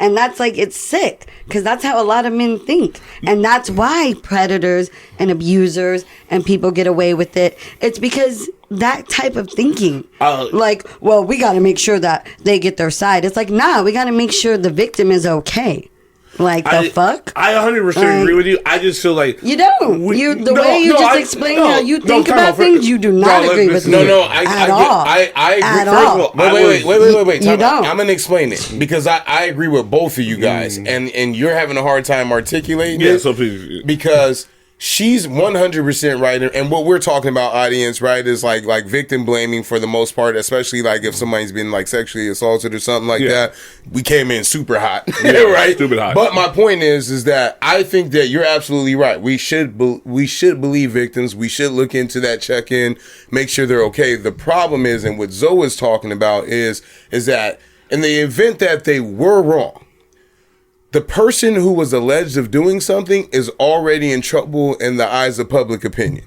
And that's like, it's sick, because that's how a lot of men think. And that's why predators and abusers and people get away with it. It's because that type of thinking, like, well, we got to make sure that they get their side. It's like, nah, we got to make sure the victim is okay. Like, fuck? I 100% agree with you. I just feel like... You don't. The way you just explain how you think about things, you do not agree with me. No, I all. I agree. First of all, wait. You don't. I'm going to explain it. Because I agree with both of you guys. And you're having a hard time articulating it. So please. Because... she's 100% right, and what we're talking about, audience, right, is like victim blaming for the most part, especially like if somebody's been like sexually assaulted or something like that. We came in super hot, right? Stupid hot. But my point is that I think that you're absolutely right. We should believe victims. We should look into that check-in, make sure they're okay. The problem is, and what Zoe is talking about is that in the event that they were wrong, the person who was alleged of doing something is already in trouble in the eyes of public opinion.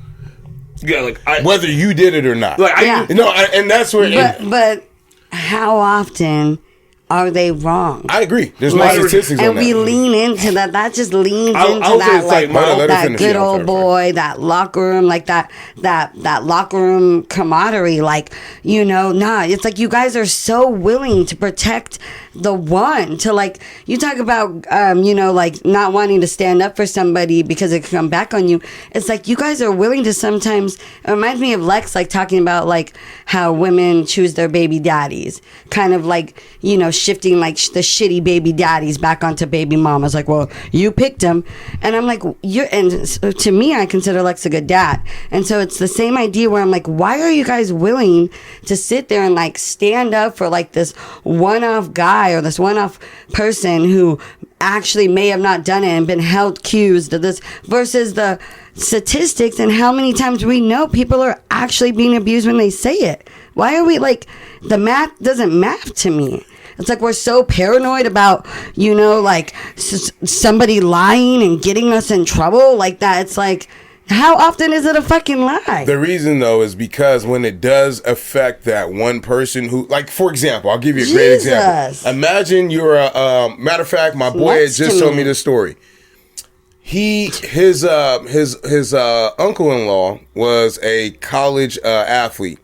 Yeah, like whether you did it or not. Like and that's where. But how often are they wrong? I agree. There's no statistics on that. And we lean into that. That just leans into that, like that good old boy, that locker room, like that locker room camaraderie. Like, it's like you guys are so willing to protect the one, to like, you talk about, like not wanting to stand up for somebody because it can come back on you. It's like you guys are willing to sometimes, it reminds me of Lex, like talking about like how women choose their baby daddies, kind of like, shifting like the shitty baby daddies back onto baby mamas. Like, well, you picked him. And I'm like, and to me, I consider Lex a good dad. And so it's the same idea where I'm like, why are you guys willing to sit there and like stand up for like this one-off guy or this one-off person who actually may have not done it and been held accused of this, versus the statistics and how many times we know people are actually being abused when they say it? Why are we like, the math doesn't math to me. It's like we're so paranoid about, like somebody lying and getting us in trouble like that. It's like, how often is it a fucking lie? The reason, though, is because when it does affect that one person who, like, for example, I'll give you a great example. Imagine you're matter of fact, my boy had just told me this story. His uncle-in-law was a college athlete.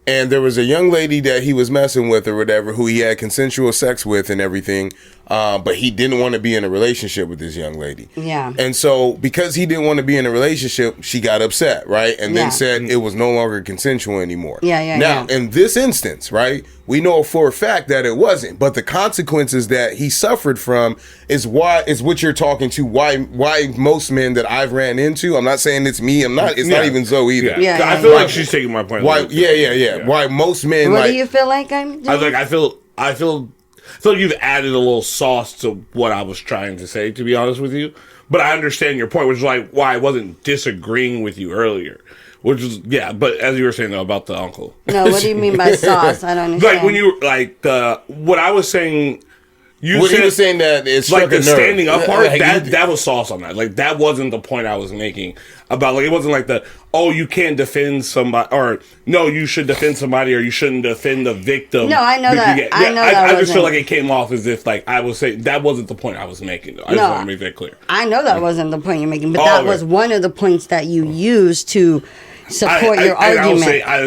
And there was a young lady that he was messing with or whatever, who he had consensual sex with and everything. But he didn't want to be in a relationship with this young lady. Yeah. And so because he didn't want to be in a relationship, she got upset, right? And then said it was no longer consensual anymore. Now, in this instance, right, we know for a fact that it wasn't. But the consequences that he suffered from is what you're talking to, why most men that I've ran into, I'm not saying it's me, not even Zoe either. I feel like she's taking my point. Why most men, what do you feel like I'm doing? I feel like you've added a little sauce to what I was trying to say, to be honest with you. But I understand your point, which is like why I wasn't disagreeing with you earlier. Which is, but as you were saying, though, about the uncle. No, what do you mean by sauce? I don't understand. Like, when you, what I was saying... He was saying that it's like the standing up part, that was sauce on that. Like, that wasn't the point I was making about, like, it wasn't like you can't defend somebody, or no, you should defend somebody, or you shouldn't defend the victim. No, I know that. I just feel like it came off as if, like, I was saying that wasn't the point I was making, though. I just want to make that clear. I know that wasn't the point you're making, but that was one of the points that you used to support your argument. I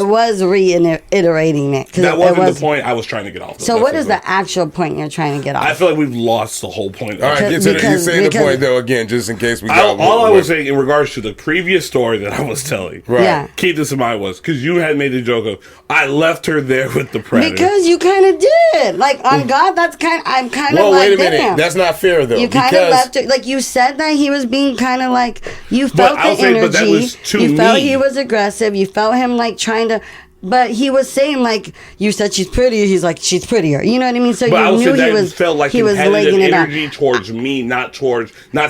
was reiterating it. That wasn't the point I was trying to get off. So what is the actual point you're trying to get off? I feel like we've lost the whole point. All right, you say the point, though, again, just in case we got... All I was saying in regards to the previous story that I was telling, keep this in mind, was because you had made the joke of, I left her there with the predator. Because you kind of did. Like, on God, I'm kind of like, wait a minute. Damn. That's not fair, though. You kind of left her... Like, you said that he was being kind of like... You felt the energy. You felt he was aggressive. You felt him like trying to, but he was saying like, you said she's prettier. He's like, she's prettier. You know what I mean? So you knew he was. Felt like he was legging it energy towards me, not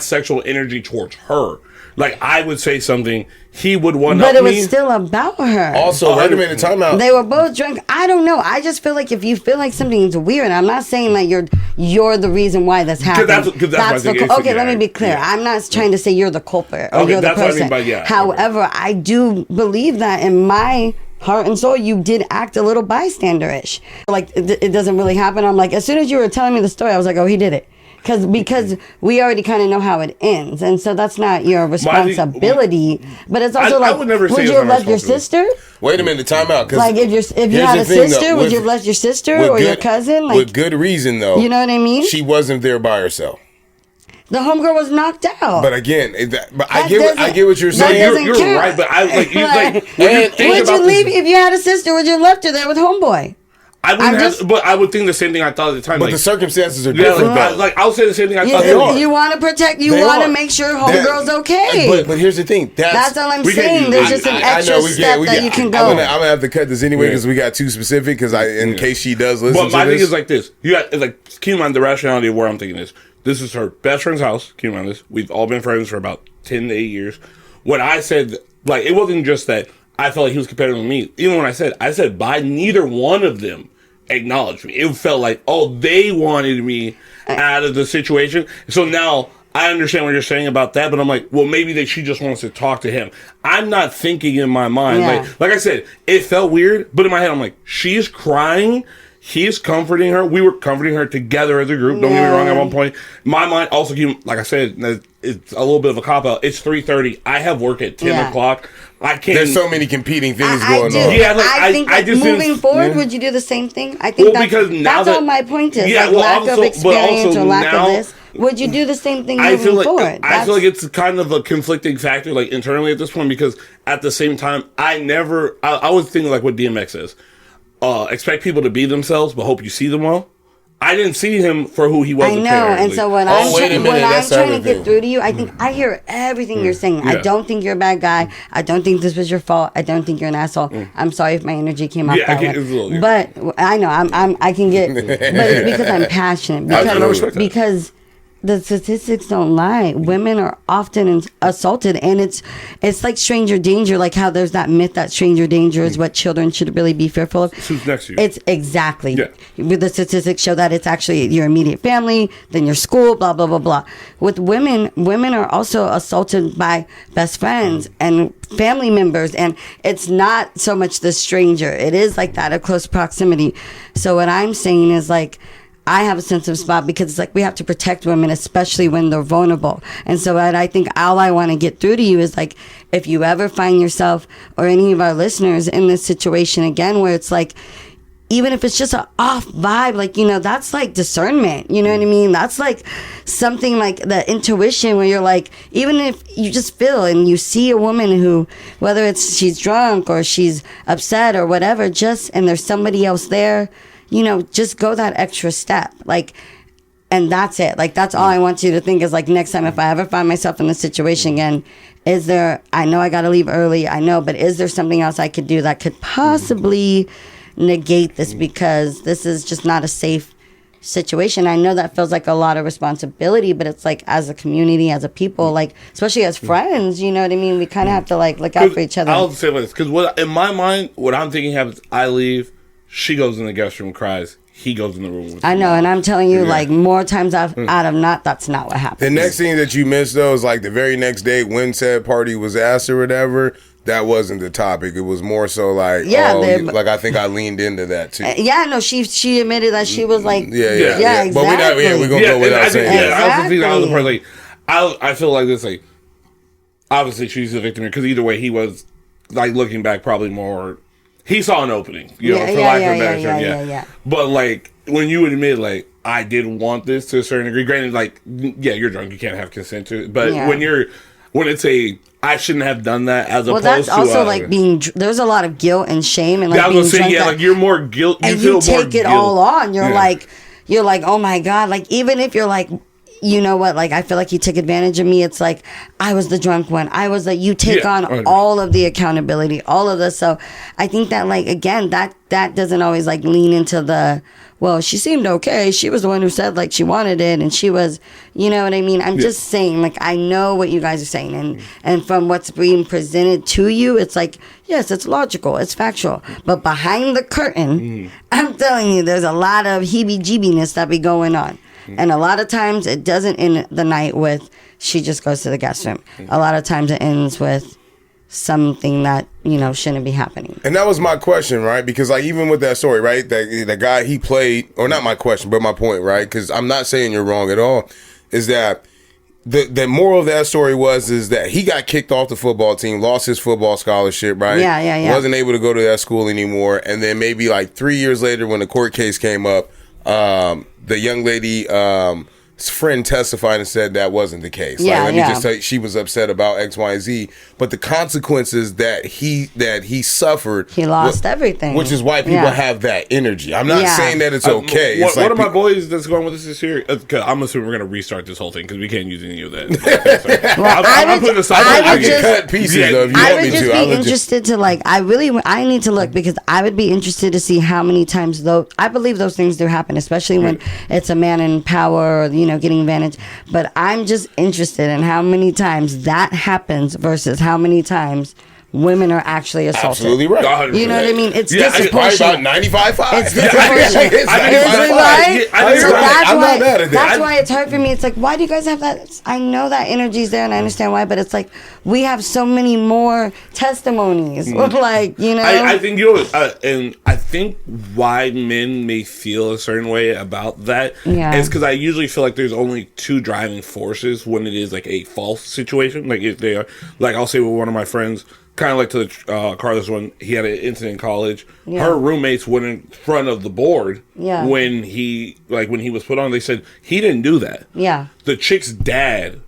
sexual energy towards her. Like, I would say something, he would want to. But it was still about her. Also, wait a minute, time out. They were both drunk. I don't know. I just feel like if you feel like something's weird, I'm not saying like you're the reason why this happened. Okay, let me be clear. Yeah. I'm not trying to say you're the culprit or you're the person. However, I do believe that in my heart and soul, you did act a little bystander-ish. Like, it doesn't really happen. I'm like, as soon as you were telling me the story, I was like, oh, he did it. Because we already kind of know how it ends. And so that's not your responsibility. But it's also I would never say would it's you have my left your sister? Wait a minute, time out. Like, if you had a sister, would you have left your sister or your cousin? Like, with good reason, though. You know what I mean? She wasn't there by herself. The homegirl was knocked out. But again, I get what you're saying. You're right, but I like you would you leave if you had a sister? Would you have left her there with homeboy? But I would think the same thing I thought at the time. But like, the circumstances are different. I'll say the same thing I thought. You want to protect. You want to make sure homegirl's okay. But here's the thing. That's all I'm saying. There's just an extra step that you can go. I'm gonna have to cut this anyway because we got too specific. Because in case she does listen. But my thing is like this. Keep in mind the rationality of where I'm thinking is. This is her best friend's house. Keep in mind this. We've all been friends for about 10 to 8 years. When I said, like, it wasn't just that I felt like he was competitive with me. Even when I said by neither one of them acknowledged me. It felt like, oh, they wanted me out of the situation. So now I understand what you're saying about that, but I'm like, well, maybe that she just wants to talk to him. I'm not thinking in my mind. Yeah. Like I said, it felt weird, but in my head, I'm like, she's crying. He's comforting her. We were comforting her together as a group. Don't get me wrong. At one point, my mind also, like I said, it's a little bit of a cop out. It's 3:30. I have work at 10 o'clock. I can't. There's so many competing things going on. Yeah, I think just moving forward, would you do the same thing? I think that's all my point is. Yeah, lack of experience or lack of this. Would you do the same thing moving forward? I feel like it's kind of a conflicting factor, like internally at this point, because at the same time, I was thinking like what DMX says. Expect people to be themselves, but hope you see them well. I didn't see him for who he was. I know, apparently. and so when I'm trying to get through to you, I think I hear everything you're saying. Yeah. I don't think you're a bad guy. I don't think this was your fault. I don't think you're an asshole. I'm sorry if my energy came out that way. But I know I can get, but it's because I'm passionate. Because the statistics don't lie. Women are often assaulted, and it's like stranger danger, like how there's that myth that stranger danger is what children should really be fearful of. Who's next to you? It's exactly. Yeah. The statistics show that it's actually your immediate family, then your school, blah, blah, blah, blah. With women are also assaulted by best friends and family members, and it's not so much the stranger. It is like that, a close proximity. So what I'm saying is like, I have a sensitive spot because it's like we have to protect women, especially when they're vulnerable. And so I think all I want to get through to you is like, if you ever find yourself or any of our listeners in this situation again, where it's like, even if it's just an off vibe, like, that's like discernment, you know what I mean? That's like something like the intuition where you're like, even if you just feel and you see a woman who, whether it's she's drunk or she's upset or whatever, and there's somebody else there, just go that extra step. Like, and that's it. Like, that's all I want you to think is like, next time if I ever find myself in this situation again, I know I got to leave early. I know, but is there something else I could do that could possibly negate this, because this is just not a safe situation. I know that feels like a lot of responsibility, but it's like as a community, as a people, like especially as friends, you know what I mean? We kind of have to like look out for each other. I'll say this, because in my mind, what I'm thinking happens, I leave, she goes in the guest room, cries. He goes in the room with I know, and I'm telling you, like, more times out of not, that's not what happens. The next thing that you missed, though, is like the very next day when said party was asked or whatever, that wasn't the topic. It was more so like, like I think I leaned into that too. She admitted that she was like, yeah, exactly. But we're going to go without saying that. That was the part, like, I feel like this, like, obviously she's the victim because either way he was, like, looking back, probably more. He saw an opening, for lack of a better term. But like when you admit, like, I did want this to a certain degree. Granted, like, you're drunk, you can't have consent to it. But when it's I shouldn't have done that, as opposed to. Well, that's also like being. There's a lot of guilt and shame, and like being drunk. Like you're more guilt. And you take it all on. You're like, oh my god. Like even if you're like. You know what? Like, I feel like you took advantage of me. It's like, I was the drunk one. I was like, you take on all of the accountability, all of this. So I think that, like, again, that doesn't always, like, lean into the, well, she seemed okay. She was the one who said, like, she wanted it. And she was, you know what I mean? I'm just saying, like, I know what you guys are saying. And from what's being presented to you, it's like, yes, it's logical. It's factual. But behind the curtain, I'm telling you, there's a lot of heebie-jeebiness that be going on. And a lot of times it doesn't end the night with she just goes to the guest room. A lot of times it ends with something that, shouldn't be happening. And that was my question, right? Because like even with that story, right? That guy he played, or not my question, but my point, right? Because I'm not saying you're wrong at all. Is that the moral of that story is that he got kicked off the football team, lost his football scholarship, right? Yeah. Wasn't able to go to that school anymore. And then maybe like 3 years later, when the court case came up, the young lady friend testified and said that wasn't the case. Let me just tell you, she was upset about X, Y, and Z. But the consequences that he suffered, he lost everything, which is why people have that energy. I'm not saying that it's okay. One of my boys that's going with us here, I'm assuming we're going to restart this whole thing because we can't use any of that. I'm putting aside. I can cut pieces though if you want me to. I would just be interested to I need to look, because I would be interested to see how many times though. I believe those things do happen, especially when it's a man in power, or getting advantage. But I'm just interested in how many times that happens versus how many times women are actually assaulted. Absolutely right. 100%. You know what I mean? It's About disproportionate. 95.5. It's disproportionate. That's why it's hard for me. It's like, why do you guys have that? I know that energy's there and I understand why, but it's like, we have so many more testimonies. I think, and I think why men may feel a certain way about that is because I usually feel like there's only two driving forces when it is like a false situation. Like if they are, like I'll say with one of my friends, kind of like to the Carlos one, he had an incident in college. Yeah. Her roommates went in front of the board when he was put on. They said he didn't do that. Yeah, the chick's dad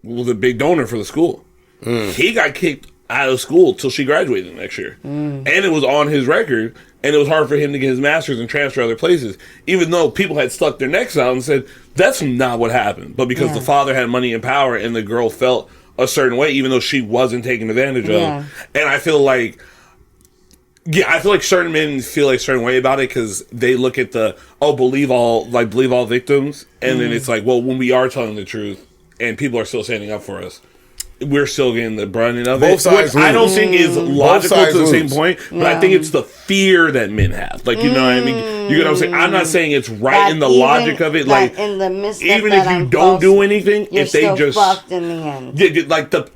was a big donor for the school. He got kicked out of school till she graduated next year, and it was on his record. And it was hard for him to get his master's and transfer other places, even though people had stuck their necks out and said that's not what happened. But because the father had money and power, and the girl felt a certain way, even though she wasn't taken advantage of. And I feel like certain men feel a certain way about it because they look at believe all victims, and then it's like, well, when we are telling the truth and people are still standing up for us, we're still getting the brunt of Both it, which I don't think is logical to the same lose. point, but I think it's the fear that men have. Like, you know what I mean? You know what I'm saying? I'm not saying it's right in the logic of it. Like, in the midst even if you don't do anything, if they just fucked in the end.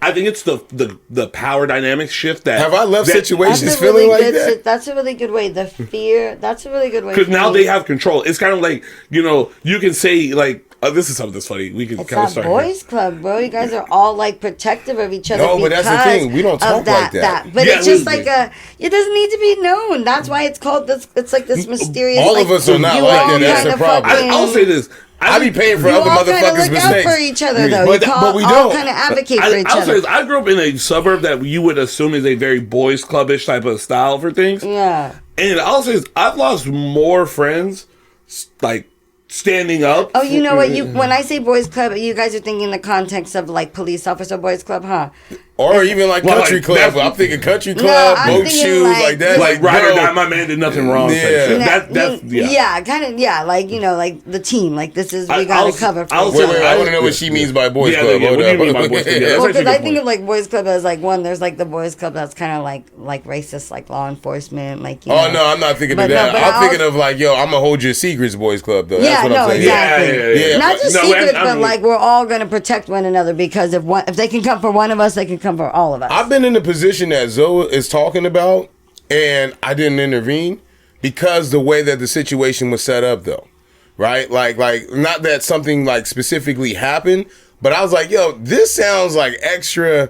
I think it's the power dynamic shift that. Have I left situations feeling like that? That's a really good way. The fear. That's a really good way. Because now they have control. It's kind of like, you can say like. This is something that's funny. We can kind of start. It's that boys' club, bro. You guys are all like protective of each other. No, but that's the thing. We don't talk like that. But it's just like it doesn't need to be known. That's why it's called this. It's like this mysterious. All of us are not like that. That's the problem. I'll say this. I be paying for other motherfuckers' mistakes. Look out for each other, though. But we don't. Kind of advocate for each other. I'll say this. I grew up in a suburb that you would assume is a very boys' clubbish type of style for things. Yeah. And I'll say this. I've lost more friends, like, standing up. Oh, you know what? When I say boys club, you guys are thinking the context of like police officer boys club, huh? Or even like country club. I'm thinking country club, boat shoes, like that. Like ride or die, my man did nothing wrong. Yeah. Kind of, like, like the team. Like this is, we got to cover. I want to know what she means by boys club. What do you mean by boys club? Well, because I think of like boys club as like one, there's like the boys club that's kind of like racist, like law enforcement, like, Oh, no, I'm not thinking of that. I'm thinking of like, I'm going to hold your secrets boys club, though. That's what I'm saying. Exactly. Yeah. Not just secrets, but like we're all going to protect one another because if they can come for one of us, they can come for all of us. I've been in the position that Zoe is talking about, and I didn't intervene because the way that the situation was set up, though, right? Like not that something like specifically happened, but I was like, this sounds like extra.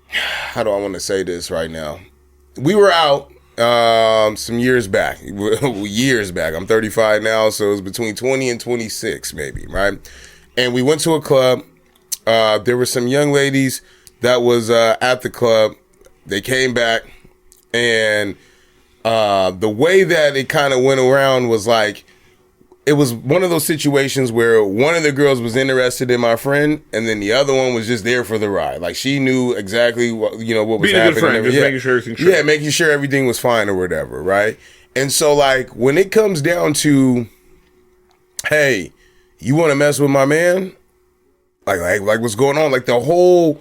How do I want to say this right now? We were out some years back. I'm 35 now, so it was between 20 and 26, maybe, right? And we went to a club. There were some young ladies that was at the club. They came back, and the way that it kind of went around was like, it was one of those situations where one of the girls was interested in my friend, and then the other one was just there for the ride. Like, she knew exactly what was happening. Being a good friend, just making sure everything's true. Yeah, making sure everything was fine or whatever, right? And so, like, when it comes down to, hey, you want to mess with my man? Like what's going on? Like, the whole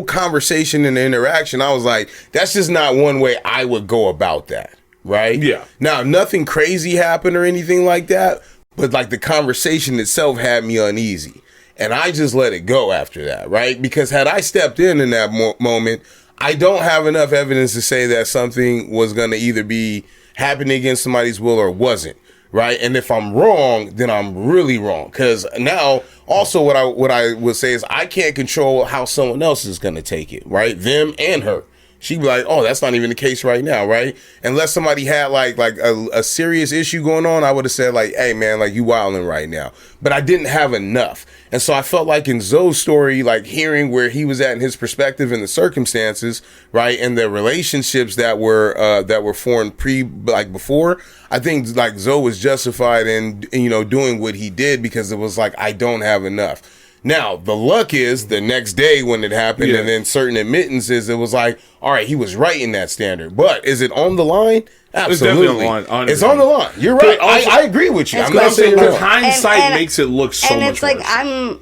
conversation and the interaction, I was like, that's just not one way I would go about that, right? Yeah. Now, nothing crazy happened or anything like that, but like the conversation itself had me uneasy. and I just let it go after that, right? Because had I stepped in that moment, I don't have enough evidence to say that something was going to either be happening against somebody's will or wasn't, right? And if I'm wrong, then I'm really wrong. Because now, also what I would say is I can't control how someone else is going to take it, right? Them and her. She'd be like, oh, that's not even the case right now, right? Unless somebody had like a serious issue going on, I would have said like, hey man, like you wilding right now. But I didn't have enough. And so I felt like in Zoe's story, like hearing where he was at in his perspective and the circumstances, right? And the relationships that were formed before, I think like Zoe was justified in, doing what he did because it was like, I don't have enough. Now, the luck is the next day when it happened and then certain admittances, it was like, all right, he was right in that standard. But is it on the line? Absolutely. It's definitely on it's on the line. You're right. Also, I agree with you. I'm not saying because hindsight makes it look so much worse. And it's like,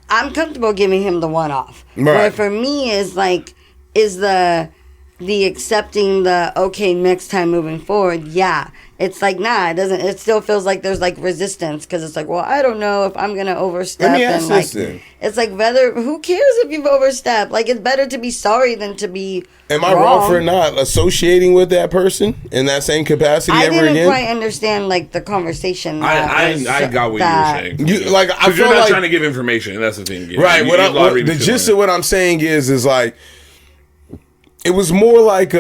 I'm comfortable giving him the one off. Right. But for me, is the accepting the, okay, next time moving forward, yeah. It's like, nah, it still feels like there's like resistance because it's like, well, I don't know if I'm going to overstep. Let me ask this then. It's like, who cares if you've overstepped? Like, it's better to be sorry than to be Am I wrong for not associating with that person in that same capacity ever again? I didn't quite understand, like, the conversation. I got what you were saying. Because you're not trying to give information, and that's the thing. Right. The gist of what I'm saying is like, it was more like,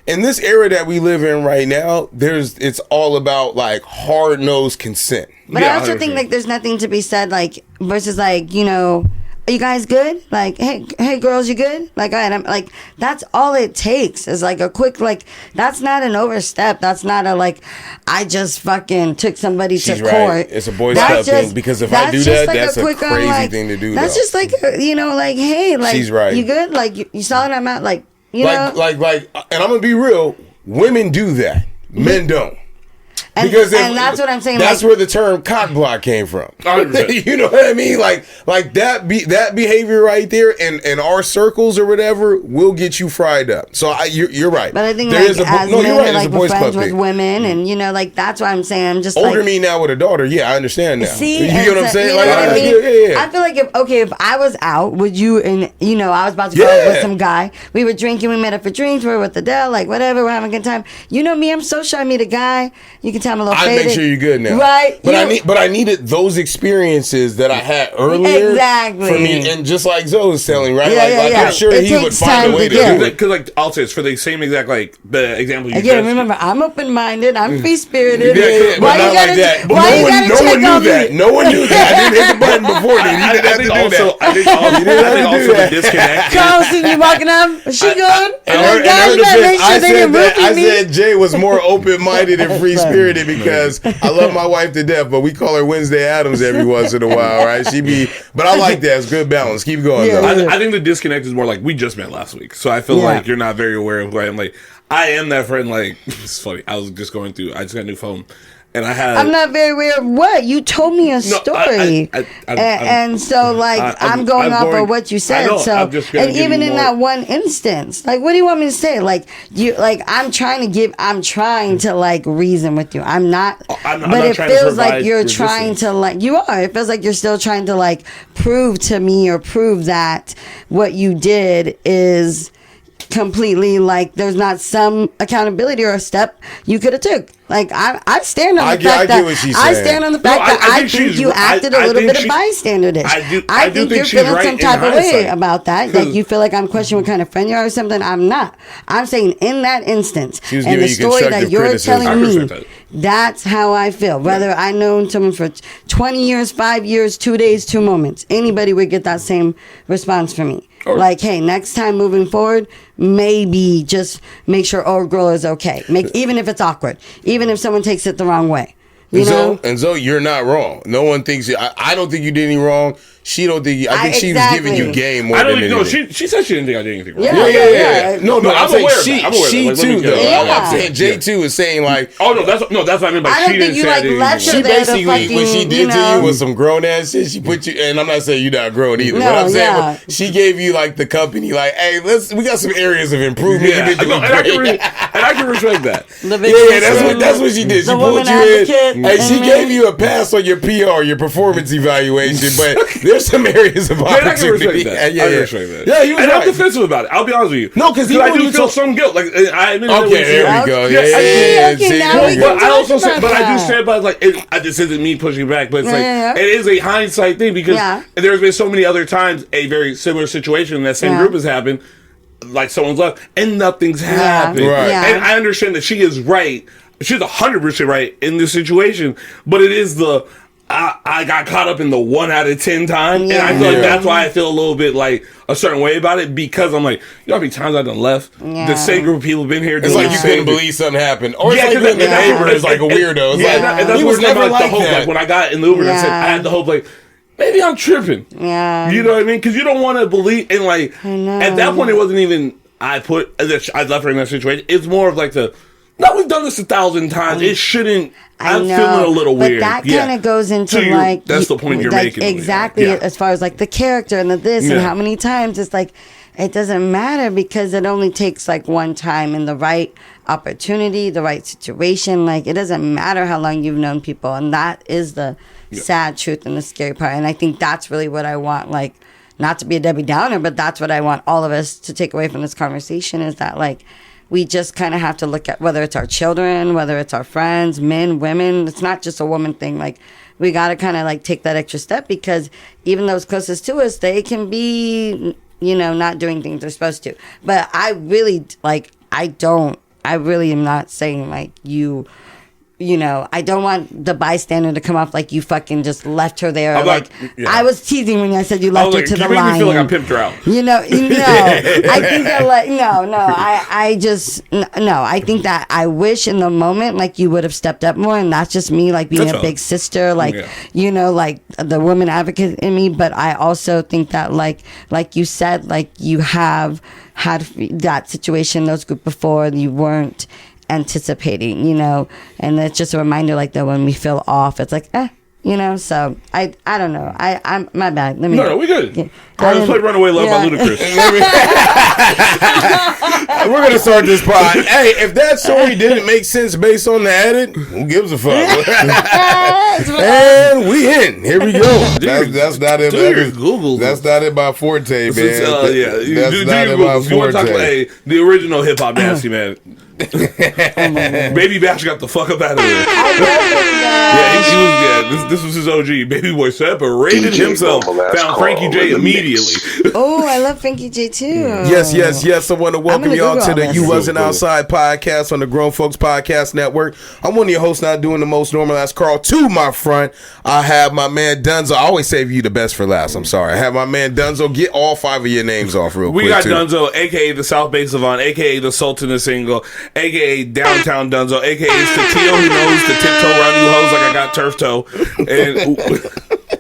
in this era that we live in right now, it's all about like hard-nosed consent. But I also think like there's nothing to be said like versus like, are you guys good? Like, hey girls, you good? Like, all right, I'm like, that's all it takes is like a quick, like, that's not an overstep. That's not a like, I just fucking took somebody to court. Right. It's a boy step thing because if I do that, like that's a crazy thing to do. That's just like, like, hey, like, she's right. You good? Like, you saw what I'm at? Like, like, and I'm gonna be real. Women do that. Men don't. And that's what I'm saying. That's where the term cock block came from. You know what I mean? Like that behavior right there in our circles or whatever will get you fried up. So you're right. But I think as men are like friends with women, and like that's why I'm saying I'm just older me now with a daughter. Yeah, I understand now. See, you get what I'm saying? Yeah. I feel like if I was out with you and I was about to go out with some guy, we were drinking, we met up for drinks, we were with Adele, like whatever, we're having a good time. You know me, I'm so shy. I meet a guy, you can tell I'm a little faded. I make sure you're good now, right? But I needed those experiences that I had earlier, exactly. For me, and just like Zoe was telling, right? Yeah, I'm sure he would find a way to do it. Because like I'll say it's for the same exact like the example you again. Remember, I'm open-minded. I'm free-spirited. Why you gotta check on me? No one knew that. I didn't hit the button before. He didn't have to do that. I think also the disconnect. Carl, see you walking up. She good? I said Jay was more open-minded and free-spirited because I love my wife to death, but we call her Wednesday Addams every once in a while, right? But I like that. It's good balance. Keep going. Yeah. I think the disconnect is more like we just met last week, so I feel like you're not very aware of who I am. Like I am that friend. Like it's funny. I just got a new phone. And I'm not very aware of what you told me a story, and so like I'm going off of what you said. And even in that one instance, like, what do you want me to say? Like I'm trying to like reason with you. I'm not. But it feels like you're trying to like you are. It feels like you're still trying to like prove to me or prove that what you did is completely like there's not some accountability or a step you could have took. Like I stand on the fact that I stand on the fact that I think you acted a little bit of bystander-ish. I think you're feeling some type of way about that. Like you feel like I'm questioning what kind of friend you are or something. I'm not. I'm saying in that instance and the story that you're telling me, that's how I feel. Whether I known someone for 20 years, 5 years, 2 days, 2 moments, anybody would get that same response from me. Like, hey, next time moving forward, maybe just make sure old girl is okay. Even if it's awkward, even if someone takes it the wrong way. You know? And Zoe, you're not wrong. No one thinks I don't think you did any wrong. she don't think. I think she was giving you game more. I don't than know. anything. She said she didn't think I did anything wrong. Yeah. No, I'm saying she too. Though Yeah. I'm saying Jay too is saying like, oh that's what I mean by I don't she think didn't you say I like did left anything her wrong. she there basically what she did to you was some grown ass shit. She put you, and I'm not saying you're not grown either. No, but I'm saying yeah. she gave you like the company, like, hey, we got some areas of improvement. Yeah, You've been doing and great. I can respect that. That's what she did. She pulled you in. Hey, she gave you a pass on your PR, your performance evaluation, but there's some areas of opportunity. I can respect that. I can respect that. Yeah, you was and right. I'm defensive about it. I'll be honest with you. No, because I do feel some guilt. Like I admit. Okay, there we go. But I do stand by like this isn't me pushing back, but it's it is a hindsight thing because there's been so many other times a very similar situation in that same group has happened. Like someone's left and nothing's happened. Right. And I understand that she is right. She's 100% right in this situation, but it is I got caught up in the 1 out of 10 times, and I feel like that's why I feel a little bit like a certain way about it because I'm like, you know how many times I've done left? The same group of people have been here. It's like you couldn't believe something happened, or it's like the neighbor is like a weirdo. It's and that's he was never like the hope. that. Like when I got in the Uber, I said I had the hope like. Maybe I'm tripping. Yeah. You know what I mean? Because you don't want to believe in like. At that point, it wasn't even I left her in that situation. It's more of like we've done this 1,000 times. It shouldn't. I'm feeling a little weird. But that kind of goes into that's the point you're making. Exactly. As far as like the character and the this and how many times it's like. It doesn't matter because it only takes like one time in the right opportunity, the right situation. Like it doesn't matter how long you've known people, and that is the sad truth and the scary part. And I think that's really what I want. Like, not to be a Debbie Downer, but that's what I want all of us to take away from this conversation is that like we just kind of have to look at whether it's our children, whether it's our friends, men, women. It's not just a woman thing. Like we got to kind of like take that extra step because even those closest to us, they can be. Not doing things they're supposed to. But I really, I really am not saying, like, I don't want the bystander to come off like you fucking just left her there. I was teasing when I said you left her to the line. You made me feel like I pimped her out. I think that, like, I think that I wish in the moment, like, you would have stepped up more, and that's just me, like, being a big sister, like, like, the woman advocate in me, but I also think that, like you said, like, you have had that situation, those group before, you weren't anticipating, and it's just a reminder like that when we feel off, it's like, so I don't know. I'm my bad. No, we good. Yeah. Let's play Runaway Love by Ludacris. We're going to start this pod. Hey, if that story didn't make sense based on the edit, who gives a fuck? And we in. Here we go. That's not it. That's not it by Forte, man. That's not it by Forte. You want to talk about the original hip hop nasty man. Baby Bash got the fuck up out of there. He was. This was his OG. Baby Boy separated himself. Found Frankie J immediately. Oh, I love Frankie J too. Yes. I want to welcome y'all to the You Wasn't Outside podcast on the Grown Folks Podcast Network. I'm one of your hosts, not doing the most normal. That's Karl. To my front, I have my man Dunzo. I always save you the best for last. I'm sorry. I have my man Dunzo. Get all 5 of your names off real quick. We got Dunzo, aka the South Bay Savant, aka the Sultan of Single, aka Downtown Dunzo, aka it's the Tio who knows to tiptoe around you hoes like I got turf toe.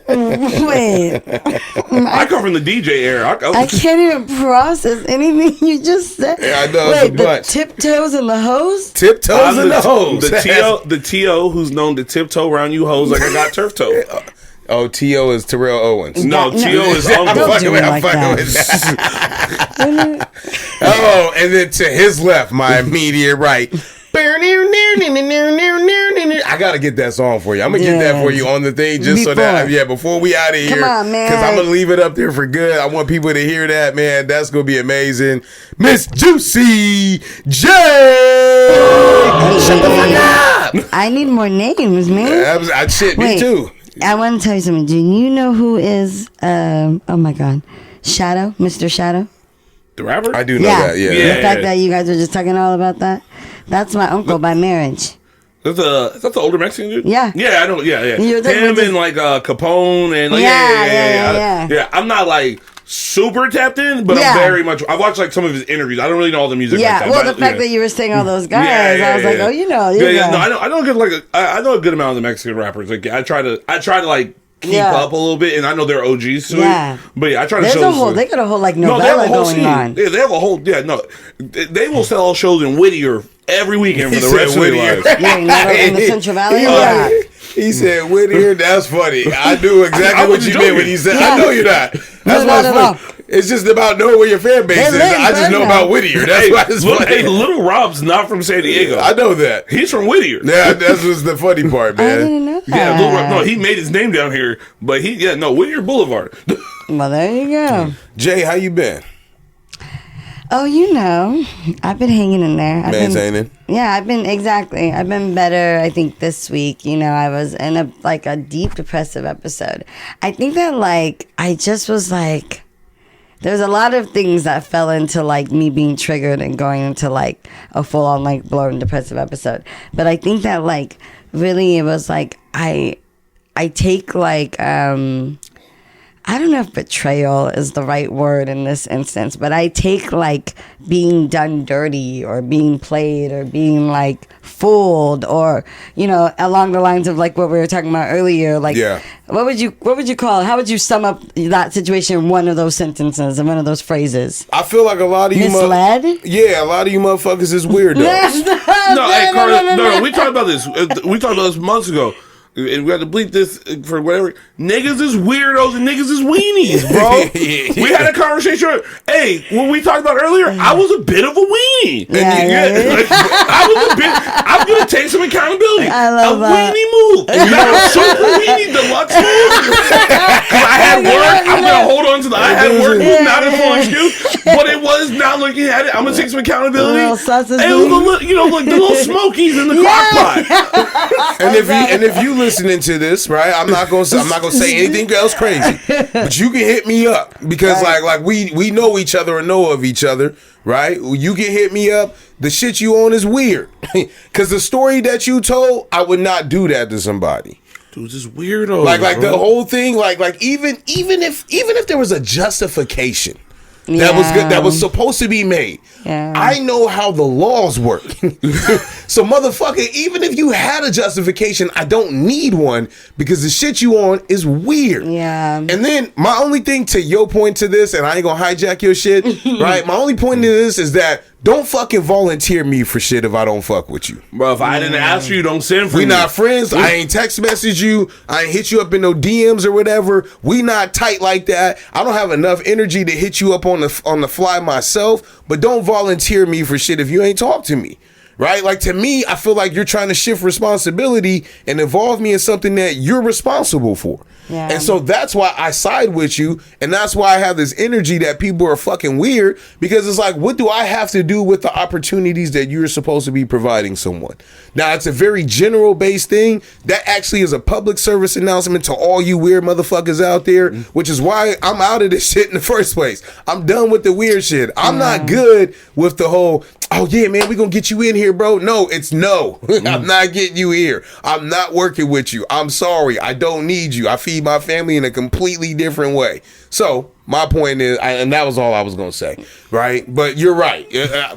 Wait. I come from the DJ era. I can't even process anything you just said. Yeah, I know. Wait, the tiptoes and the hose? Tiptoes and the hose. The T.O. who's known to tiptoe around you hoes like I got turf toe. Oh, T.O. is Terrell Owens. No, T.O. is I'm fucking with that. Oh, and then to his left, my immediate right. I gotta get that song for you. I'm gonna get that for you on the thing so that before we out of here, come on, man, because I'm gonna leave it up there for good. I want people to hear that, man. That's gonna be amazing. Miss Juicy J. Shut the fuck up. I need more names, man. Me too. I want to tell you something. Do you know who is? Oh my God, Shadow, Mr. Shadow. The rapper? I do know that. Yeah. The fact that you guys were just talking all about that. That's my uncle by marriage. Is that the older Mexican dude? Yeah. Yeah, I know. Yeah. Him and like Capone and like, yeah. I'm not like super tapped in, but I'm very much. I watched like some of his interviews. I don't really know all the music. Yeah. Like that, Well, the fact that you were saying all those guys, I was like, oh, you know. No, I know a good amount of the Mexican rappers. Like I try to like keep up a little bit, and I know they're OGs to it. But yeah, I try to show. They got a whole like novella going on. Yeah, they have a whole. Yeah, no, they will sell shows in Whittier every weekend for the rest of their lives. In the Central Valley. He said Whittier. That's funny. I knew exactly what you meant when you said. I know you're not. That's why it's funny. It's just about knowing where your fan base is. I just know about Whittier. That's why it's funny. Hey, Little Rob's not from San Diego. I know that. He's from Whittier. Yeah, that's what's the funny part, man. I didn't know that. Yeah, Little Rob, no, he made his name down here, but Whittier Boulevard. Well, there you go. Jay, how you been? Oh, I've been hanging in there. Maintaining. Yeah, I've been better, I think, this week. I was in a deep depressive episode. I think that, I just was there's a lot of things that fell into, me being triggered and going into, a full-on, blown depressive episode. But I think that, really it was, I take, I don't know if betrayal is the right word in this instance, but I take being done dirty or being played or being fooled or along the lines of what we were talking about earlier. What would you call it? How would you sum up that situation in one of those sentences and one of those phrases? I feel like a lot of you misled. A lot of you motherfuckers is weirdos. No, we talked about this. We talked about this months ago. And we had to bleep this for whatever. Niggas is weirdos and niggas is weenies, bro. We had a conversation. Hey, when we talked about earlier, I was a bit of a weenie. I was a bit. I'm gonna take some accountability. I love that. Weenie move. Not a super weenie deluxe move. Because I had work. I'm gonna hold on to the. I had work. Not a full excuse, but it was not looking at it. I'm gonna take some accountability. A little sausage. Hey, like the little smokies in the crock pot. And if you listening to this, right? I'm not gonna say anything else crazy, but you can hit me up because we know each other or know of each other, right? You can hit me up. The shit you on is weird because the story that you told, I would not do that to somebody. Dude, this weirdo. The whole thing, even if there was a justification. That was supposed to be made. Yeah. I know how the laws work. So motherfucker, even if you had a justification, I don't need one because the shit you on is weird. Yeah. And then my only thing to your point to this, and I ain't gonna hijack your shit, right? My only point to this is that don't fucking volunteer me for shit if I don't fuck with you. Bro, if I didn't ask you, don't send for me. We not friends. I ain't text message you. I ain't hit you up in no DMs or whatever. We not tight like that. I don't have enough energy to hit you up on the fly myself, but don't volunteer me for shit if you ain't talk to me. Right? To me, I feel like you're trying to shift responsibility and involve me in something that you're responsible for. Yeah. And so that's why I side with you. And that's why I have this energy that people are fucking weird because it's what do I have to do with the opportunities that you're supposed to be providing someone? Now, it's a very general based thing. That actually is a public service announcement to all you weird motherfuckers out there, which is why I'm out of this shit in the first place. I'm done with the weird shit. I'm not good with the whole, oh yeah, man, we gonna get you in here, bro. No, it's no. I'm not getting you here. I'm not working with you. I'm sorry. I don't need you. I feed my family in a completely different way. So my point is, and that was all I was gonna say, right? But you're right.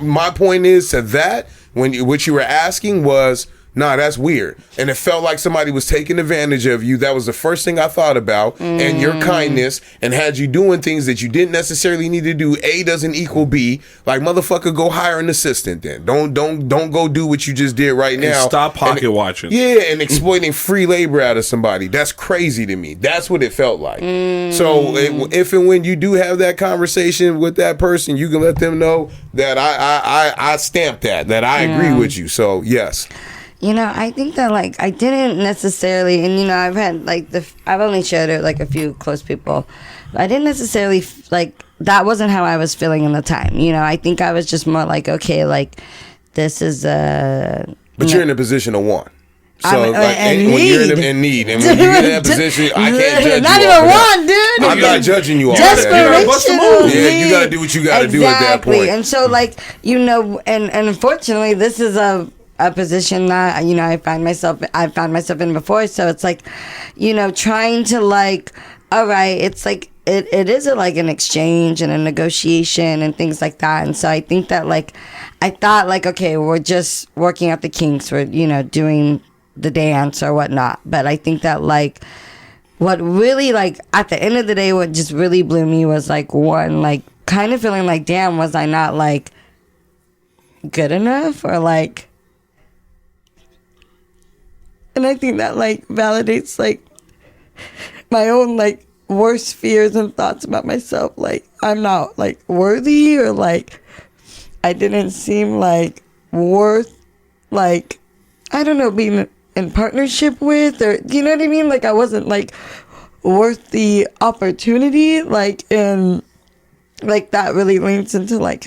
My point is to that, what you were asking was, nah, that's weird. And it felt like somebody was taking advantage of you. That was the first thing I thought about. And your kindness and had you doing things that you didn't necessarily need to do. A doesn't equal B. Motherfucker, go hire an assistant then. Don't go do what you just did right now. And stop pocket watching. Yeah, and exploiting free labor out of somebody. That's crazy to me. That's what it felt like. So if and when you do have that conversation with that person, you can let them know that I stamped that I agree with you. So yes. I think that I didn't necessarily, and I've had I've only shared it a few close people. I didn't necessarily that wasn't how I was feeling in the time. I think I was just more okay, this is a. But you're in a position of want. So when you're in need, and when you get in that position, I can't judge not you. Not even one, dude. I'm not judging you. Desperation. Yeah, you gotta do what you gotta do at that point. And so, and unfortunately, this is a position that I found myself in before. So it's trying to all right, it's it is an exchange and a negotiation and things like that. And so I think that I thought okay, we're just working out the kinks, we're doing the dance or whatnot. But I think that what really, like, at the end of the day, what just really blew me was, like, one, like, kind of feeling like, damn, was I not, like, good enough? Or, like, and I think that, like, validates, like, my own, like, worst fears and thoughts about myself. Like, I'm not, like, worthy, or, like, I didn't seem, like, worth, like, I don't know, being in partnership with, or, you know what I mean? Like, I wasn't, like, worth the opportunity, like, and, like, that really leans into, like,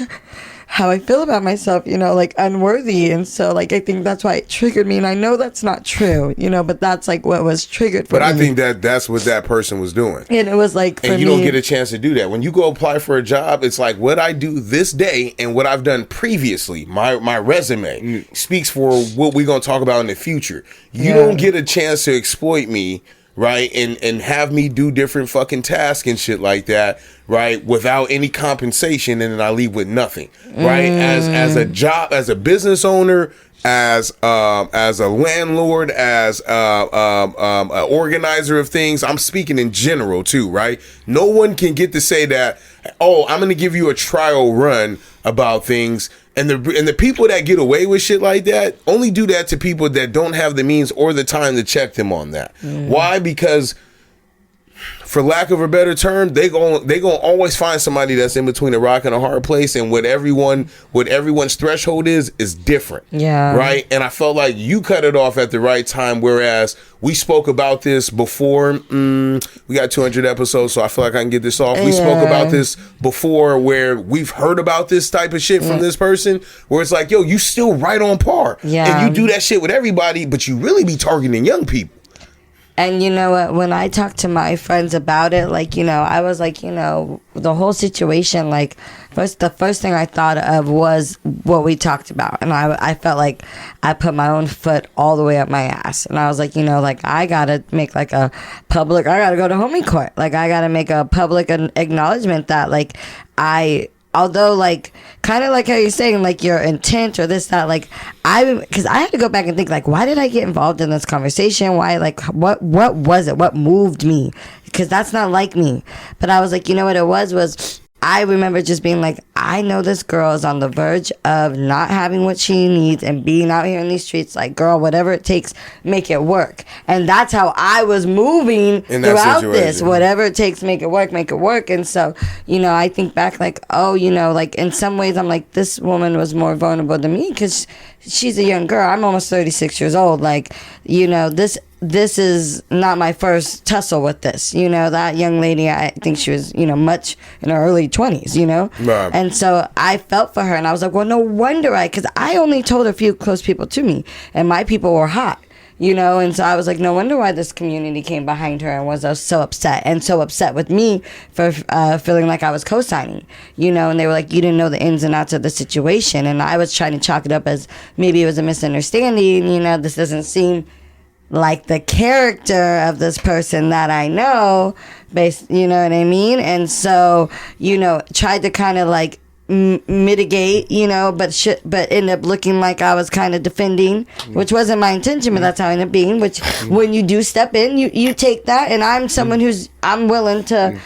how I feel about myself, you know, like, unworthy. And so, like, I think that's why it triggered me. And I know that's not true, you know, but that's, like, what was triggered for me. But I think that's what that person was doing. And it was, like, for me, and you don't get a chance to do that. When you go apply for a job, it's like what I do this day and what I've done previously. My resume speaks for what we're going to talk about in the future. You don't get a chance to exploit me, right, and have me do different fucking tasks and shit like that, right, without any compensation, and then I leave with nothing, right? As a business owner, as a landlord, as an organizer of things, I'm speaking in general too, right? No one can get to say that, oh, I'm gonna give you a trial run about things. And the people that get away with shit like that only do that to people that don't have the means or the time to check them on that. Why? Because, for lack of a better term, they gonna always find somebody that's in between a rock and a hard place, and what everyone's threshold is different. Yeah. Right? And I felt like you cut it off at the right time, whereas we spoke about this before. We got 200 episodes, so I feel like I can get this off. We spoke about this before, where we've heard about this type of shit from this person, where it's like, yo, you still right on par. Yeah. And you do that shit with everybody, but you really be targeting young people. And you know what, when I talked to my friends about it, like, you know, I was like, you know, the whole situation, like, the first thing I thought of was what we talked about. And I felt like I put my own foot all the way up my ass. And I was like, you know, like, I gotta make, like, I gotta go to homie court. Like, I gotta make a public acknowledgement that, like, although, like, kind of like how you're saying, like, your intent or this, that, like, because I had to go back and think, like, why did I get involved in this conversation? Why, like, what was it? What moved me? Because that's not like me. But I was like, you know what it was I remember just being like, I know this girl is on the verge of not having what she needs and being out here in these streets. Like, girl, whatever it takes, make it work. And that's how I was moving throughout this. Whatever it takes, make it work, make it work. And so, you know, I think back, like, oh, you know, like, in some ways, I'm like, this woman was more vulnerable than me because she's a young girl. I'm almost 36 years old. Like, you know, this is not my first tussle with this. You know, that young lady, I think she was, you know, much in her early 20s, you know? Right. And so I felt for her, and I was like, well, no wonder because I only told a few close people to me, and my people were hot, you know? And so I was like, no wonder why this community came behind her and was so upset with me for feeling like I was co-signing, you know? And they were like, you didn't know the ins and outs of the situation. And I was trying to chalk it up as maybe it was a misunderstanding, you know, this doesn't seem like the character of this person that I know, you know what I mean? And so, you know, tried to kind of like mitigate, you know, but ended up looking like I was kind of defending, which wasn't my intention, but that's how it ended up being, which when you do step in, you take that. And I'm someone I'm willing to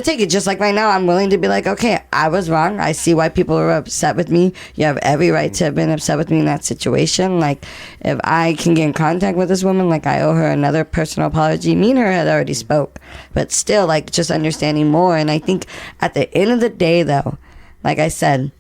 take it. Just like right now, I'm willing to be like, okay, I was wrong. I see why people are upset with me. You have every right to have been upset with me in that situation. Like, if I can get in contact with this woman, like, I owe her another personal apology. Me and her had already spoke, but still, like, just understanding more. And I think at the end of the day, though, like I said,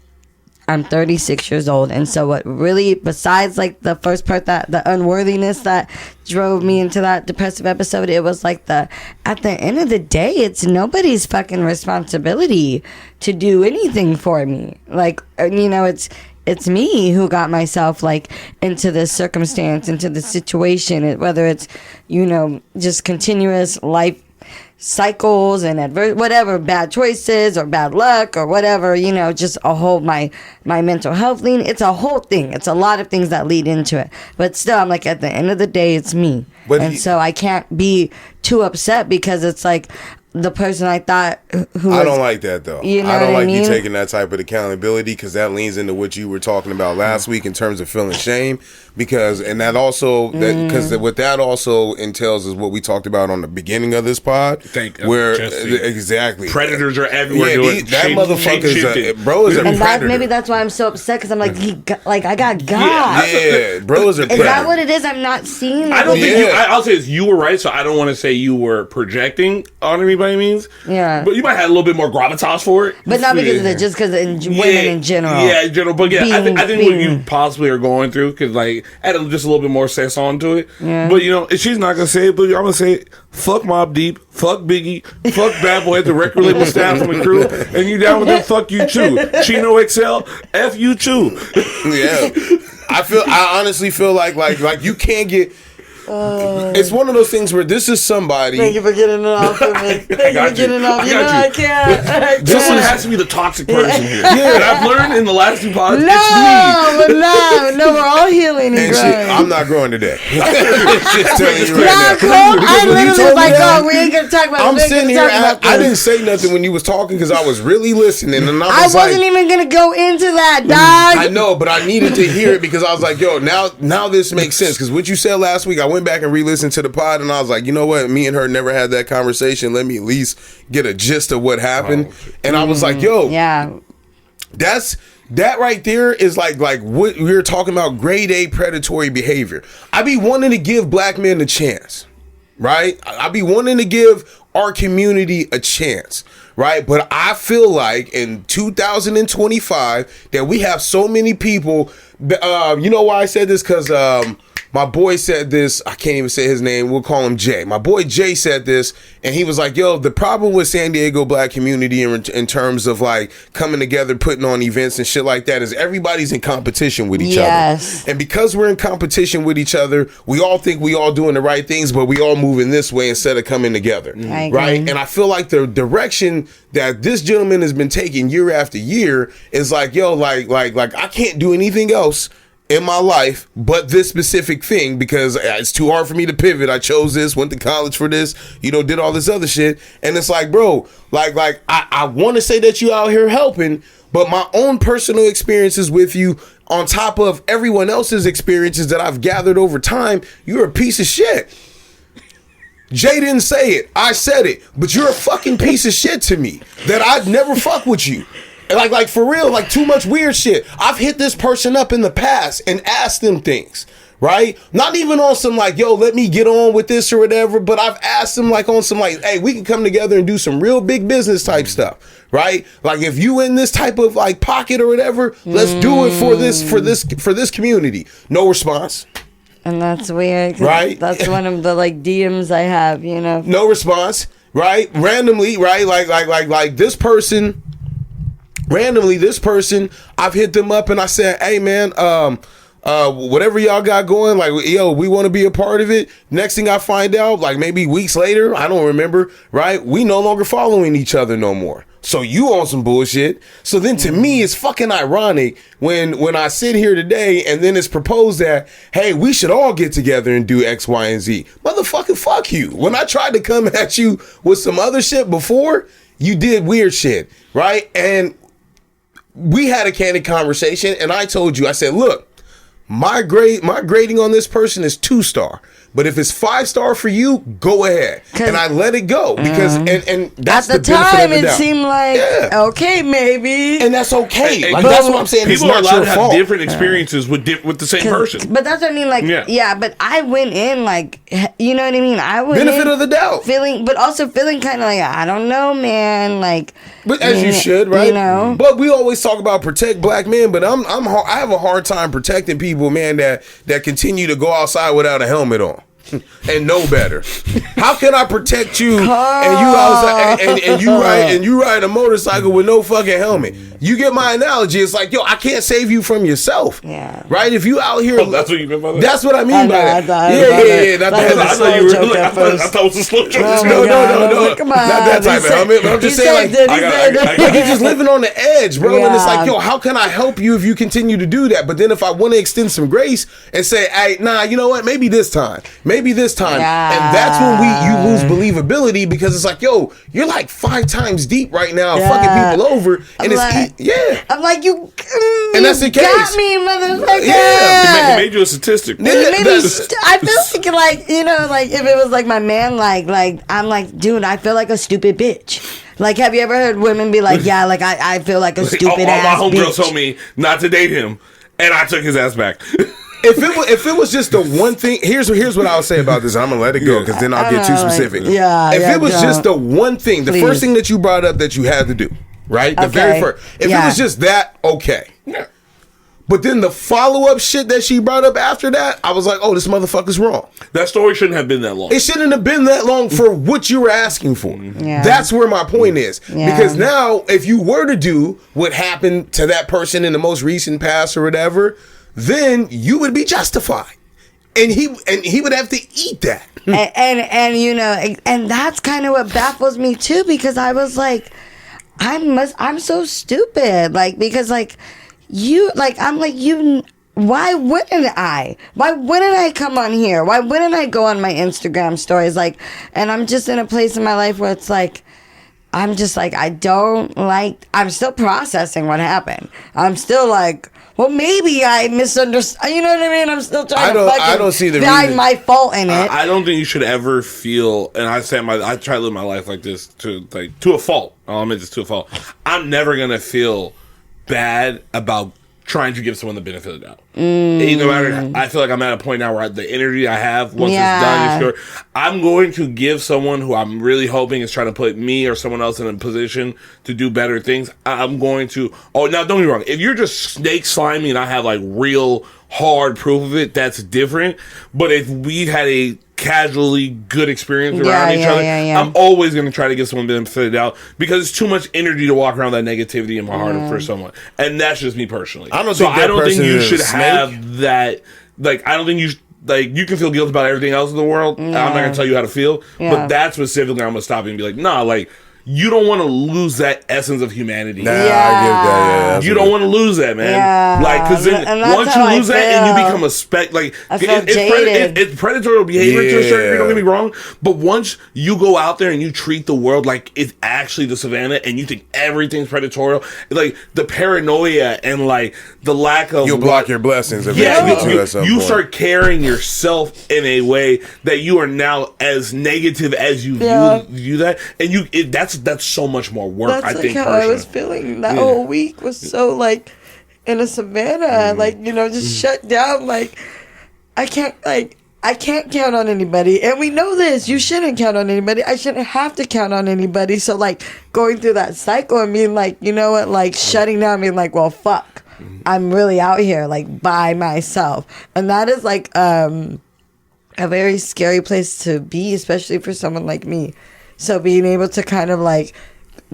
I'm 36 years old. And so what really, besides like the first part, that the unworthiness that drove me into that depressive episode, it was like at the end of the day, it's nobody's fucking responsibility to do anything for me. Like, you know, it's me who got myself like into this circumstance, into this situation, whether it's, you know, just continuous life cycles and whatever, bad choices or bad luck or whatever, you know, just a whole my mental health lean. It's a whole thing. It's a lot of things that lead into it. But still, I'm like, at the end of the day, it's me. So I can't be too upset because it's like, the person I thought who I don't like that though. You know I don't what I like mean? you taking that type of accountability, because that leans into what you were talking about last week in terms of feeling shame. Because what that also entails is what we talked about on the beginning of this pod. Exactly, predators are everywhere. That motherfucker is a predator. Maybe that's why I'm so upset, because I'm like, I got God. Yeah, bro is a predator. Is that what it is? I'm not seeing. I don't think I'll say this. You were right, so I don't want to say you were projecting on me by any means. Yeah, but you might have a little bit more gravitas for it. But not because of it, just because women in general. Yeah, in general. But yeah, I think what you possibly are going through, because like add just a little bit more sense onto it. Yeah. But you know, she's not gonna say it, but I'm gonna say it. Fuck Mobb Deep, fuck Biggie, fuck Bad Boy at the record label staff from the crew, and you down with them? Fuck you too. Chino XL, F you too. Yeah, I honestly feel like you can't get. It's one of those things where this is somebody. Thank you for getting it off for me. Thank you for getting it off. I can't. This one has to be the toxic person here. Yeah, and I've learned in the last 2 pods. No, it's me. No, we're all healing and growing. I'm not growing today. Just telling you right now. I literally was like, we ain't gonna talk about. I'm sitting here. I didn't say nothing when you was talking because I was really listening, and I wasn't even gonna go into that, dog. I know, but I needed to hear it because I was like, yo, now this makes sense, because what you said last week, I went back and re-listened to the pod, and I was like, you know what? Me and her never had that conversation. Let me at least get a gist of what happened. And I was like, yo, yeah, that right there is like what we were talking about, grade A predatory behavior. I be wanting to give black men a chance, right? I be wanting to give our community a chance, right? But I feel like in 2025 that we have so many people. You know why I said this? Because my boy said this. I can't even say his name. We'll call him Jay. My boy Jay said this, and he was like, yo, the problem with San Diego black community in terms of like coming together, putting on events and shit like that, is everybody's in competition with each other. And because we're in competition with each other, we all think we all doing the right things, but we all moving this way instead of coming together. Right? And I feel like the direction that this gentleman has been taking year after year is like, yo, like I can't do anything else in my life but this specific thing, because it's too hard for me to pivot. I chose this, went to college for this, did all this other shit. And it's like, bro, like I want to say that you out here helping, but my own personal experiences with you, on top of everyone else's experiences that I've gathered over time, you're a piece of shit. Jay didn't say it, I said it, but you're a fucking piece of shit to me, that I'd never fuck with you. Like for real, like too much weird shit. I've hit this person up in the past and asked them things, right? Not even on some like, yo, let me get on with this or whatever, but I've asked them like on some like, hey, we can come together and do some real big business type stuff, right? Like if you in this type of like pocket or whatever, let's do it for this community. No response. And that's weird, right? That's one of the like DMs I have, No response, right? Randomly, right? Like this person. Randomly, this person, I've hit them up and I said, hey man, whatever y'all got going, like, yo, we want to be a part of it. Next thing I find out, like maybe weeks later, I don't remember, right? We no longer following each other no more. So you on some bullshit. So then to me, it's fucking ironic when I sit here today and then it's proposed that, hey, we should all get together and do X, Y, and Z. Motherfucker, fuck you. When I tried to come at you with some other shit before, you did weird shit, right? And we had a candid conversation, and I told you, I said, look, my grading on this person is 2-star. But if it's 5-star for you, go ahead. And I let it go because and that's at the time it seemed like okay, maybe, and that's okay. Like that's what I'm saying. People are allowed to have different experiences with the same person. But that's what I mean. Like but I went in like, you know what I mean. I went benefit of the doubt, feeling kind of like, I don't know, man. Like, but as you should, right? But we always talk about protect black men, but I have a hard time protecting people, man, that continue to go outside without a helmet on. And know better. How can I protect you and you outside and you ride a motorcycle with no fucking helmet? You get my analogy. It's like, yo, I can't save you from yourself. Yeah. Right? If you out here, that's what you meant by that. That's what I mean by that. Yeah. I thought it was a slow joke. No. Come on. Not that type of helmet. But I'm just saying, like, you're just living on the edge, bro. And it's like, yo, how can I help you if you continue to do that? But then if I want to extend some grace and say, hey, nah, you know what? Maybe this time. maybe this time. And that's when you lose believability, because it's like, yo, you're like 5 times deep right now, fucking people over, and I'm like, you and that's the case. Got me, motherfucker. Yeah, he made you a statistic. I feel like if it was like my man, like I'm like, dude, I feel like a stupid bitch. Like, have you ever heard women be like, yeah, like I feel like a stupid ass all my homegirls bitch. told me not to date him, and I took his ass back. If it was just the one thing, here's what I'll say about this. I'm gonna let it go, because then I'll get too specific. If it was just the one thing, the first thing that you brought up that you had to do, right? The very first. If it was just that, okay. Yeah. But then the follow-up shit that she brought up after that, I was like, oh, this motherfucker's wrong. That story shouldn't have been that long. It shouldn't have been that long for what you were asking for. Yeah. That's where my point is. Yeah. Because now, if you were to do what happened to that person in the most recent past or whatever, then you would be justified. And he would have to eat that. And that's kind of what baffles me too, because I was like, I'm so stupid. Like, because like, why wouldn't I? Why wouldn't I come on here? Why wouldn't I go on my Instagram stories? Like, and I'm just in a place in my life where it's like, I'm just like, I'm still processing what happened. I'm still like, well, maybe I misunderstood. You know what I mean? I'm still trying I don't see the find reason. my fault in it. I don't think you should ever feel, and I try to live my life like this to a fault. I'll admit this, to a fault. I'm never gonna feel bad about trying to give someone the benefit of the doubt. No matter, I feel like I'm at a point now where the energy I have, once it's done, I'm going to give someone who I'm really hoping is trying to put me or someone else in a position to do better things. I'm going to. Oh, now don't get me wrong. If you're just snake sliming and I have like real hard proof of it, that's different. But if we had a casually good experience around each other, I'm always going to try to get someone benefit of the doubt, because it's too much energy to walk around that negativity in my heart for someone, and that's just me personally. I don't think you should have that. Like, I don't think you you can feel guilt about everything else in the world. I'm not going to tell you how to feel, but that specifically, I'm going to stop you and be like, nah, like, you don't want to lose that essence of humanity. Nah, I get that. You don't want to lose that, man. Yeah. Like, because then once you lose that and you become it's predatory behavior to a certain degree, don't get me wrong. But once you go out there and you treat the world like it's actually the savannah and you think everything's predatory, like the paranoia and like the lack of, you'll block your blessings. You start carrying yourself in a way that you are now as negative as you view that, and that's so much more work. I think how personally. I was feeling that whole week was so like in a savannah, like, just shut down. Like, I can't count on anybody, and we know this. You shouldn't count on anybody. I shouldn't have to count on anybody. So like going through that cycle and being like, you know what, like shutting down, being like, well, fuck, I'm really out here like by myself, and that is like a very scary place to be, especially for someone like me. So being able to kind of like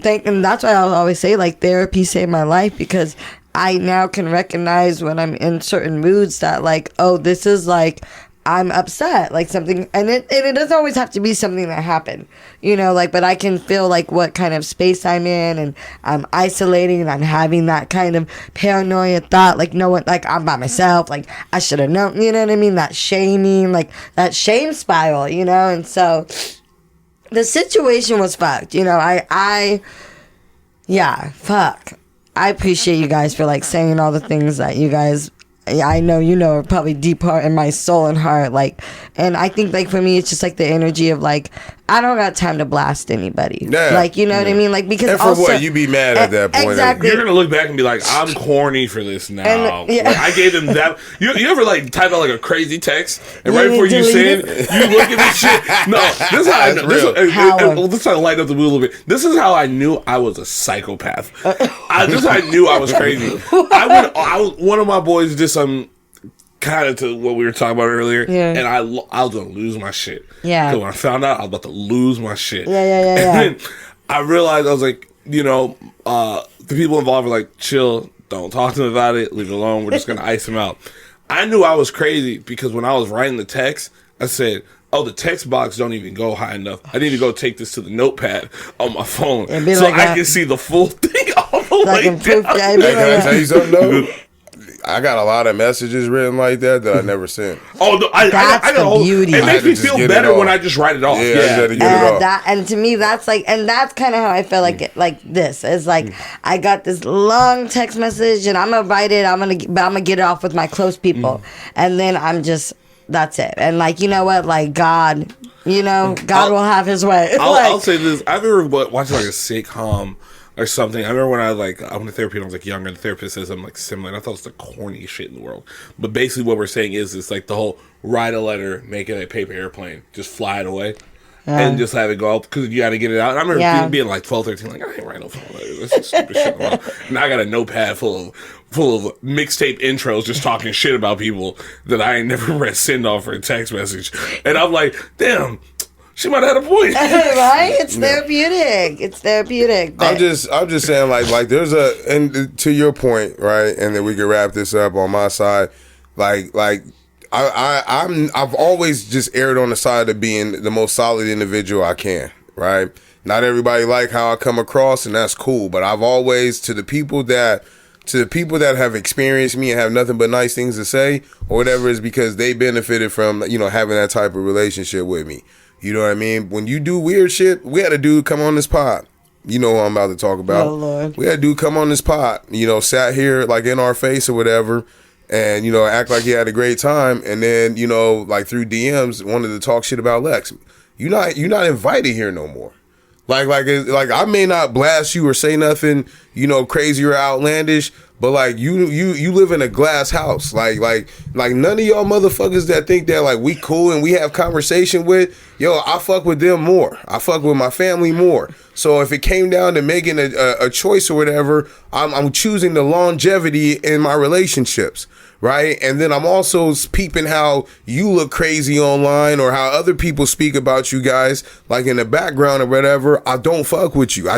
and that's why I'll always say like therapy saved my life, because I now can recognize when I'm in certain moods that like, oh, this is like, I'm upset, like something, and it doesn't always have to be something that happened, like, but I can feel like what kind of space I'm in, and I'm isolating, and I'm having that kind of paranoia thought, like, no one, like, I'm by myself, like, I should have known, you know what I mean, that shaming, like, that shame spiral, and so the situation was fucked, fuck. I appreciate you guys for like saying all the things that you guys, I know, probably deep heart in my soul and heart, like, and I think like for me it's just like the energy of like, I don't got time to blast anybody. Yeah. Like, you know what I mean? Like, because and for also, what, you be mad at that point. Exactly. You're going to look back and be like, I'm corny for this now. And, like, I gave them that. You ever like type out like a crazy text and right before you send, you look at this shit? No, this is how I know. This is how I light up the mood a little bit. This is how I knew I was a psychopath. This is how I knew I was crazy. One of my boys did some kind of to what we were talking about earlier, and I was gonna lose my shit. Yeah. So when I found out, I was about to lose my shit. And then I realized, I was like, the people involved were like, chill, don't talk to them about it, leave it alone. We're just gonna ice them out. I knew I was crazy because when I was writing the text, I said, oh, the text box don't even go high enough. I need to go take this to the notepad on my phone so like I can see the full thing all the way down. Can I tell you something though? I got a lot of messages written like that I never sent. Oh, no, I got the beauty. It makes me feel better when I just write it off. Yeah, I had to get it off. And to me, that's like, and that's kind of how I feel like it, like this is like I got this long text message, and I'm gonna write it. I'm gonna get it off with my close people, and then that's it. And like, you know what, like God will have His way. I'll say this: I remember watching like a sitcom or something. I remember when I went to therapy when I was like younger, and the therapist says something like similar, and I thought it was the corniest shit in the world. But basically what we're saying is it's like the whole write a letter, make it a paper airplane, just fly it away. And just have it go out because you got to get it out. And I remember being like 12, 13, like, I ain't writing no phone letters. That's some stupid shit. And I got a notepad full of mixtape intros just talking shit about people that I ain't never read send off for a text message. And I'm like, damn, she might have had a point. Right? It's therapeutic. It's therapeutic. I'm just saying, like there's and to your point, right? And then we can wrap this up on my side. Like I've always just erred on the side of being the most solid individual I can, right? Not everybody like how I come across, and that's cool. But I've always, to the people that have experienced me and have nothing but nice things to say or whatever, is because they benefited from, having that type of relationship with me. You know what I mean? When you do weird shit, we had a dude come on this pod. You know who I'm about to talk about. Oh, Lord. We had a dude come on this pod, sat here like in our face or whatever, and, act like he had a great time. And then, like through DMs, wanted to talk shit about Lex. You're not invited here no more. Like I may not blast you or say nothing, crazy or outlandish, but like you live in a glass house. Like none of y'all motherfuckers that think that like we cool and we have conversation with, I fuck with them more. I fuck with my family more. So if it came down to making a choice or whatever, I'm choosing the longevity in my relationships. Right. And then I'm also peeping how you look crazy online or how other people speak about you guys, like in the background or whatever. I don't fuck with you.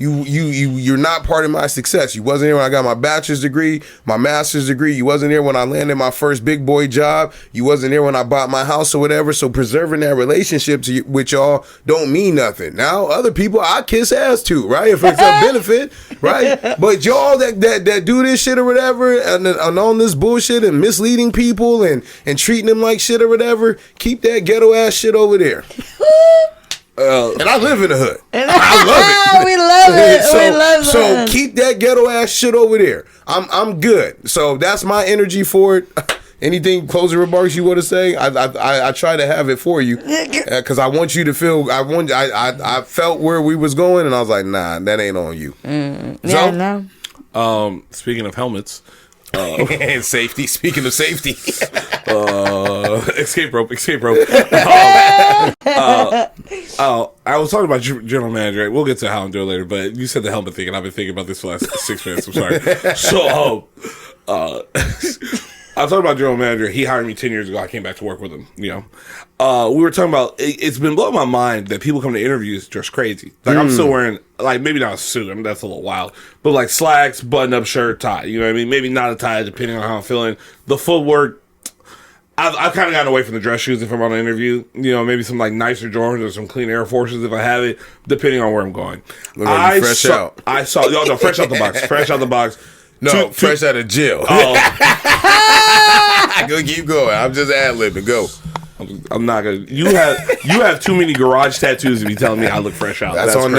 You're not part of my success. You wasn't here when I got my bachelor's degree, my master's degree. You wasn't here when I landed my first big boy job. You wasn't here when I bought my house or whatever. So preserving that relationship with y'all don't mean nothing. Now, other people I kiss ass to, right? If it's a benefit, right? But y'all that do this shit or whatever and on this bullshit and misleading people and treating them like shit or whatever, keep that ghetto ass shit over there. And I live in the hood. I love it. We love it. We love it. So keep that ghetto ass shit over there. I'm good. So that's my energy for it. Anything closing remarks you want to say? I try to have it for you because I want you to feel. I felt where we was going, and I was like, nah, that ain't on you. Yeah, no. Speaking of helmets. And safety. Speaking of safety, escape rope. I was talking about general manager. We'll get to how I'm doing later, but you said the helmet thing, and I've been thinking about this for the last 6 minutes. I'm sorry. So, I was talking about general manager. He hired me 10 years ago. I came back to work with him. We were talking about. It's been blowing my mind that people come to interviews just crazy. Like I'm still wearing, like maybe not a suit. I mean that's a little wild, but like slacks, button-up shirt, tie. You know what I mean? Maybe not a tie, depending on how I'm feeling. The footwork. I've kind of gotten away from the dress shoes if I'm on an interview. Maybe some like nicer Jordans or some clean Air Forces if I have it, depending on where I'm going. Look like you fresh out. I saw. No, fresh out the box. Fresh out the box. No, fresh out of jail. Oh. Go keep going. I'm just ad-libbing. Go. I'm not gonna. You have too many garage tattoos to be telling me I look fresh out. That's on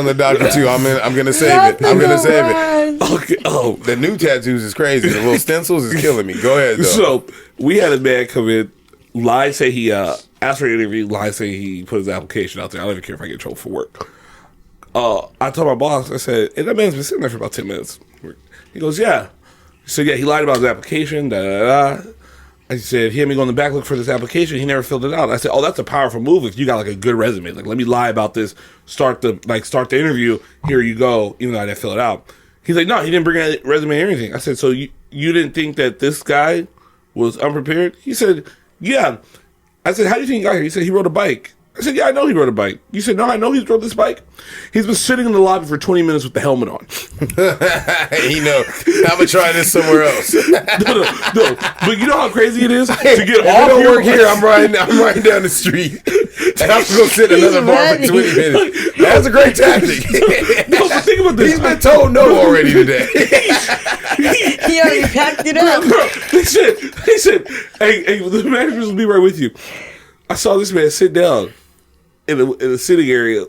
the doctor too. I'm gonna save it. I'm gonna save it. Okay. Oh, the new tattoos is crazy. The little stencils is killing me. Go ahead though. So we had a man come in, lied, say he asked for an interview, lied, say he put his application out there. I don't even care if I get in trouble for work. I told my boss, I said, and that man's been sitting there for about 10 minutes. He goes, yeah. So yeah, he lied about his application. I said, he had me go in the back look for this application. He never filled it out. I said, oh, that's a powerful move if you got like a good resume. Like, let me lie about this. Start the interview. Here you go. Even though I didn't fill it out. He's like, no, he didn't bring a resume or anything. I said, so you didn't think that this guy was unprepared? He said, yeah. I said, how do you think he got here? He said he rode a bike. I said, yeah, I know he rode a bike. You said, no, I know he's rode this bike. He's been sitting in the lobby for 20 minutes with the helmet on. He know. I'm going to try this somewhere else. No. But you know how crazy it is to get If off it don't your work here, I'm riding down the street. And I'm going to go sit in another bar for 20 minutes. That's a great tactic. No, but think about this. He's been told no already today. He already packed it up. Bro, they said, hey, the managers will be right with you. I saw this man sit down in a sitting area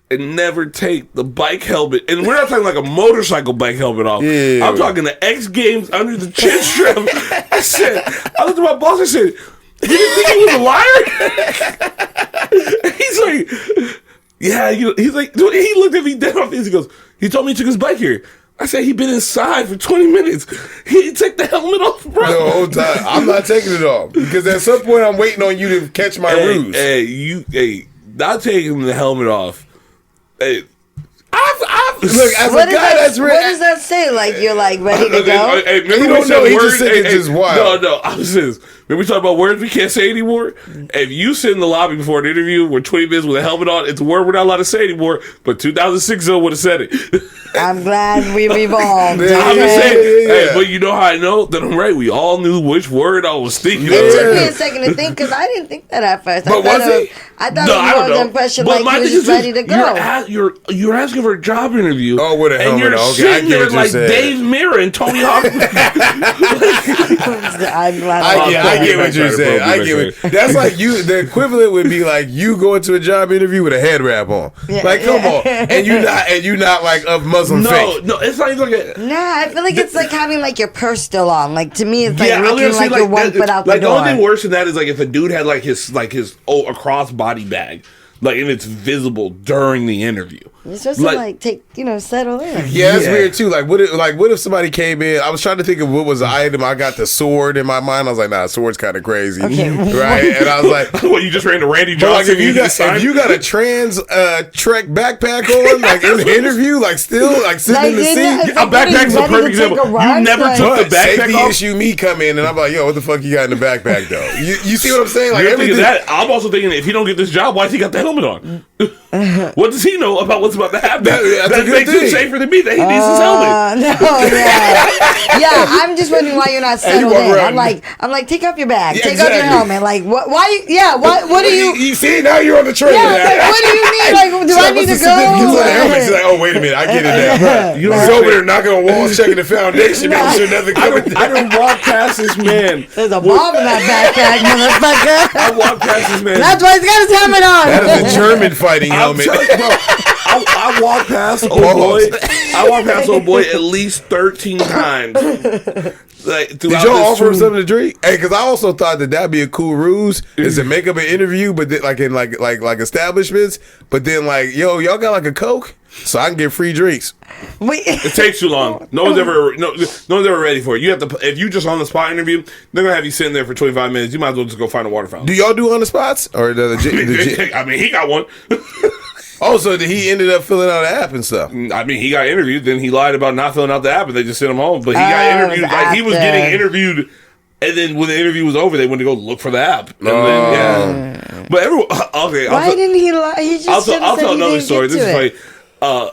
and never take the bike helmet. And we're not talking like a motorcycle bike helmet off. Yeah. I'm talking the X Games under the chin strap. I looked at my boss and said, you didn't think he was a liar? He's like, yeah, he's like, he looked at me dead off his. He goes, he told me he took his bike here. I said he'd been inside for 20 minutes. He didn't take the helmet off, bro. The whole time. I'm not taking it off. Because at some point I'm waiting on you to catch my ruse. Hey, not taking the helmet off. Hey, look, as a guy that's ready. What does that say? Like, you're like ready to go? Hey, You don't know. He just said it's just wild. No, I was just. When we talk about words we can't say anymore, if you sit in the lobby before an interview with 20 minutes with a helmet on, it's a word we're not allowed to say anymore. But 2006 would have said it. I'm glad we've evolved. I'm just saying. Yeah. Hey, but you know how I know that I'm right? We all knew which word I was thinking. It of. took me a second to think because I didn't think that at first. But was he? I thought No, I it don't was know. the impression But like my he was thing just is ready to go. You're asking for a job interview. Oh, with a helmet and you're on. Okay, I sitting get there what you're like saying. Dave Mirra and Tony Hawk. I'm glad I get what you're saying. I get what. That's like you. The equivalent would be like you going to a job interview with a head wrap on. Like, come on, and you not like of Muslim faith. No, it's not even like a. Nah, I feel like it's like having like your purse still on. Like to me, it's like I was looking gonna say, like you're one foot out the like door. the only thing worse than that is like if a dude had like his a crossbody bag, like and it's visible during the interview. You're supposed to like take settle in. Yeah, that's weird too. Like, what if somebody came in? I was trying to think of what was the item. I got the sword in my mind. I was like, nah, sword's kind of crazy, Okay. right? And I was like, Well, you just ran to Randy but like Johnson. if you got a trans Trek backpack on, like in the interview, like still like sitting in the seat. A backpack's a perfect example. You never took the backpack Safety off. issue. Me come in and I'm like, yo, what the fuck you got in the backpack though? You see what I'm saying? Like You're thinking everything. that. I'm also thinking if he don't get this job, why's he got the helmet on? What does he know about what's about to happen? That's a That good makes it thing. safer than me that he needs his helmet. Yeah. I'm just wondering why you're not settled in. I'm like, take off your bag, Yeah, take off your exactly. helmet. Like, what? Why? Yeah, what do you? You see now you're on the train. Yeah, like, what do you need? Like, do I need to go? He's like, oh wait a minute, I get it now. You know He's what I'm over there knocking on walls, checking the foundation, making sure nothing coming I down. done walked past this man. There's a bomb in that backpack, motherfucker. I walked past this man. That's why he's got his helmet on. That is a German fighting I'm helmet. telling you, bro, I walked past old boy at least 13 times. Like, Did y'all offer him something to drink? Hey, because I also thought that'd be a cool ruse is to make up an interview, but then, like in like establishments. But then like, yo, y'all got like a Coke, so I can get free drinks. Wait. It takes too long. No one's ever ready for it. You have to if you just on the spot interview, they're gonna have you sitting there for 25 minutes. You might as well just go find a water fountain. Do y'all do on the spots or I mean, he got one. Oh, so he ended up filling out an app and stuff. I mean, he got interviewed. Then he lied about not filling out the app, and they just sent him home. But he got interviewed. Like he was getting interviewed, and then when the interview was over, they went to go look for the app. And then, yeah. But everyone. Okay. Why didn't he lie? He just I'll tell another story. This is like. funny.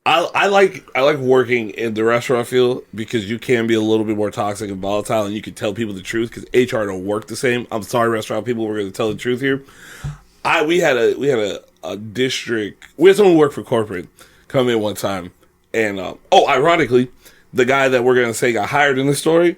I like working in the restaurant field because you can be a little bit more toxic and volatile, and you can tell people the truth because HR don't work the same. I'm sorry, restaurant people, we're going to tell the truth here. We had a district. We had someone who worked for corporate come in one time, and ironically, the guy that we're going to say got hired in the story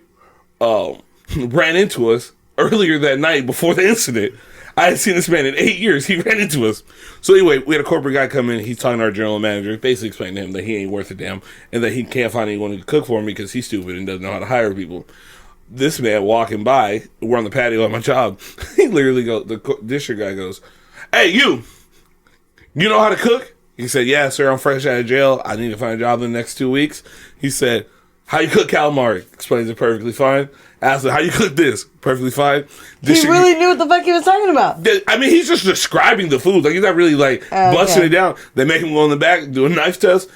ran into us earlier that night before the incident. I hadn't seen this man in 8 years. He ran into us. So anyway, we had a corporate guy come in. He's talking to our general manager, basically explaining to him that he ain't worth a damn and that he can't find anyone to cook for him because he's stupid and doesn't know how to hire people. This man walking by, we're on the patio at my job. He literally goes, the district guy goes, "Hey, you know how to cook?" He said, "Yeah, sir, I'm fresh out of jail. I need to find a job in the next 2 weeks." He said, "How you cook calamari?" Explains it perfectly fine. Asked him, "How you cook this?" Perfectly fine. He really knew what the fuck he was talking about. I mean, he's just describing the food. Like, he's not really, busting it down. They make him go in the back, do a knife test.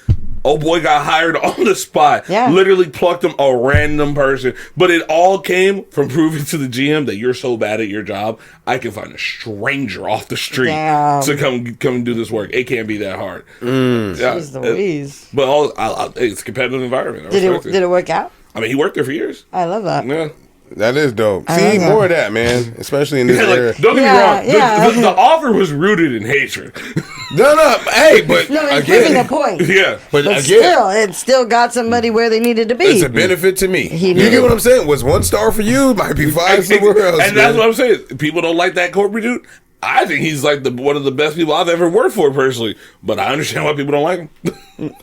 Oh boy got hired on the spot. Yeah. Literally plucked him a random person. But it all came from proving to the GM that you're so bad at your job, I can find a stranger off the street to come do this work. It can't be that hard. Jeez Louise. But it's a competitive environment. Did it work out? I mean, he worked there for years. I love that. Yeah. That is dope. See, more of that, man. Especially in this era. Don't get me wrong. The offer was rooted in hatred. No. Hey, but no, it's again, proving a point. Yeah. But again, still, it still got somebody where they needed to be. It's a benefit to me. You get what I'm saying? Was 1 star for you, might be 5 somewhere else. And that's what I'm saying. People don't like that corporate dude. I think he's like one of the best people I've ever worked for personally. But I understand why people don't like him.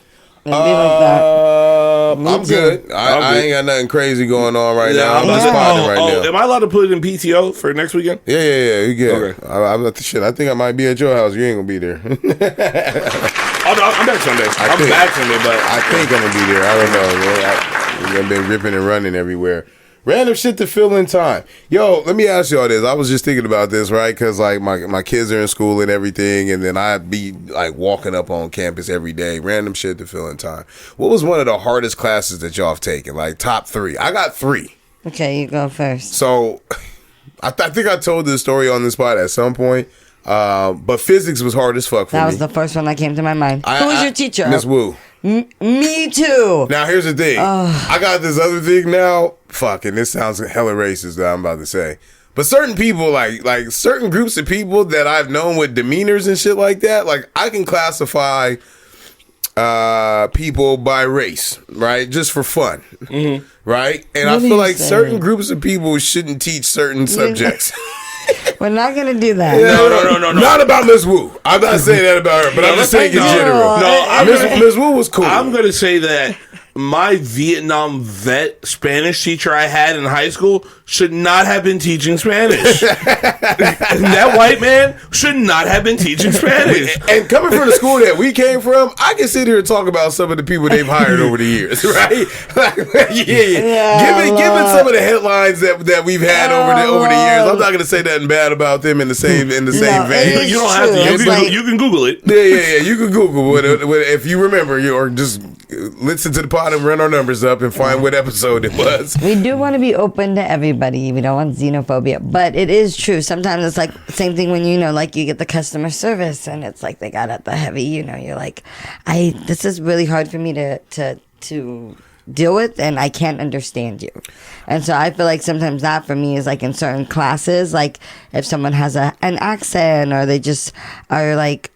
I'm good. I ain't got nothing crazy going on right now. I'm just spotting right now. Am I allowed to put it in PTO for next weekend? Yeah. You get it. Okay. I think I might be at your house. You ain't gonna be there. Oh no, I'm back Sunday. I'm back Sunday, but I think I'm gonna be there. I don't know. Man. I've been ripping and running everywhere. Random shit to fill in time. Yo, let me ask y'all this. I was just thinking about this, right? Because like my kids are in school and everything, and then I'd be like walking up on campus every day. Random shit to fill in time. What was one of the hardest classes that y'all have taken? Like top 3. I got 3. Okay, you go first. So I think I told this story on the spot at some point. But physics was hard as fuck for me. That was the first one that came to my mind. Who was your teacher? Miss Wu. Me too. Now here's the thing. I got this other thing now. Fuck, and this sounds hella racist that I'm about to say. But certain people, like certain groups of people that I've known with demeanors and shit like that, like I can classify people by race, right? Just for fun, right? And I feel like certain groups of people shouldn't teach certain subjects. We're not gonna do that. No. Not about Miss Wu. I'm not saying that about her, but I'm just saying in general. No, Miss Wu was cool. I'm gonna say that my Vietnam vet Spanish teacher I had in high school should not have been teaching Spanish. That white man should not have been teaching Spanish. And coming from the school that we came from, I can sit here and talk about some of the people they've hired over the years, right? Given some of the headlines that we've had over the years, I'm not going to say nothing bad about them in the same vein. You don't have to. You can Google it. Yeah. You can Google it if you remember, or just listen to the pod and run our numbers up and find what episode it was. We do want to be open to everybody. We don't want xenophobia, but it is true. Sometimes it's like same thing when like you get the customer service and it's like they got at the heavy. You're like, this is really hard for me to deal with, and I can't understand you. And so I feel like sometimes that for me is like in certain classes, like if someone has an accent or they just are like,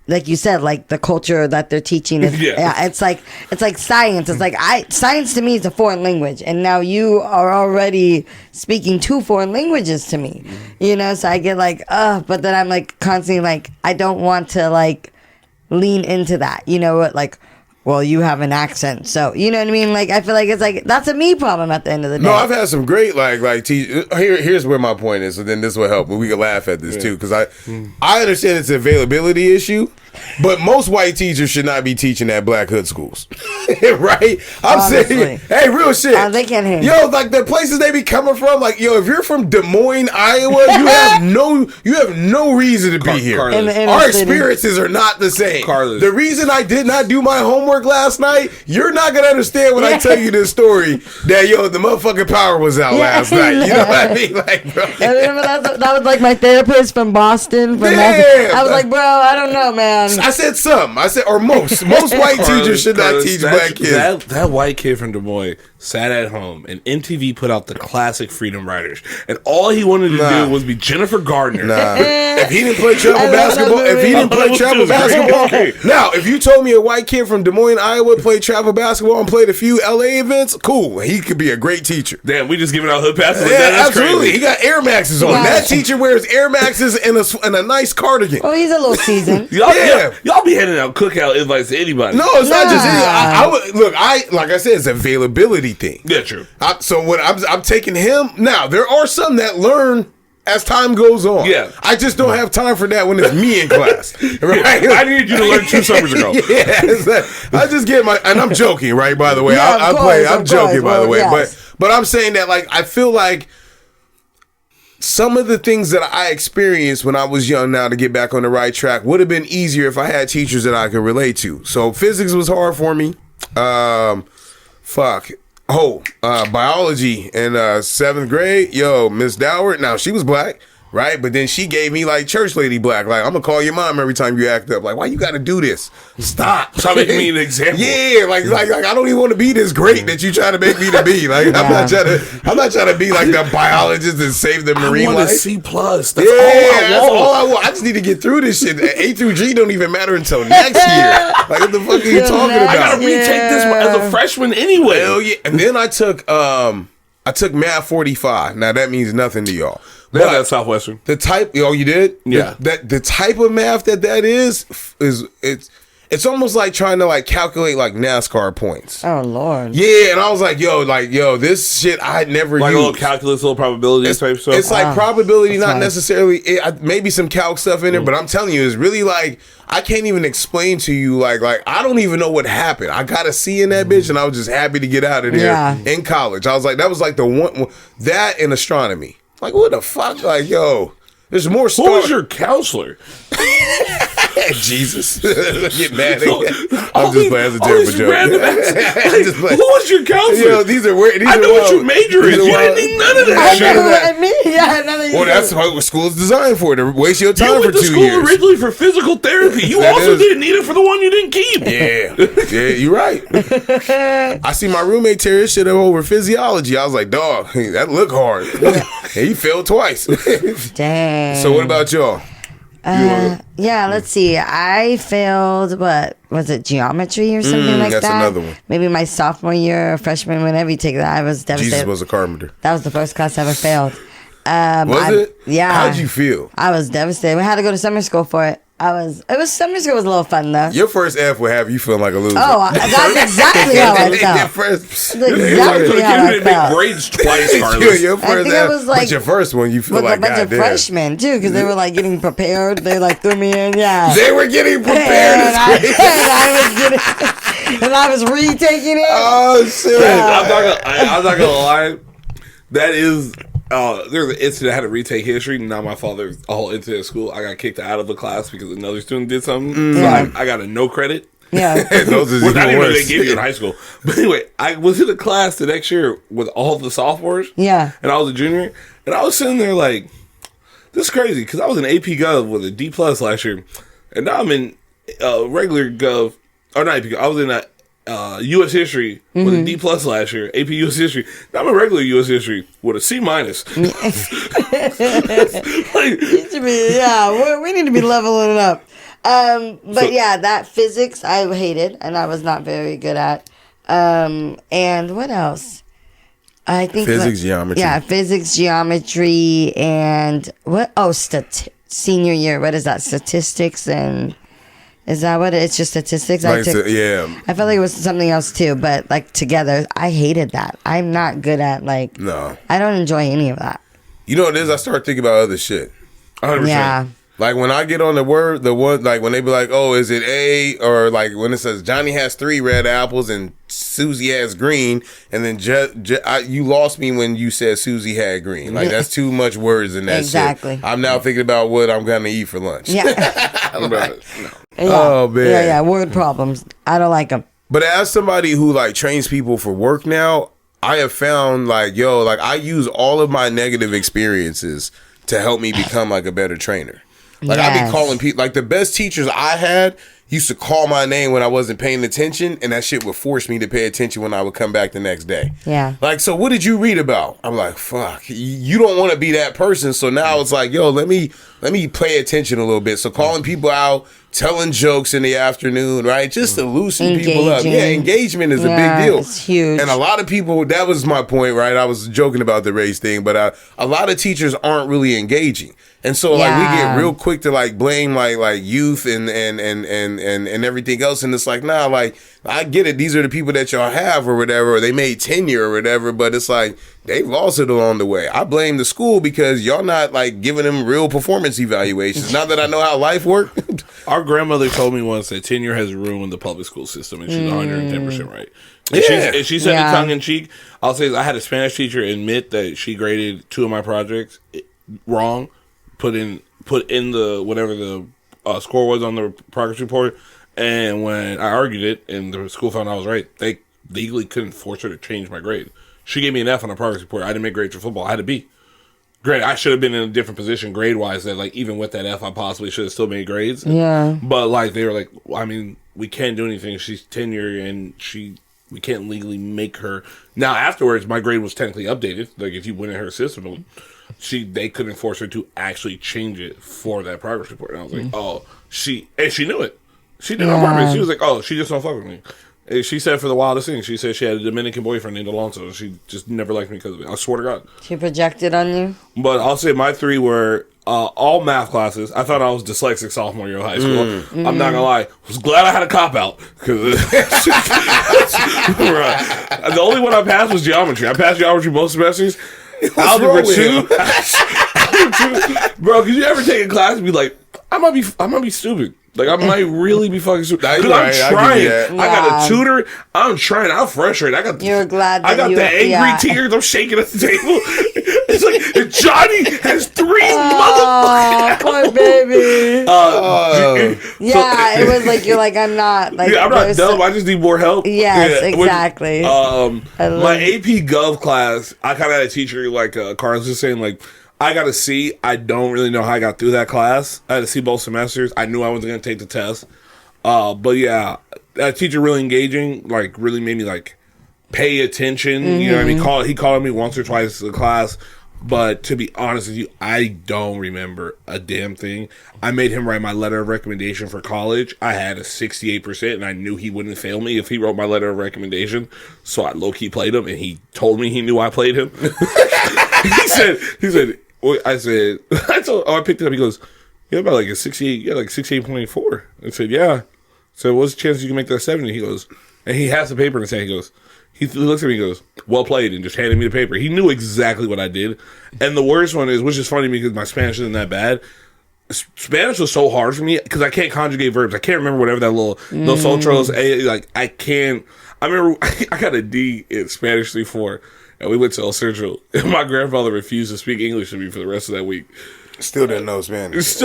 like you said, like the culture that they're teaching is, it's like science. It's like science to me is a foreign language, and now you are already speaking 2 foreign languages to me, So I get like, but then I'm like constantly like, I don't want to like lean into that, like, well, you have an accent, so you know what I mean. Like I feel like it's like that's a me problem at the end of the day. No, I've had some great here's where my point is. So then this will help. But we can laugh at this too because I understand it's an availability issue, but most white teachers should not be teaching at Black hood schools, right? I'm saying, hey, real shit. They can't hear. Yo, like the places they be coming from, like if you're from Des Moines, Iowa, you have no reason to be here. Our experiences are not the same. The reason I did not do my homework last night, you're not gonna understand when I tell you this story that the motherfucking power was out last night. You know what I mean? Like, bro. I remember that was like my therapist from Boston. I was like, bro, I don't know, man. I said some. I said, or most white teachers should not teach black kids. That white kid from Des Moines sat at home and MTV put out the classic Freedom Riders, and all he wanted to do was be Jennifer Gardner. If he didn't play travel basketball, now if you told me a white kid from Des Moines, Iowa played travel basketball and played a few LA events, cool, he could be a great teacher. Damn, we just giving out hood passes like that. That's absolutely crazy. He got Air Maxes on. That teacher wears Air Maxes and a nice cardigan. Oh, he's a little seasoned. Y'all be handing out cookout invites to anybody. No, it's not just like I said, it's an availability thing. Yeah, true. So what I'm taking him now. There are some that learn as time goes on. Yeah, I just don't have time for that when it's me in class. Right? I needed you to learn 2 summers ago. I just get and I'm joking, right? By the way, I'm joking, by the way, but I'm saying that like I feel like some of the things that I experienced when I was young, now to get back on the right track, would have been easier if I had teachers that I could relate to. So physics was hard for me. Biology in 7th grade. Yo, Miss Doward. Now she was black. Right, but then she gave me like church lady black. Like, I'm gonna call your mom every time you act up. Like, why you gotta do this? Stop. Stop making me an example. Yeah, like I don't even want to be this great that you try to make me to be. Like, I'm not trying to be like the biologist and save the marine life. I want a C+. That's all I want. I just need to get through this shit. A through G don't even matter until next year. Like, what the fuck are you talking about? I gotta retake this as a freshman anyway. Hell yeah. And then I took Math 45. Now that means nothing to y'all. Yeah, that's Southwestern. The type, you did? Yeah. The type of math that is it's almost like trying to like calculate like NASCAR points. Oh Lord. Yeah, and I was like, yo, this shit I never like used. A little calculus, a little probability type stuff. It's like probability, not nice. necessarily. Maybe some calc stuff in there, but I'm telling you, it's really like I can't even explain to you. Like I don't even know what happened. I got a C in that bitch, and I was just happy to get out of there in college. I was like, that was like the one that in astronomy. Like, what the fuck? Like, yo, there's more stuff. Who was your counselor? Jesus. Get mad again. I'm just playing as a terrible joke. Who was your counselor? Yo, these are weird. I know what your major is. You didn't need none of that shit. Well, that's what school is designed for, to waste your time for 2 years. You went to school originally for physical therapy. You also didn't need it for the one you didn't keep. Yeah, you're right. I see my roommate tear his shit up over physiology. I was like, dog, that look hard. And he failed twice. Dang. So what about y'all? Let's see. I failed, what was it, geometry or something like that? That's another one. Maybe my sophomore year or freshman, whenever you take that, I was devastated. Jesus was a carpenter. That was the first class I ever failed. Was it? Yeah. How'd you feel? I was devastated. We had to go to summer school for it. Summer school was a little fun though. Your first F would have you feeling like a loser. Oh, that's exactly how I felt. That's exactly how I felt. Grades twice, Carlos. Your first F, but your first one, you feel with like a bunch of freshmen too, because they were like getting prepared. They like threw me in. Yeah, they were getting prepared. And I was retaking it. Oh shit! I'm not gonna lie. That is. There's an incident I had to retake history. Not my fault. There's a whole incident at school. I got kicked out of the class because another student did something. So I got a no credit. Yeah. Those is not even worse. they gave you in high school. But anyway, I was in a class the next year with all the sophomores. Yeah. And I was a junior. And I was sitting there like, this is crazy. Because I was in AP Gov with a D+ last year. And now I'm in regular Gov. Or not AP Gov. I was in U.S. History with a D+ last year, AP U.S. History. Now I'm a regular U.S. History with a C-. We need to be leveling it up. That physics I hated and I was not very good at. And what else? I think physics, geometry. Yeah, physics, geometry, and what? Oh, senior year. What is that? Statistics and. Is that what it's just statistics? Like I felt like it was something else too, but like together, I hated that. I'm not good at No. I don't enjoy any of that. You know what it is? I start thinking about other shit. 100%. Yeah. Like when I get on the one, like when they be like, oh, is it A? Or like when it says Johnny has 3 red apples and Susie has green, and then you lost me when you said Susie had green. Like that's too much words in that exactly. shit. I'm now thinking about what I'm gonna eat for lunch. Yeah. Like, Yeah. Oh man. Yeah. Word problems. I don't like them. But as somebody who like trains people for work now, I have found I use all of my negative experiences to help me become like a better trainer. Like I be calling people, like the best teachers I had used to call my name when I wasn't paying attention, and that shit would force me to pay attention when I would come back the next day. Yeah. Like, so what did you read about? I'm like, fuck, you don't want to be that person. So now it's like, yo, let me pay attention a little bit. So calling people out, telling jokes in the afternoon, right? Just to loosen people up. Yeah, engagement is a big deal. It's huge. And a lot of people, that was my point, right? I was joking about the race thing, but a lot of teachers aren't really engaging. And so we get real quick to blame like youth and everything else, and it's like, nah, like I get it, these are the people that y'all have or whatever, or they made tenure or whatever, but it's like they've lost it along the way. I blame the school because y'all not like giving them real performance evaluations. Now that I know how life works. Our grandmother told me once that tenure has ruined the public school system, and she's 110% right. And she said it tongue in cheek. I'll say I had a Spanish teacher admit that she graded 2 of my projects wrong, put in the whatever the score was on the progress report, and when I argued it and the school found I was right, they legally couldn't force her to change my grade. She gave me an F on the progress report. I didn't make grades for football. I had a B. Great. I should have been in a different position grade wise. That like even with that F, I possibly should have still made grades. Yeah. But like they were like, I mean, we can't do anything. She's tenure and we can't legally make her. Now afterwards, my grade was technically updated. Like if you went in her system, they couldn't force her to actually change it for that progress report. And I was like, oh, she knew it. She did it on purpose. She was like, oh, she just don't fuck with me. She said for the wildest thing, she said she had a Dominican boyfriend named Alonso, and she just never liked me because of it. I swear to God. She projected on you? But I'll say my 3 were all math classes. I thought I was dyslexic sophomore year of high school. I'm not going to lie. I was glad I had a cop-out. The only one I passed was geometry. I passed geometry both semesters. Algebra 2. Bro, could you ever take a class and be like, I might be stupid. Like, I might really be fucking stupid. Because I'm trying. I got a tutor. I'm trying. I'm frustrated. You're glad that I got the angry tears. I'm shaking at the table. It's like, Johnny has 3 motherfuckers. Poor baby. It was like, you're like, I'm not. Like, I'm not dumb. I just need more help. Yes, exactly. My AP Gov class, I kind of had a teacher, like Karl was just saying, like, I got a C. I don't really know how I got through that class. I had a C both semesters. I knew I wasn't going to take the test. But yeah, that teacher really engaging, like really made me like pay attention. You know what I mean? He called me once or twice in the class. But to be honest with you, I don't remember a damn thing. I made him write my letter of recommendation for college. I had a 68%, and I knew he wouldn't fail me if he wrote my letter of recommendation. So I low-key played him, and he told me he knew I played him. He said, I picked it up. He goes, you have about like a 68, you had like 68.4. I said, yeah. So what's the chance you can make that 70? He goes, and he has the paper in his hand. He goes, he looks at me and goes, well played, and just handed me the paper. He knew exactly what I did. And the worst one is, which is funny because my Spanish isn't that bad. Spanish was so hard for me because I can't conjugate verbs. I can't remember whatever that little nosotros, like I can't. I remember I got a D in Spanish 3-4. And we went to El Centro, and my grandfather refused to speak English to me for the rest of that week. Still didn't know Spanish. This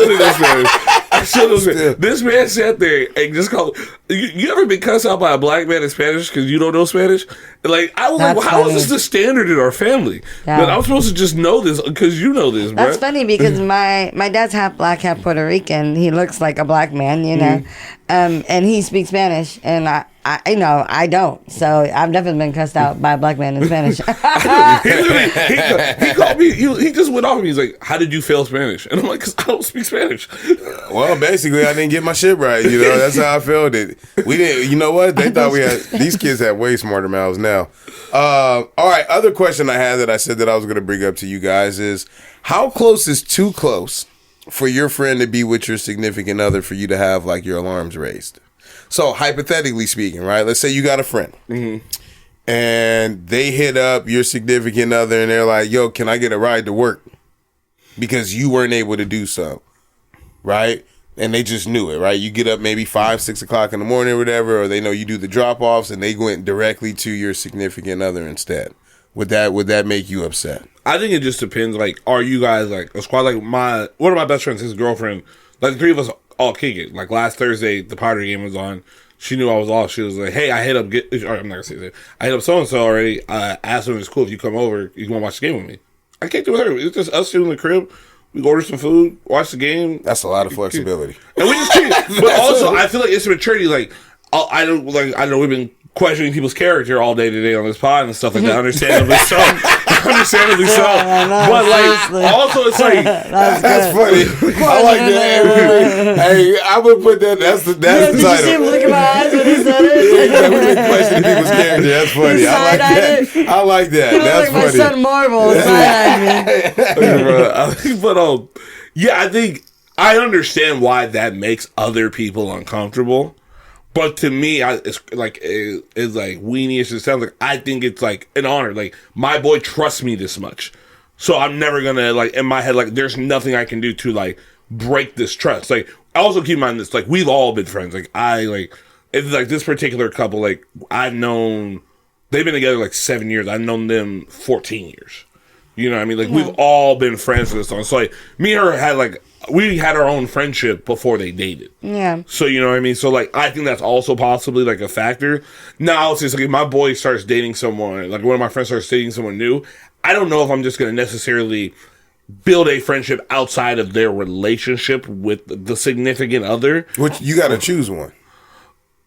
man sat there and just called. You ever been cussed out by a black man in Spanish because you don't know Spanish? Like, I was like, well, how is this the standard in our family? Yeah. That I'm supposed to just know this because you know this, bro. That's funny because my dad's half black, half Puerto Rican. He looks like a black man, you know, and he speaks Spanish, and I don't. So I've definitely been cussed out by a black man in Spanish. he called me. He just went off at me. He's like, "How did you fail Spanish?" And I'm like, "Cause I don't speak Spanish." Well, basically, I didn't get my shit right. You know, that's how I felt it. We didn't. You know what? They thought we had. These kids have way smarter mouths now. All right. Other question I had that I said that I was going to bring up to you guys is, how close is too close for your friend to be with your significant other for you to have like your alarms raised? So hypothetically speaking, right? Let's say you got a friend and they hit up your significant other and they're like, yo, can I get a ride to work? Because you weren't able to do so, right? And they just knew it, right? You get up maybe 5, 6 o'clock in the morning or whatever, or they know you do the drop-offs and they went directly to your significant other instead. Would that make you upset? I think it just depends. Like, are you guys like a squad? Like one of my best friends, his girlfriend, like the 3 of us all kick it. Like last Thursday, the Powder game was on. She knew I was off. She was like, "Hey, I hit up. I'm not gonna say that. I hit up so and so already. I asked him if it's cool if you come over. You want to watch the game with me?" I kicked it with her. It's just us two in the crib. We order some food, watch the game. That's a lot of flexibility. And we just kick it. But also, I feel like it's a maturity. Like I know we've been questioning people's character all day today on this pod and stuff like that. Understandably so. But like, also it's like that's funny. I like that. Hey, I would put that. That's the title. Did you see him look at my eyes when he said it? We've been questioning people's character. That's funny. I like that. That's like funny. My son Marvel. But yeah, I think I understand why that makes other people uncomfortable. But to me, it's like weenie-ish. It sounds like I think it's like an honor. Like my boy trusts me this much, so I'm never gonna like in my head like there's nothing I can do to like break this trust. Like I also keep in mind this like we've all been friends. Like it's like this particular couple. Like I've known they've been together like 7 years. I've known them 14 years. You know what I mean? Like, we've all been friends for this long. So, like, me and her had, like, we had our own friendship before they dated. Yeah. So, you know what I mean? So, like, I think that's also possibly, like, a factor. Now, it's just, like, if my boy starts dating someone, like, one of my friends starts dating someone new, I don't know if I'm just going to necessarily build a friendship outside of their relationship with the significant other. Which, you got to choose one.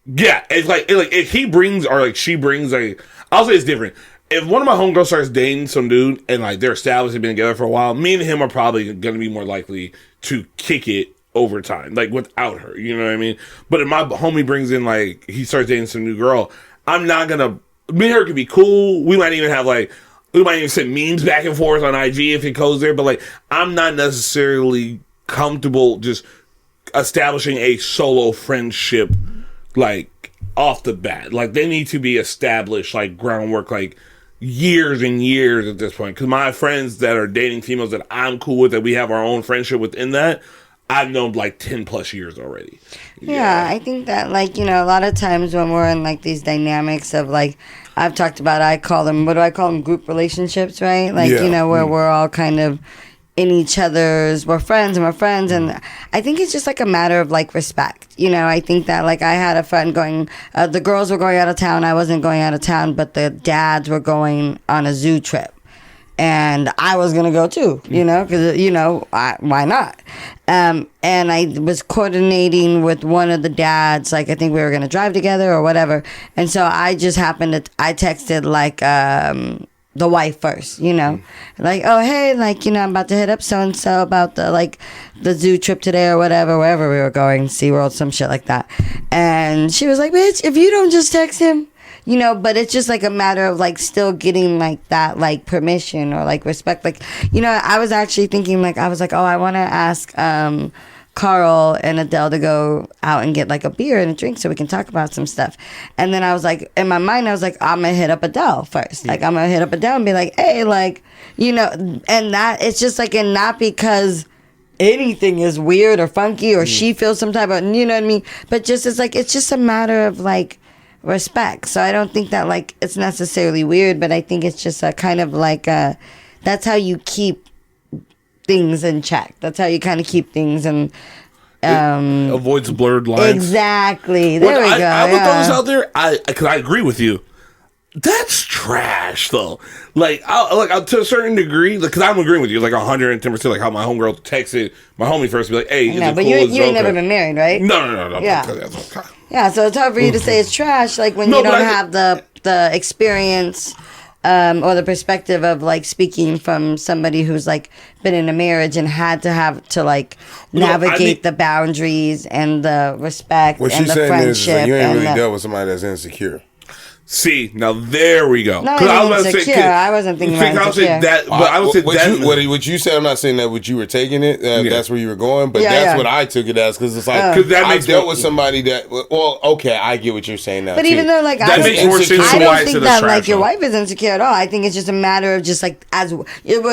Yeah. It's like, if he brings, or, like, she brings, like, I'll say it's different. If one of my homegirls starts dating some dude and, like, they're established and been together for a while, me and him are probably going to be more likely to kick it over time, like, without her. You know what I mean? But if my homie brings in, like, he starts dating some new girl, I'm not going to... Me and her could be cool. We might even have, like... We might even send memes back and forth on IG if it goes there. But, like, I'm not necessarily comfortable just establishing a solo friendship, like, off the bat. Like, they need to be established, like, groundwork, like... years and years at this point, because my friends that are dating females that I'm cool with, that we have our own friendship within that, I've known like 10 plus years already. Yeah, I think that, like, you know, a lot of times when we're in like these dynamics of, like, I've talked about, I call them, what do I call them, group relationships, right? Like, you know, where we're all kind of in each other's, we're friends, and I think it's just like a matter of like respect. You know, I think that, like, I had a friend going, the girls were going out of town, I wasn't going out of town, but the dads were going on a zoo trip. And I was going to go too, you know, because, you know, why not? And I was coordinating with one of the dads, like, I think we were going to drive together or whatever. And so I just happened to, I texted, like, the wife first, you know, like, oh, hey, like, you know, I'm about to hit up so-and-so about the, like, the zoo trip today or whatever, wherever we were going, SeaWorld, some shit like that. And she was like, bitch, if you don't just text him, you know, but it's just like a matter of like still getting like that, like, permission or like respect. Like, you know, I was actually thinking, like, I was like, oh, I want to ask Karl and Adele to go out and get like a beer and a drink so we can talk about some stuff. And then I was like, in my mind, I was like, I'm gonna hit up Adele first. Like, I'm gonna hit up Adele and be like, hey, like, you know, and that it's just like, and not because anything is weird or funky or she feels some type of, you know what I mean, but just it's like, it's just a matter of like respect. So I don't think that, like, it's necessarily weird, but I think it's just a kind of like that's how you keep things in check. That's how you kind of keep things and avoids blurred lines. Exactly. There we go. I would throw this out there, because I agree with you. That's trash, though. Like, to a certain degree, because I'm agreeing with you, like 110%. Like how my homegirl texted my homie first, be like, "Hey, no, but you ain't never been married, right? No. Yeah, yeah. So it's hard for you to say it's trash, like when you don't have the experience or the perspective of like speaking from somebody who's like been in a marriage and had to like navigate the boundaries and the respect and the friendship. Is you ain't really dealt with somebody that's insecure. See, now there we go. No, I wasn't thinking about insecure. I would say that. What you said, I'm not saying that what you were taking it. That's where you were going, but that's what I took it as, because it's like, because I dealt with somebody that. Well, okay, I get what you're saying now. But even though, like, that makes more sense. I don't think that like your wife is insecure at all. I think it's just a matter of just like, as what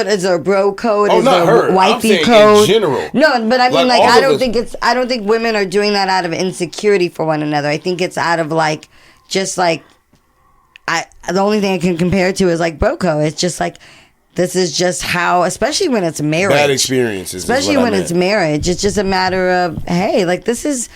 is there a bro code? Oh, is not there her. wifey I'm code? In general. No, but I mean, like, I don't think women are doing that out of insecurity for one another. I think it's out of like, just like. The only thing I can compare it to is like bro code. It's just like, this is just how, especially when it's marriage. Bad experiences. Especially when it's marriage. It's just a matter of, hey, like, this is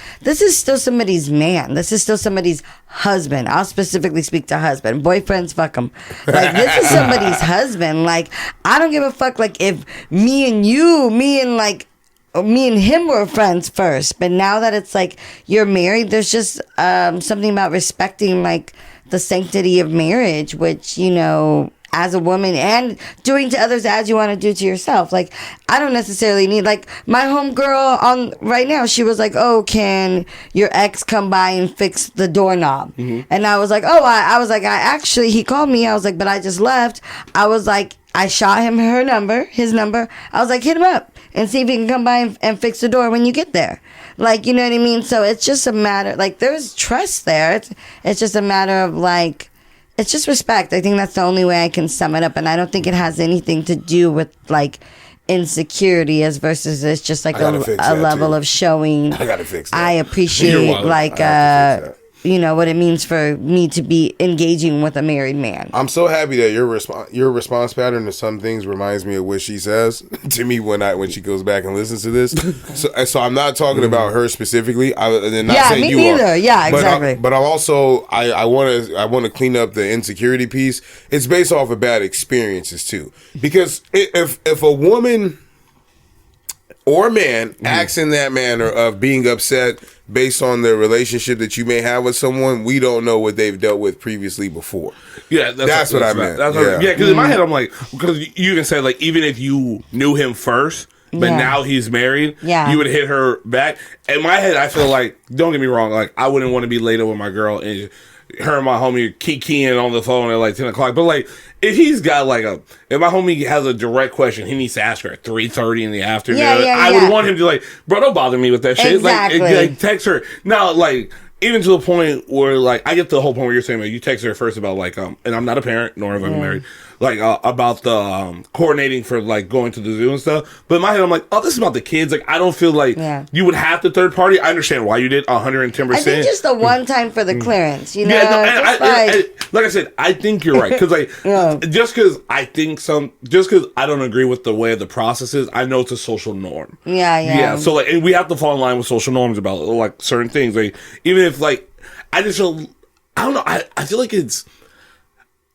still somebody's man. This is still somebody's husband. I'll specifically speak to husband. Boyfriends, fuck them. Like, this is somebody's husband. Like, I don't give a fuck, like, if me and him were friends first. But now that it's like, you're married, there's just something about respecting, like, the sanctity of marriage, which, you know, as a woman, and doing to others as you want to do to yourself. Like, I don't necessarily need, like, my homegirl on right now, she was like, oh, can your ex come by and fix the doorknob? Mm-hmm. And I was like, oh, I was like, he called me. I was like, but I just left. I was like, I shot him his number. I was like, hit him up and see if he can come by and fix the door when you get there. Like, you know what I mean? So it's just a matter, like, there's trust there. It's just a matter of, like, it's just respect. I think that's the only way I can sum it up. And I don't think it has anything to do with, like, insecurity as versus it's just, like, a level of showing. I gotta fix that. I appreciate, like, what it means for me to be engaging with a married man. I'm so happy that your response pattern to some things reminds me of what she says to me when she goes back and listens to this. So I'm not talking about her specifically. I'm not saying me you neither. are. Yeah, exactly. But I'm also I want to clean up the insecurity piece. It's based off of bad experiences too, because if a woman or a man acts in that manner of being upset based on the relationship that you may have with someone, we don't know what they've dealt with previously before. Yeah, that's what I meant. Because in my head, I'm like, because you can say, like, even if you knew him first, but now he's married, you would hit her back. In my head, I feel like, don't get me wrong, like, I wouldn't want to be later with my girl and her and my homie kikiing on the phone at like 10 o'clock. But like, if he's got like if my homie has a direct question, he needs to ask her at 3:30 in the afternoon. I would want him to like, bro, don't bother me with that shit. Exactly. Like text her. Now, like, even to the point where like, I get the whole point where you're saying, like, you text her first about like, and I'm not a parent, nor have I been married, like, about the coordinating for like going to the zoo and stuff. But in my head, I'm like, oh, this is about the kids. Like, I don't feel like you would have the third party. I understand why you did 110%. I think just the one time for the clearance, you know? Like I said, I think you're right. Because like, just because I don't agree with the way the process is, I know it's a social norm. Yeah. So like, and we have to fall in line with social norms about like certain things. Like, even if like, I just feel, I don't know. I feel like it's,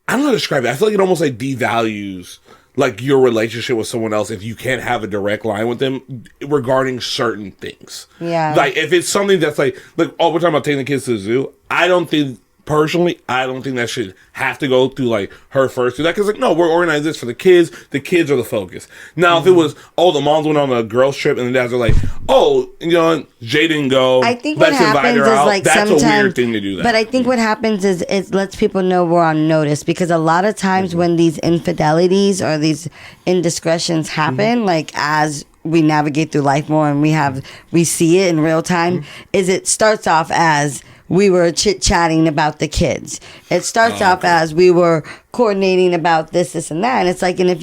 I don't know how to describe it. I feel like it almost like devalues like your relationship with someone else if you can't have a direct line with them regarding certain things. Yeah. Like if it's something that's like we're talking about taking the kids to the zoo. I don't think that should have to go through like her first. That because like no, we're organizing this for the kids. The kids are the focus. Now if it was the moms went on a girls trip and the dads are like, Jay didn't go. I think what happens is like that's a weird thing to do. But I think what happens is it lets people know we're on notice, because a lot of times when these infidelities or these indiscretions happen, like as we navigate through life more and we see it in real time, is it starts off as we were chit-chatting about the kids. It starts off as we were coordinating about this, and that. And it's like, and if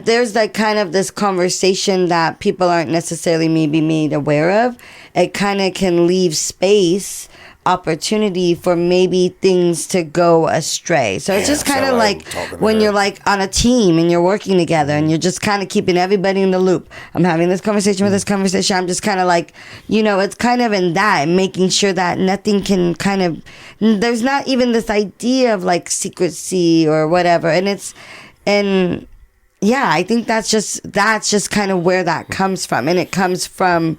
there's like kind of this conversation that people aren't necessarily maybe made aware of, it kind of can leave space, opportunity for maybe things to go astray. So it's just kind of like when you're like on a team and you're working together and you're just kind of keeping everybody in the loop. I'm having this conversation with this conversation. I'm just kind of like, it's kind of in that, making sure that nothing can kind of, there's not even this idea of like secrecy or whatever. And I think that's just kind of where that comes from. And it comes from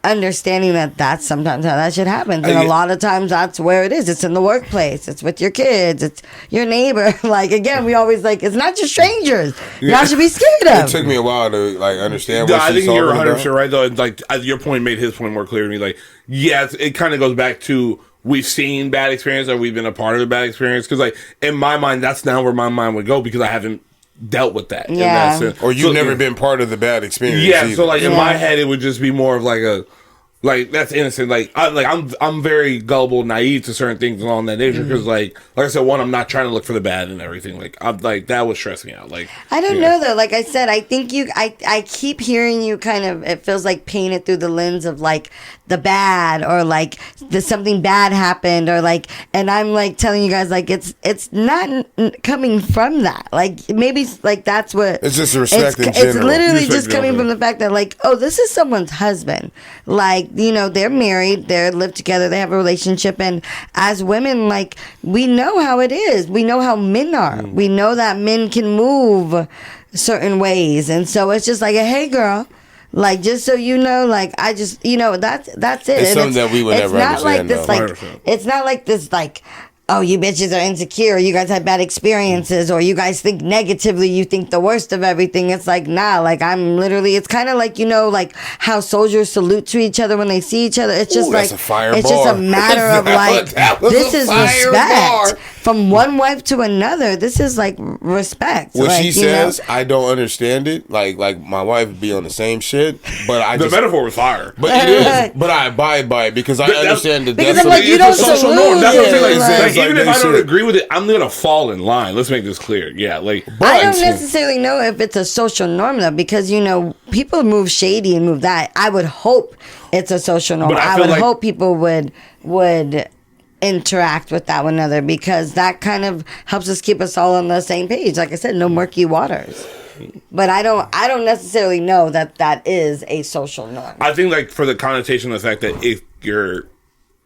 understanding that that's sometimes how that shit happens, and a lot of times that's where it is. It's in the workplace, it's with your kids, it's your neighbor. Like again, we always like, it's not just strangers. Y'all should be scared of. It took me a while to like understand. I think you're 100% right though. Like your point made his point more clear to me. Like it kind of goes back to we've seen bad experience or we've been a part of a bad experience, because like in my mind that's now where my mind would go, because I haven't dealt with that in that sense. Or you've never been part of the bad experience either. So like in my head it would just be more of like that's innocent. I'm very gullible, naive to certain things along that nature, because like I said, I'm not trying to look for the bad and everything. Like I'm like, that would stress me out. Like I don't know though. Like I said, I think I keep hearing you kind of. It feels like painted through the lens of like the bad, or like something bad happened, or like, and I'm like telling you guys like it's not coming from that. Like maybe like that's what it's just respect in general. It's literally just coming from the fact that like, oh, this is someone's husband. Like, they're married, they live together, they have a relationship, and as women, like, we know how it is. We know how men are. We know that men can move certain ways, and so it's just like, hey, girl. Like, just so you know, like, I just, that's it. It's something that we would never understand. It's not like this, like, oh, you bitches are insecure, you guys had bad experiences, or you guys think negatively, you think the worst of everything. It's like, nah, like, I'm literally, it's kind of like, like how soldiers salute to each other when they see each other. It's just like, it's just a matter of like, this is respect. From one wife to another, this is like respect. When she says, I don't understand it, like my wife would be on the same shit, but I the metaphor was fire. But it is, but I abide by it because I understand the because I'm like, you don't social norm. That's what I'm saying. Even if I don't agree with it, I'm gonna fall in line. Let's make this clear. Yeah, like I don't necessarily know if it's a social norm though, because people move shady and move that. I would hope it's a social norm. I would hope people would interact with that one another, because that kind of helps us keep us all on the same page. Like I said, no murky waters. But I don't necessarily know that is a social norm. I think like for the connotation of the fact that if you're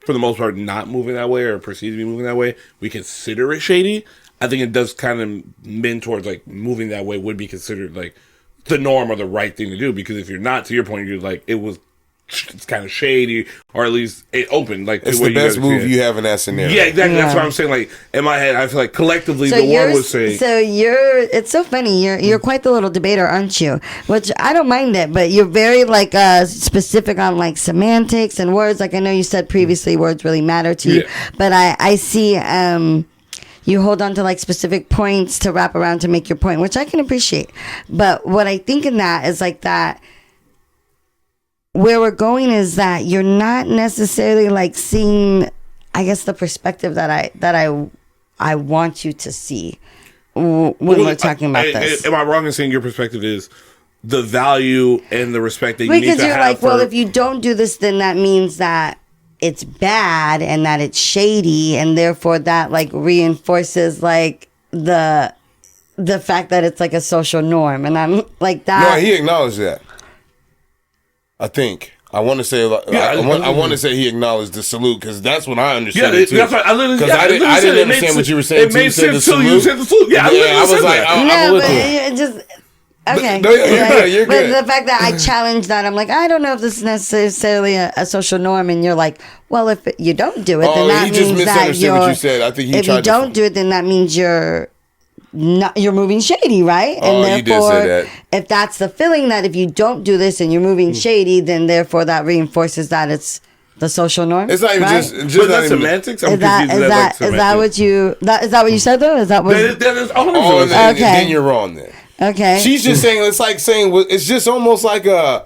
for the most part not moving that way or perceived to be moving that way, we consider it shady. I think it does kind of bend towards like moving that way would be considered like the norm or the right thing to do, because if you're not, to your point, you're like it's kind of shady, or at least it opened like it's the best move you have in that scenario. Yeah, exactly. Yeah. That's what I'm saying. Like in my head, I feel like collectively the one would say. So it's so funny. You're quite the little debater, aren't you? Which I don't mind it, but you're very like specific on like semantics and words. Like I know you said previously, words really matter to you, but I see you hold on to like specific points to wrap around to make your point, which I can appreciate. But what I think in that is like that. Where we're going is that you're not necessarily like seeing, I guess, the perspective that I want you to see when we're talking about this. Am I wrong in saying your perspective is the value and the respect that you need to have? Because you're like, well, if you don't do this, then that means that it's bad and that it's shady, and therefore that like reinforces like the fact that it's like a social norm, and I'm like that. No, he acknowledged that. I think I want to say I want to say he acknowledged the salute, because that's what I understood. Yeah, that's what I literally. I didn't understand what you were saying. It made sense until you said the salute. Yeah, I was like, I'm with it. Just okay. You're good. But the fact that I challenge that, I'm like, I don't know if this is necessarily a social norm, and you're like, well, if you don't do it, then that means that you're. What you said. I think he if you don't do it, then that means you're moving shady, right? And therefore, you did say that. If that's the feeling that if you don't do this and you're moving shady, then therefore that reinforces that it's the social norm. It's not even right? just but that's semantics. Is that what you said though? Is that what? That is okay. Then you're wrong. Then okay. She's just saying it's just almost like a.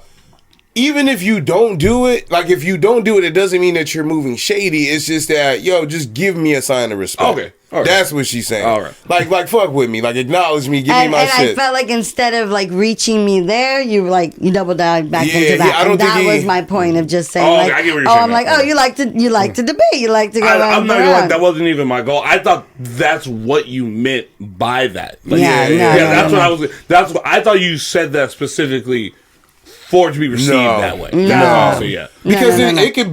Even if you don't do it, like if you don't do it, it doesn't mean that you're moving shady. It's just that, just give me a sign of respect. Okay. That's what she's saying. All right. Like fuck with me. Like acknowledge me. Give me my shit. And I felt like instead of like reaching me there, you double down back into that. I don't think that was my point of just saying I get what you're saying. I'm like, you like to debate. You like to go around. I'm not like that wasn't even my goal. I thought that's what you meant by that. Like, that's what I thought you said that specifically. For it to be received that way. Because it could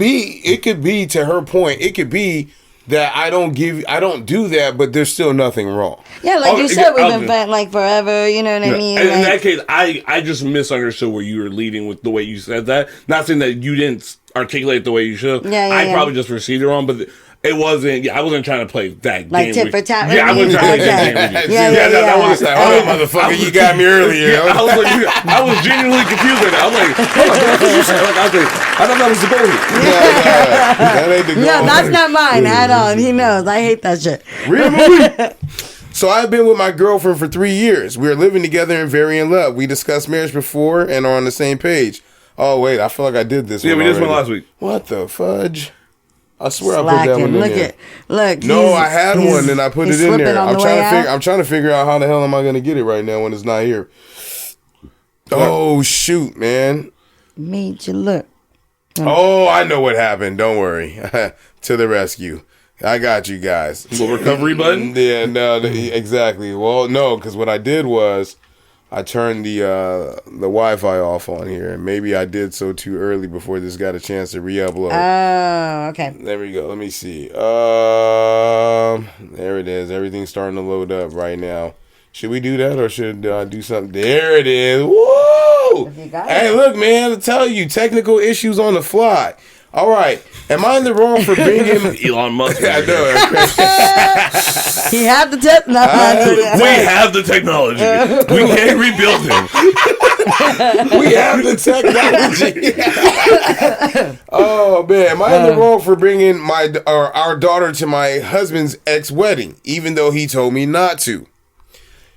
be to her point, it could be that I don't do that, but there's still nothing wrong. Yeah, like you said, we've been friends like forever, you know what I mean? And in that case, I just misunderstood where you were leading with the way you said that. Not saying that you didn't articulate the way you should. I probably just received it wrong, but it wasn't. I wasn't trying to play that like game. Like tit for tat. I wasn't trying to play that game with you. That wasn't like, hold on, motherfucker, you got me earlier. I was genuinely confused right now. I was like, hold on, what did you say? I thought that was the goal. That ain't the goal. No, that's not mine at all. He knows. I hate that shit. Real movie. So I've been with my girlfriend for 3 years. We are living together and very in love. We discussed marriage before and are on the same page. Oh wait, I feel like I did this. Yeah, we did this one last week. What the fudge? I swear I put that one in there. Look. No, I had one and I put it in there. I'm trying to figure out how the hell am I going to get it right now when it's not here. Oh shoot, man! Made you look. Oh, I know what happened. Don't worry. To the rescue. I got you guys. Little recovery button? Yeah, no, exactly. Well, no, because what I did was I turned the Wi-Fi off on here, and maybe I did so too early before this got a chance to re-upload. Oh, okay. There we go. Let me see. There it is. Everything's starting to load up right now. Should we do that, or should I do something? There it is. Woo! Hey, look, man, I tell you, technical issues on the fly. All right. Am I in the wrong for bringing Elon Musk? I know. He had the technology. We have the technology. We can rebuild him. We have the technology. Oh man, am I in the wrong for bringing our daughter to my husband's ex-wedding, even though he told me not to?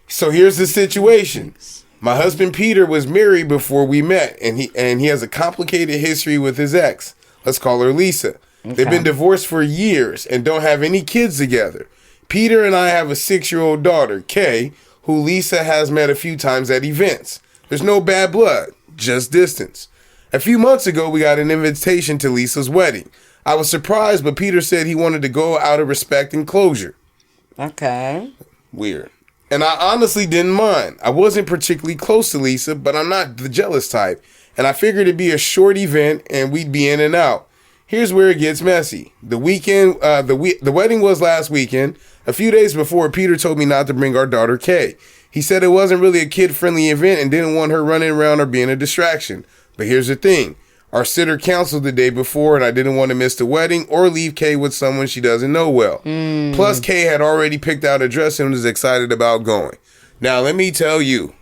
So here's the situation. My husband Peter was married before we met, and he has a complicated history with his ex. Let's call her Lisa. Okay. They've been divorced for years and don't have any kids together. Peter and I have a 6-year-old daughter, Kay, who Lisa has met a few times at events. There's no bad blood, just distance. A few months ago, we got an invitation to Lisa's wedding. I was surprised, but Peter said he wanted to go out of respect and closure. Okay. Weird. And I honestly didn't mind. I wasn't particularly close to Lisa, but I'm not the jealous type. And I figured it'd be a short event and we'd be in and out. Here's where it gets messy. The wedding was last weekend. A few days before, Peter told me not to bring our daughter Kay. He said it wasn't really a kid-friendly event and didn't want her running around or being a distraction. But here's the thing. Our sitter canceled the day before, and I didn't want to miss the wedding or leave Kay with someone she doesn't know well. Plus, Kay had already picked out a dress and was excited about going. Now, let me tell you,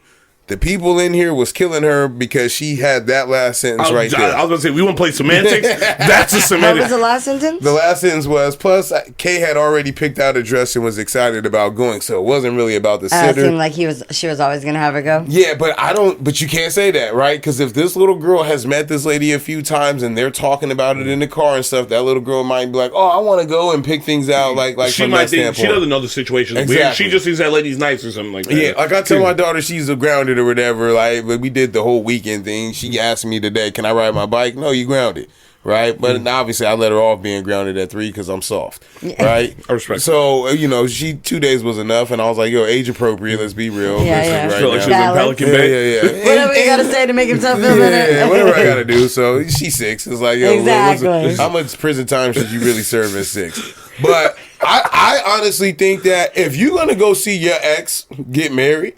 the people in here was killing her because she had that last sentence right there. I was going to say, we want to play semantics? That's a semantic. What was the last sentence? The last sentence was, plus, Kay had already picked out a dress and was excited about going, so it wasn't really about the sitter. It seemed like she was always going to have her go. Yeah, but you can't say that, right? Because if this little girl has met this lady a few times and they're talking about it in the car and stuff, that little girl might be like, oh, I want to go and pick things out like she from might that think, standpoint. she doesn't know the situation. Exactly. She just thinks that lady's nice or something like that. Yeah, like I tell my daughter she's grounded or whatever, like, but we did the whole weekend thing. She asked me today, can I ride my bike? No, you grounded. Right, but obviously I let her off being grounded at 3 because I'm soft, right? I respect. So 2 days was enough, and I was like, "Yo, age appropriate. Let's be real." Yeah. Right, like she was in Pelican Bay. Yeah. Whatever you gotta say to make himself feel better. Yeah, whatever I gotta do. So she's 6. It's like, yo, exactly. How much prison time should you really serve at 6? But I honestly think that if you're gonna go see your ex get married,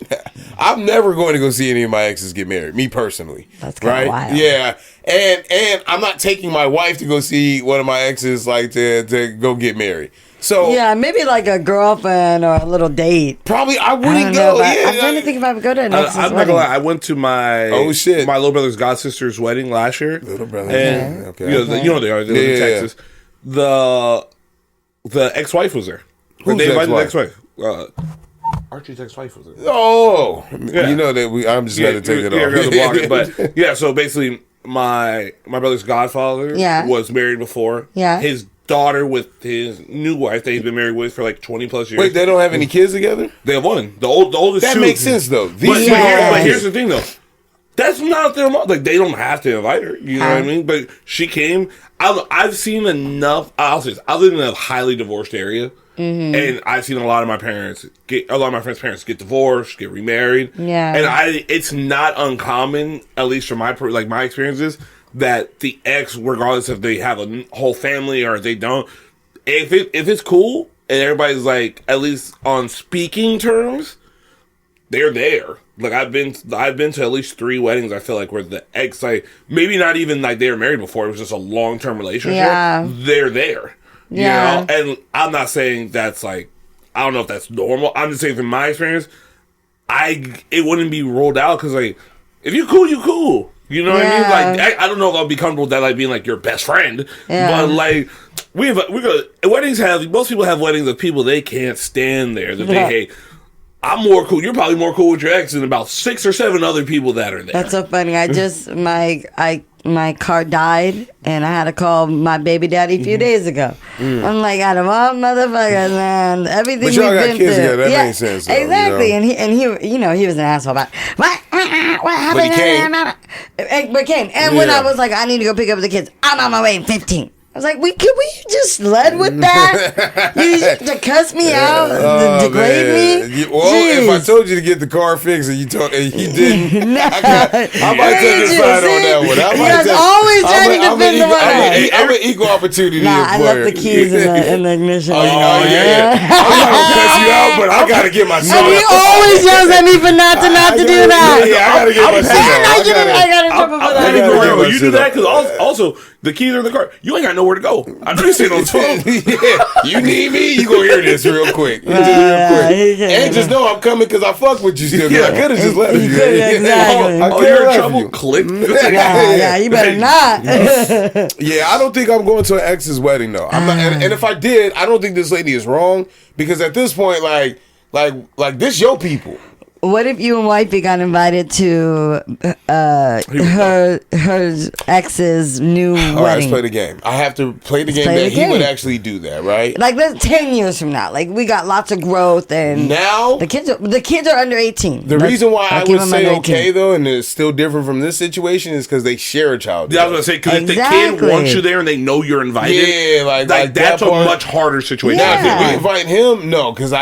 I'm never going to go see any of my exes get married. Me personally, that's kind of wild. Yeah, and I'm not taking my wife to go see one of my exes like to go get married. So yeah, maybe like a girlfriend or a little date. Probably I wouldn't go. I'm trying to think if I would go to an ex's I'm not wedding. gonna lie. I went to my my little brother's god sister's wedding last year. Little brother, and okay. You know they are. They live in Texas. The ex-wife was there. Who's they invited ex-wife? the ex-wife. Archie's ex-wife was there. Oh, you know that I'm just gonna take it off. But yeah, so basically, my brother's godfather was married before. Yeah, his daughter with his new wife that he's been married with for like 20 plus years. Wait, they don't have any kids together? They have one. The oldest. That makes sense though. But here's the thing though. That's not their mom. Like, they don't have to invite her. You know what I mean? But she came. I've seen enough. I'll say this. I live in a highly divorced area. Mm-hmm. And I've seen a lot of my friends' parents get divorced, get remarried. Yeah. And it's not uncommon, at least from my experiences, that the ex, regardless if they have a whole family or if they don't, if it's cool and everybody's like at least on speaking terms, they're there. Like I've been to at least 3 weddings. I feel like where the ex, like maybe not even like they were married before. It was just a long-term relationship. Yeah. They're there. Yeah. You know? And I'm not saying that's like, I don't know if that's normal. I'm just saying from my experience, it wouldn't be rolled out because like if you cool, you cool. You know what I mean? Like I don't know if I'll be comfortable with that, like being like your best friend. Yeah. But like weddings most people have weddings of people they can't stand there that they hate. I'm more cool. You're probably more cool with your ex than about 6 or 7 other people that are there. That's so funny. I just my car died, and I had to call my baby daddy a few days ago. I'm like, out of all motherfuckers, man, everything we've been through. That makes sense. Though, exactly, you know? and he was an asshole about what happened. But came, and when I was like, I need to go pick up the kids, I'm on my way in 15. I was like, could we just led with that? You to cuss me out, degrade me? If I told you to get the car fixed and you didn't, I might take a side on that one. You guys always trying to defend the one. I'm an equal opportunity employer. I left the keys in the ignition. Oh, yeah. I'm not going to cuss you out, but I got to get my son. And he always yells at me for not to do that. Yeah, I got to get my son. I got in trouble for that. You do that because also the keys are in the car. You ain't got nowhere to go. I'm just sitting on the phone. You need me? You gonna hear this real quick. And just know I'm coming because I fuck with you still. I could have just left you. Exactly. You're in trouble. Click. Yeah, you better not. Yeah, I don't think I'm going to an ex's wedding though. I'm not, and if I did, I don't think this lady is wrong because at this point, like this your people. What if you and wifey got invited to her ex's new wedding? All right, let's play the game. I have to play the game that he would actually do that, right? Like 10 years from now, like we got lots of growth, and now the kids are under 18. The reason why I would say okay though, and it's still different from this situation, is because they share a child. Yeah, I was gonna say because if the kid wants you there and they know you're invited, yeah, like that's a much harder situation. Now, if we invite him, no, because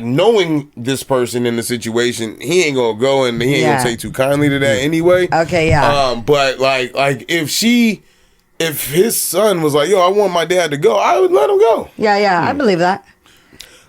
knowing this person in the situation, he ain't gonna go and he ain't gonna take too kindly to that anyway. Okay, yeah. But like if his son was like, yo, I want my dad to go, I would let him go. Yeah, I believe that.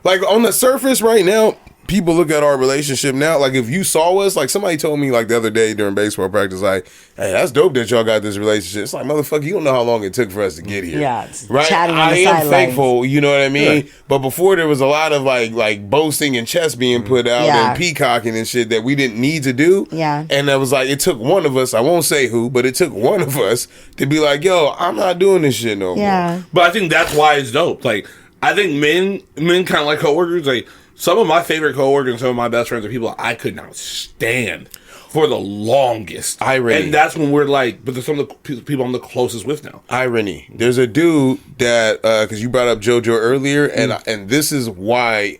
Like on the surface right now, people look at our relationship now, like if you saw us, like somebody told me like the other day during baseball practice, like, hey, that's dope that y'all got this relationship. It's like, motherfucker, you don't know how long it took for us to get here. Yeah, right. I am thankful, you know what I mean? Yeah. But before there was a lot of like boasting and chest being put out and peacocking and shit that we didn't need to do. Yeah. And that was like, it took one of us, I won't say who, but it took one of us to be like, yo, I'm not doing this shit no more. But I think that's why it's dope. Like, I think men kind of like coworkers. Like, some of my favorite coworkers and some of my best friends are people I could not stand for the longest. Irony. And that's when we're like, but there's some of the people I'm the closest with now. Irony. There's a dude that, because you brought up JoJo earlier, and this is why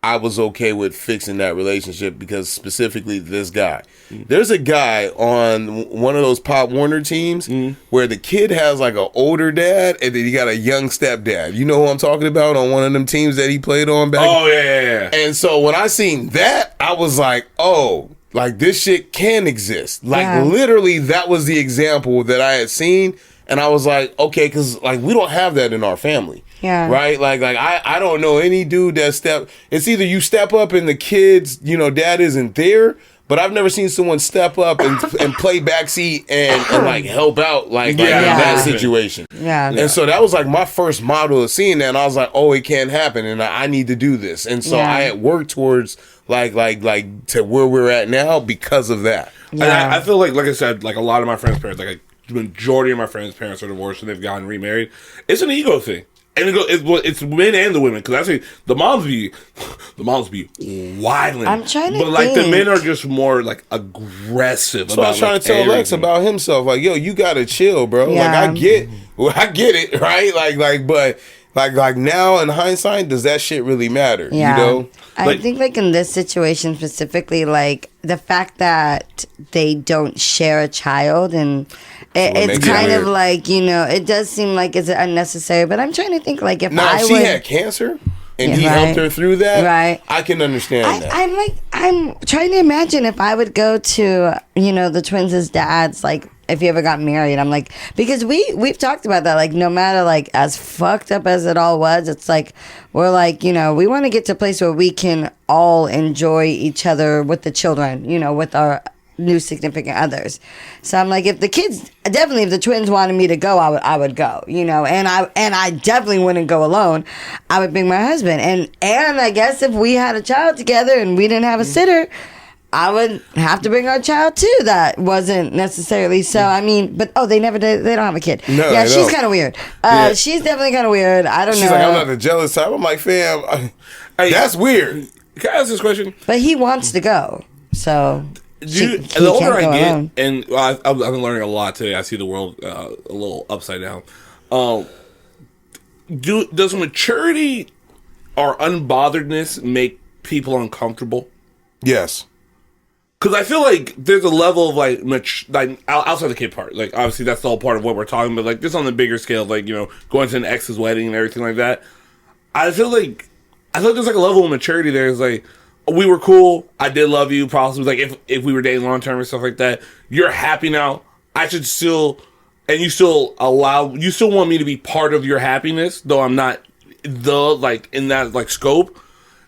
I was okay with fixing that relationship, because specifically this guy. There's a guy on one of those Pop Warner teams where the kid has like an older dad and then he got a young stepdad. You know who I'm talking about on one of them teams that he played on back? Oh, yeah. And so when I seen that, I was like, oh, like this shit can exist. Like literally that was the example that I had seen. And I was like, okay, because like we don't have that in our family. Yeah. Right? Like I don't know any dude that it's either you step up and the kids, dad isn't there, but I've never seen someone step up and play backseat and like help out like in that situation. Yeah. And so that was like my first model of seeing that, and I was like, oh, it can happen, and I need to do this. And so I had worked towards like to where we're at now because of that. Yeah. And I feel like I said, like a lot of my friends' parents, like the majority of my friends' parents are divorced and they've gotten remarried. It's an ego thing. And it's men and the women, because I say the moms be wilding. I'm trying to but like the men are just more like aggressive. So I was trying to tell Lex about himself, like, yo, you gotta chill, bro. Yeah. Like I get it, right? But like now in hindsight, does that shit really matter? Yeah. I think like in this situation specifically, like the fact that they don't share a child, and it's kind of like, it does seem like it's unnecessary, but I'm trying to think like if she had cancer and he helped her through that, right? I can understand that. I'm trying to imagine if I would go to, the twins' dads, like if you ever got married, I'm like, because we've talked about that, like no matter like as fucked up as it all was, it's like we're like, we want to get to a place where we can all enjoy each other with the children, with our new significant others. So I'm like, if the twins wanted me to go, I would go, and I definitely wouldn't go alone. I would bring my husband, and I guess if we had a child together and we didn't have a sitter, I would have to bring our child too. That wasn't necessarily so. I mean, but they never did. They don't have a kid. No, yeah, she's kind of weird. She's definitely kind of weird. I don't know. She's like, I'm not the jealous type. I'm like, fam, that's weird. Can I ask this question? But he wants to go, so. The older I get, alone. And I've been learning a lot today. I see the world a little upside down. Does maturity or unbotheredness make people uncomfortable? Yes. Because I feel like there's a level of like outside the kid part. Like obviously that's all part of what we're talking about. Like just on the bigger scale, like going to an ex's wedding and everything like that. I feel like there's like a level of maturity there. It's like, we were cool. I did love you. Possibly like if we were dating long term and stuff like that. You're happy now. I should still, and you still want me to be part of your happiness, though I'm not in that like scope.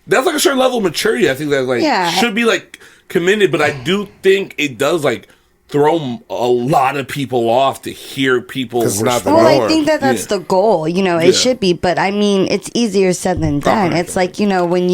That's like a certain level of maturity. I think that should be like commended, but I do think it does like throw a lot of people off to hear people respond. Well, I think that's the goal, it should be, but I mean, it's easier said than done. It's like, when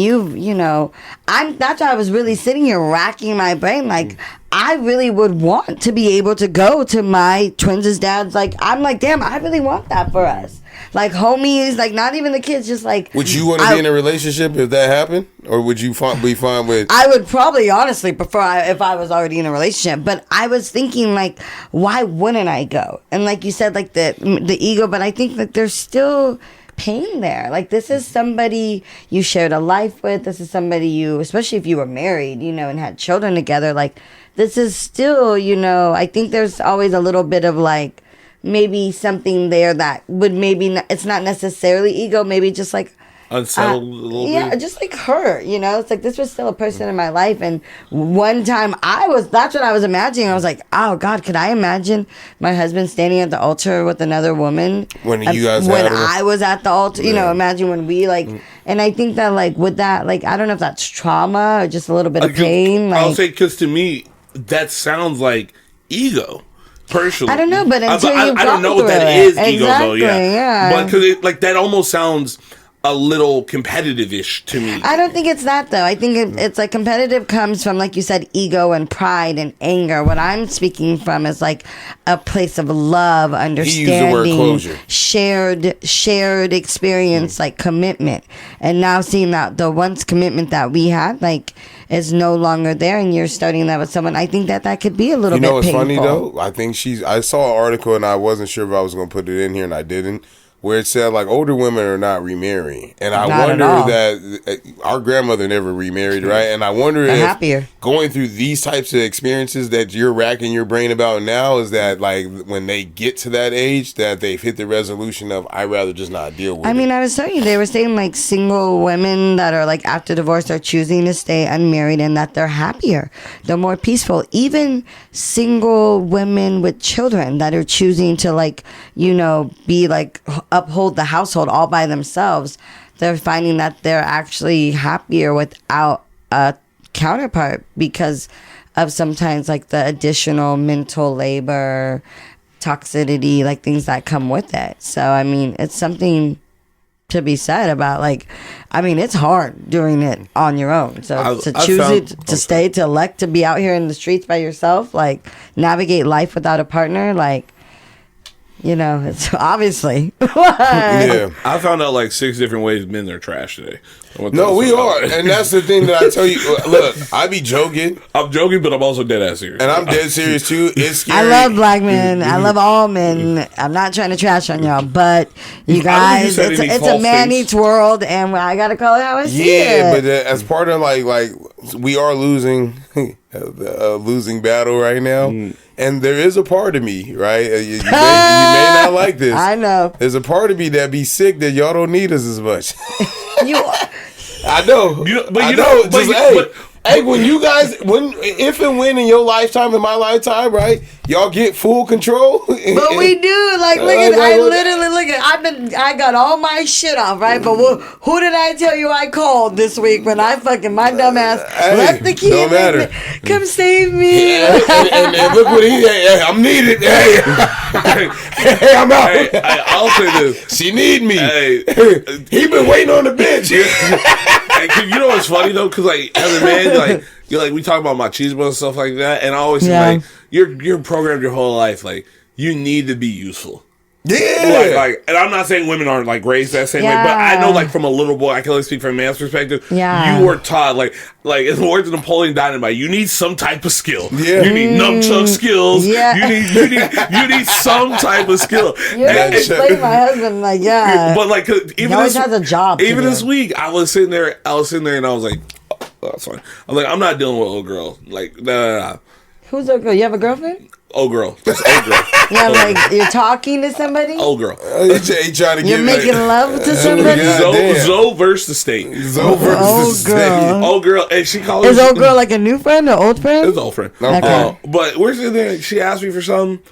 that's why I was really sitting here racking my brain, like, I really would want to be able to go to my twins' dads. Like, I'm like, damn, I really want that for us. like homies, like not even the kids, just like. Would you want to be in a relationship if that happened, or would you be fine with? I would probably honestly prefer if I was already in a relationship, but I was thinking like, why wouldn't I go? And like you said, like the ego, but I think that there's still pain there. Like this is somebody you shared a life with. This is somebody you, especially if you were married, you know, and had children together. Like this is still, you know, I think there's always a little bit of like maybe something there that would maybe it's not necessarily ego, maybe just like unsettled a little bit. Yeah, just like her, you know. It's like this was still a person in my life, and one time that's what I was imagining. I was like, oh God, could I imagine my husband standing at the altar with another woman when I was at the altar? You know, imagine when we like. And I think that like with that, like I don't know if that's trauma or just a little bit of pain. Like, I'll say because to me that sounds like ego. Personally, I don't know, but until I don't know what that is ego though. Yeah, but because like that almost sounds a little competitive-ish to me. I don't think it's that, though. I think it's like competitive comes from, like you said, ego and pride and anger. What I'm speaking from is like a place of love, understanding, shared experience, like commitment. And now seeing that the once commitment that we had, like, is no longer there, and you're starting that with someone, I think that could be a little bit painful. You know what's funny, though? I think I saw an article, and I wasn't sure if I was going to put it in here, and I didn't, where it said like older women are not remarrying, and I wonder that our grandmother never remarried, right? And I wonder if happier going through these types of experiences that you're racking your brain about now is that like when they get to that age that they've hit the resolution of I'd rather just not deal with it. I mean, I was telling you, they were saying like single women that are like after divorce are choosing to stay unmarried and that they're happier, they're more peaceful. Even single women with children that are choosing to like, you know, be like uphold the household all by themselves, they're finding that they're actually happier without a counterpart because of sometimes like the additional mental labor, toxicity, like things that come with it. So I mean, it's something to be said about like, I mean, it's hard doing it on your own. So to elect to be out here in the streets by yourself, like navigate life without a partner, like, you know, it's obviously. Yeah. I found out like 6 different ways men are trash today. No, we are. And that's the thing that I tell you. Look, I be joking. I'm joking, but I'm also dead ass serious. And I'm dead serious too. It's scary. I love black men. I love all men. I'm not trying to trash on y'all, but you guys, it's a man eats world, and I got to call it how I see it. Yeah, but as part of like we are losing a losing battle right now. And there is a part of me, right? You may not like this. I know. There's a part of me that be sick that y'all don't need us as much. I know. Hey, when you guys, if and when in your lifetime, in my lifetime, right, y'all get full control. But we do. Like, I got all my shit off, right? But who did I tell you I called this week when my dumb ass left the key? Don't matter. Come save me. And look what I'm needed. Hey, I'm out. Hey, I'll say this. She need me. Hey, he been waiting on the bench. Hey, you know what's funny though? Because like as a man, we talk about machismo and stuff like that, and I always say like you're programmed your whole life like you need to be useful. Yeah. Like, and I'm not saying women aren't like raised that same way, but I know like from a little boy, I can only speak from a man's perspective. Yeah. You were taught like in the words of Napoleon Dynamite, you need some type of skill. Yeah. You need nunchuck skills. Yeah. You need some type of skill. You're gonna explain my husband like but like even he always has a job. Even this week, I was sitting there and I was like, oh, that's fine. I'm like, I'm not dealing with old girl. Like, nah. Who's old girl? You have a girlfriend? Old girl. That's old girl. Yeah, like you're talking to somebody? Old girl. He trying to You're making love to somebody? Zoe versus the state. Zoe versus the state. Old girl. And she called Is old girl like a new friend or old friend? It's old friend. Okay. But we're sitting there, she asked me for something,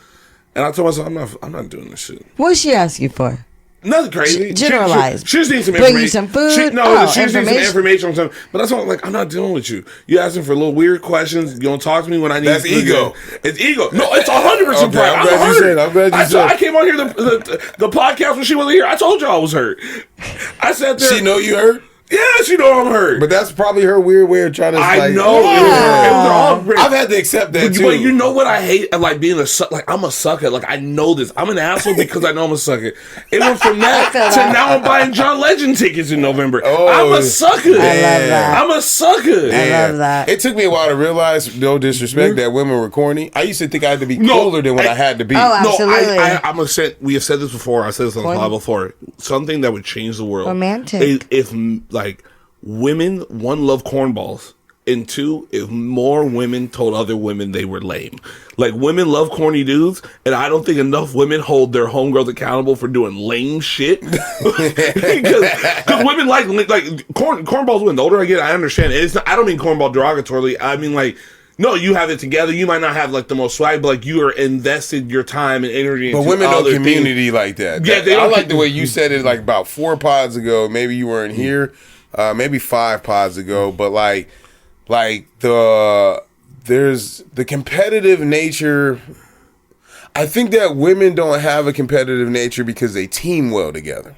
and I told myself, I'm not doing this shit. What'd she ask you for? Nothing crazy. Generalized. She just needs some information. Bring you some food? She just needs some information on something. But that's why I'm like, I'm not dealing with you. You asking for little weird questions. You don't talk to me when I need That's ego. It's ego. No, it's 100% pride. I'm glad you said. I came on here, the podcast when she wasn't here. I told you I was hurt. I sat there. She know you hurt? Yes, you know I'm hurt. But that's probably her weird way of trying to. I like, know. Yeah. It was all great. I've had to accept that too. But you know what I hate? Like being a sucker. Like I'm a sucker. Like I know this. I'm an asshole because I know I'm a sucker. It went from that to now I'm buying John Legend tickets in November. Oh, I'm a sucker. I love that. I'm a sucker. I love that. It took me a while to realize, no disrespect, that women were corny. I used to think I had to be cooler than what I had to be. Oh, absolutely. I'm gonna say, we have said this before. I said this on the pod before. Something that would change the world. Romantic. If like women, one, love cornballs, and two, if more women told other women they were lame. Like women love corny dudes, and I don't think enough women hold their homegirls accountable for doing lame shit. Because women like cornballs win. The older I get, I understand. It's not, I don't mean cornball derogatorily. I mean like. No, you have it together. You might not have like the most swag, but like you are invested your time and energy. But women don't community like that. Yeah, I like the way you said it. Like about 4 pods ago, maybe you weren't here, maybe 5 pods ago. But there's the competitive nature. I think that women don't have a competitive nature because they team well together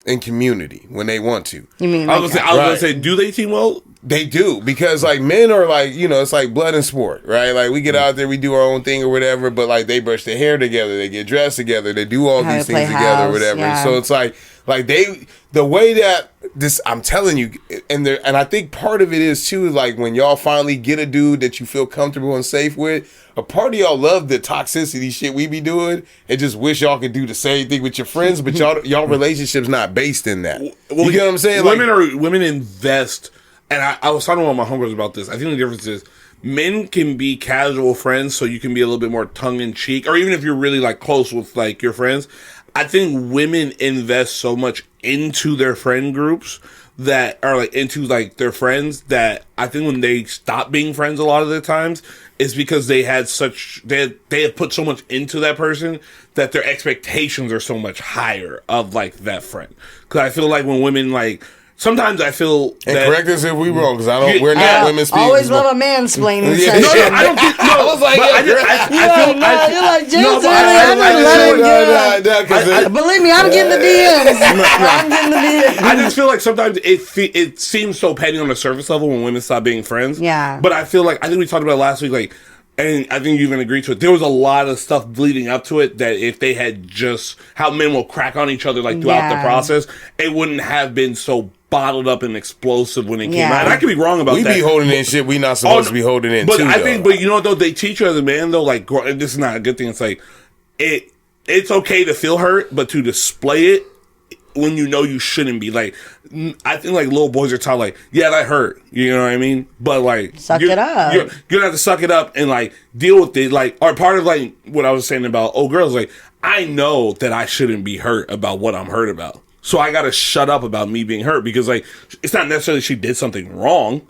in community when they want to. You mean? I was gonna say, do they team well? They do, because like men are like, it's like blood and sport, right? Like we get out there, we do our own thing or whatever, but like they brush their hair together, they get dressed together, they do all these things together or whatever. Yeah. So it's like the way that this, I'm telling you, and I think part of it is too, like when y'all finally get a dude that you feel comfortable and safe with, a part of y'all love the toxicity shit we be doing and just wish y'all could do the same thing with your friends, but y'all relationship's not based in that. Well, you get what I'm saying? Women invest. And I was talking to one of my homegirls about this. I think the difference is men can be casual friends, so you can be a little bit more tongue-in-cheek. Or even if you're really, like, close with, like, your friends. I think women invest so much into their friend groups that are, like, into, like, their friends that I think when they stop being friends a lot of the times, it's because they had they have put so much into that person that their expectations are so much higher of, like, that friend. Because I feel like when women, like... Sometimes I feel and that... correct us if we wrong, because we're not women speaking. Always love a mansplaining session. No, I don't think... No, I was like, you're like, James, I'm going to let him go. Believe me, I'm getting the DMs. I'm getting the DMs. I just feel like sometimes it seems so petty on the surface level when women stop being friends. Yeah. But I feel like... I think we talked about it last week, like... And I think you even agreed to it. There was a lot of stuff leading up to it that if they had just... How men will crack on each other, like, throughout the process, it wouldn't have been so... bottled up and explosive when it came out. And I could be wrong about that. We be holding in shit we not supposed to be holding in, but too, I think, but you know what, though? They teach you as a man, though, like, this is not a good thing. It's like, it's okay to feel hurt, but to display it when you know you shouldn't be. Like, I think, like, little boys are taught, like, yeah, that hurt. You know what I mean? But, like... Suck it up. You're gonna have to suck it up and, like, deal with it. Like, or part of, like, what I was saying about old girls, like, I know that I shouldn't be hurt about what I'm hurt about. So I gotta shut up about me being hurt because, like, it's not necessarily she did something wrong,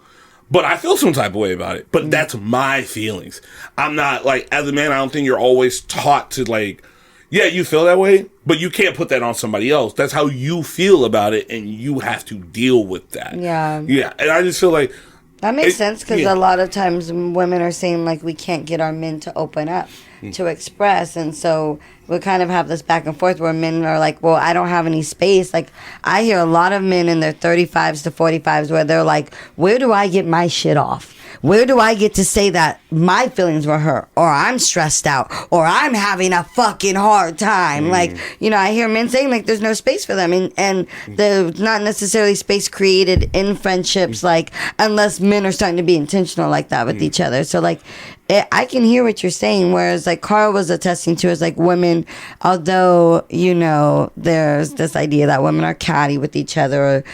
but I feel some type of way about it. But that's my feelings. I'm not, like, as a man, I don't think you're always taught to, like, yeah, you feel that way, but you can't put that on somebody else. That's how you feel about it, and you have to deal with that. Yeah. Yeah, and I just feel like... That makes sense, because a lot of times women are saying, like, we can't get our men to open up, to express, and so we kind of have this back and forth where men are like, well, I don't have any space. Like, I hear a lot of men in their 35s to 45s where they're like, where do I get my shit off? Where do I get to say that my feelings were hurt, or I'm stressed out, or I'm having a fucking hard time? Like, I hear men saying, like, there's no space for them, and there's not necessarily space created in friendships, like, unless men are starting to be intentional like that with each other. So, like, I can hear what you're saying, whereas, like, Karl was attesting to is, like, women, although, there's this idea that women are catty with each other, or,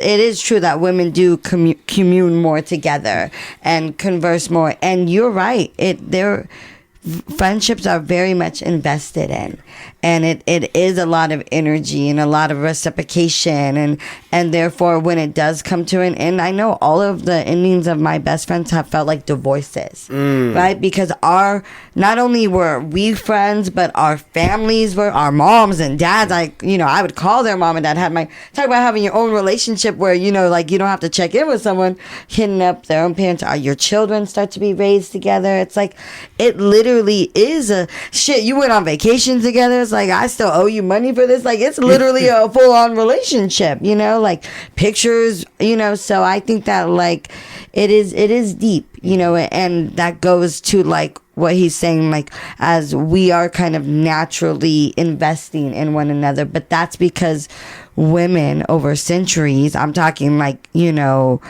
it is true that women do commune more together and converse more. And you're right. Their friendships are very much invested in. And it is a lot of energy and a lot of reciprocation. And therefore, when it does come to an end, I know all of the endings of my best friends have felt like divorces, right? Because not only were we friends, but our families were, our moms and dads, I would call their mom and dad, talk about having your own relationship where, like, you don't have to check in with someone, hitting up their own parents. Your children start to be raised together. It's like, it literally literally is a shit. You went on vacation together. It's like, I still owe you money for this. Like, it's literally a full on relationship, you know, like pictures, you know. So I think that like it is deep, you know, and that goes to like what he's saying, like, as we are kind of naturally investing in one another. But that's because women over centuries, I'm talking like, you know,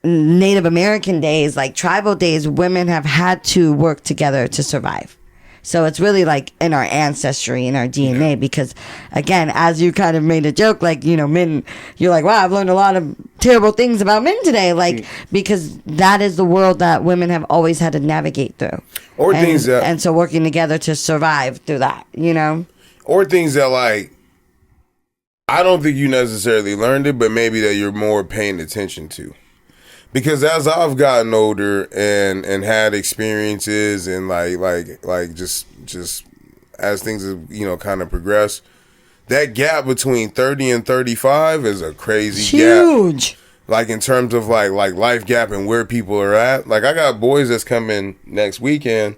Native American days, like tribal days, women have had to work together to survive. So it's really like in our ancestry, in our DNA, because again, as you kind of made a joke, like, you know, men, you're like, wow, I've learned a lot of terrible things about men today. Like, because that is the world that women have always had to navigate through. Or things that, and so working together to survive through that, you know? Or things that like, I don't think you necessarily learned it, but maybe that you're more paying attention to. Because as I've gotten older and had experiences and like just as things have, you know, kind of progressed, that gap between 30 and 35 is a crazy huge gap. Like in terms of like life gap and where people are at. Like I got boys that's coming next weekend,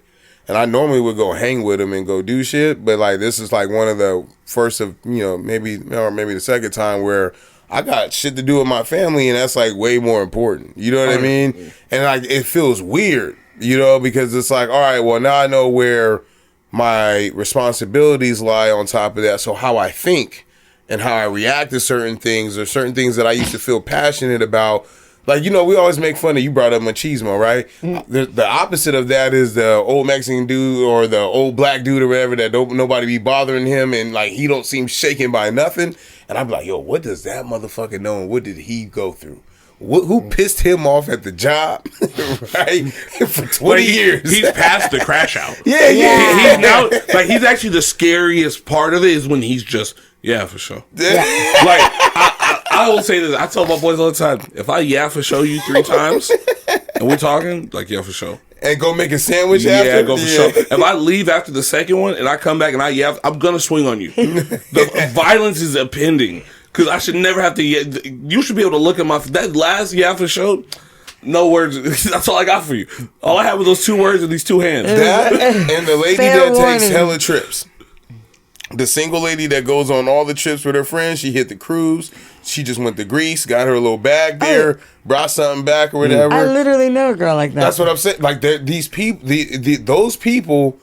and I normally would go hang with them and go do shit, but like this is like one of the first of, you know, maybe the second time where I got shit to do with my family, and that's like way more important. You know what I mean? And like it feels weird, you know, because it's like, all right, well now I know where my responsibilities lie on top of that. So how I think and how I react to certain things, or certain things that I used to feel passionate about. Like, you know, we always make fun of, you brought up machismo, right? The opposite of that is the old Mexican dude or the old black dude or whatever that don't nobody be bothering him, and like he don't seem shaken by nothing. And I'm like, yo, what does that motherfucker know, and what did he go through? Who pissed him off at the job, right? For 20 years. He's past the crash out. Yeah. He's now, like, he's actually the scariest part of it is when he's just, yeah, for sure. Like, I will say this. I tell my boys all the time, if I for sure you 3 times and we're talking, like, yeah, for sure. And go make a sandwich after? Yeah, go for sure. If I leave after the second one and I come back and I'm going to swing on you. The violence is impending. Because I should never have to. You should be able to look at that last for sure. No words. That's all I got for you. All I have are those 2 words and these 2 hands. That and the lady Fair that warning. takes hella trips. The single lady that goes on all the trips with her friends. She hit the cruise. She just went to Greece, got her a little bag there, brought something back or whatever. I literally know a girl like that. That's what I'm saying. Like these people, those people.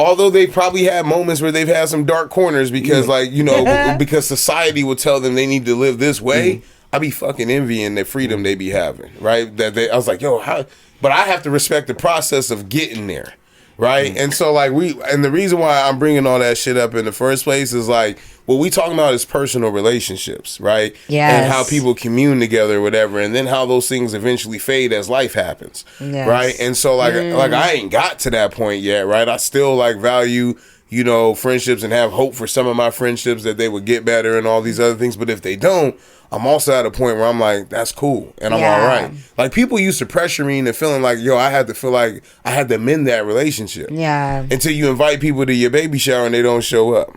Although they probably had moments where they've had some dark corners because, like, you know, because society will tell them they need to live this way. I be fucking envying the freedom they be having, right? I was like, yo, how? But I have to respect the process of getting there, right? And so, like, and the reason why I'm bringing all that shit up in the first place is like, what we talking about is personal relationships, right? Yes. And how people commune together or whatever, and then how those things eventually fade as life happens, right? And so, like I ain't got to that point yet, right? I still, like, value, you know, friendships and have hope for some of my friendships that they would get better and all these other things. But if they don't, I'm also at a point where I'm like, that's cool, and I'm all right. Like, people used to pressure me into feeling like, yo, I had to feel like I had to mend that relationship. Yeah. Until you invite people to your baby shower and they don't show up.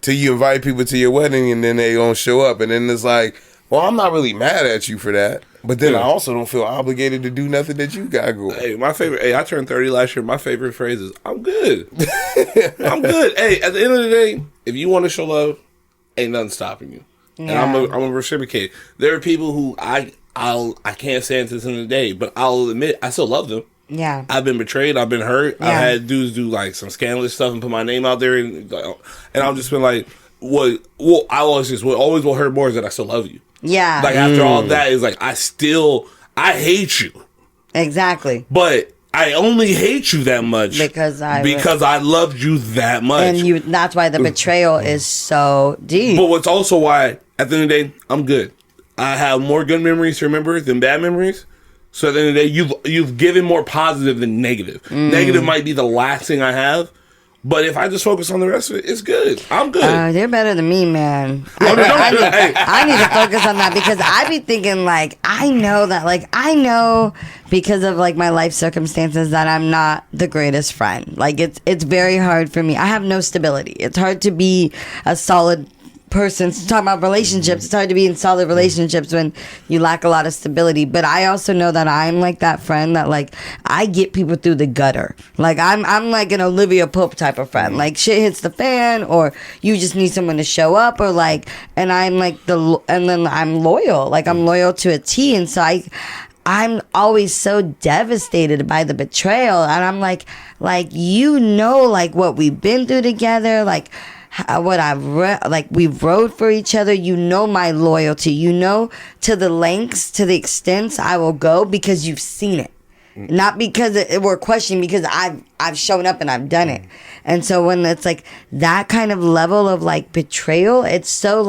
Till you invite people to your wedding and then they don't show up. And then it's like, well, I'm not really mad at you for that. But then I also don't feel obligated to do nothing that you got going. Hey, I turned 30 last year. My favorite phrase is, I'm good. I'm good. Hey, at the end of the day, if you want to show love, ain't nothing stopping you. Yeah. And I'm a reciprocate. There are people who I can't stand to this end of the day, but I'll admit I still love them. Yeah. I've been betrayed. I've been hurt. Yeah. I've had dudes do like some scandalous stuff and put my name out there, and I've just been like, what always will hurt more is that I still love you. Yeah. Like, after all that is like, I hate you. Exactly. But I only hate you that much because I loved you that much. And that's why the betrayal is so deep. But what's also why, at the end of the day, I'm good. I have more good memories to remember than bad memories. So at the end of the day, you've given more positive than negative. Negative might be the last thing I have, but if I just focus on the rest of it, it's good. I'm good. They're better than me, man. I need to focus on that because I be thinking, like, I know because of, like, my life circumstances that I'm not the greatest friend. Like, it's very hard for me. I have no stability. It's hard to be a solid persons talking about relationships. It's hard to be in solid relationships when you lack a lot of stability. But I also know that I'm like that friend that like I get people through the gutter. Like I'm like an Olivia Pope type of friend. Like shit hits the fan, or you just need someone to show up, or like, and I'm like and then I'm loyal. Like I'm loyal to a T, and so I'm always so devastated by the betrayal, and I'm like you know, like what we've been through together, like what I've like we've rode for each other. You know my loyalty. You know to the lengths, to the extents I will go because you've seen it, not because we're questioning. Because I've shown up and I've done it. And so when it's like that kind of level of like betrayal, it's so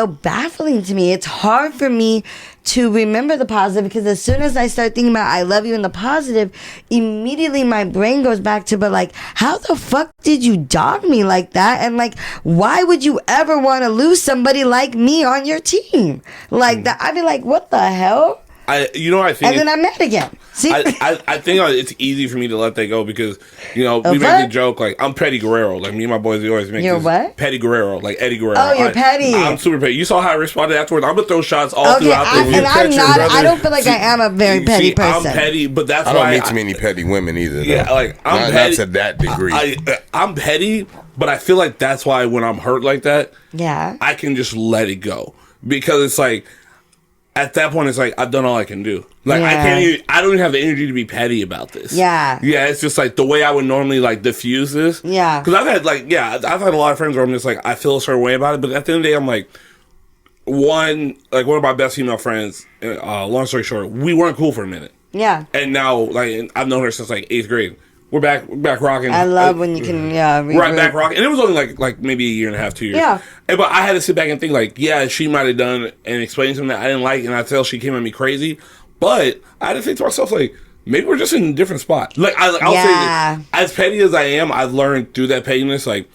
baffling to me. It's hard for me to remember the positive, because as soon as I start thinking about I love you in the positive, immediately my brain goes back to, but like, how the fuck did you dog me like that? And like, why would you ever want to lose somebody like me on your team? Like that, I'd be like, what the hell? I think, and then I'm mad again. See, I think it's easy for me to let that go because we make the joke like I'm Petty Guerrero. Like me and my boys, we always make You're what? Petty Guerrero, like Eddie Guerrero. Oh, you're petty. I'm super petty. You saw how I responded afterwards. I'm gonna throw shots all throughout the room. And I'm not. I don't feel like I am a very petty person. I'm petty, but that's I why don't meet too many petty women either. Though. Yeah, like I'm petty, not to that degree. I'm petty, but I feel like that's why when I'm hurt like that, I can just let it go, because it's like, at that point, it's like, I've done all I can do. Like, I don't even have the energy to be petty about this. Yeah. Yeah, it's just like the way I would normally like diffuse this. Yeah. Because I've had a lot of friends where I'm just like, I feel a certain way about it. But at the end of the day, I'm like, one of my best female friends, long story short, we weren't cool for a minute. Yeah. And now, like, I've known her since like 8th grade. We're back rocking. I love when you can, right back rocking. And it was only like maybe a year and a half, 2 years. Yeah. But I had to sit back and think like, yeah, she might have done and explained something that I didn't like, and I felt she came at me crazy. But I had to think to myself like, maybe we're just in a different spot. Like I'll say this, as petty as I am, I've learned through that pettiness, like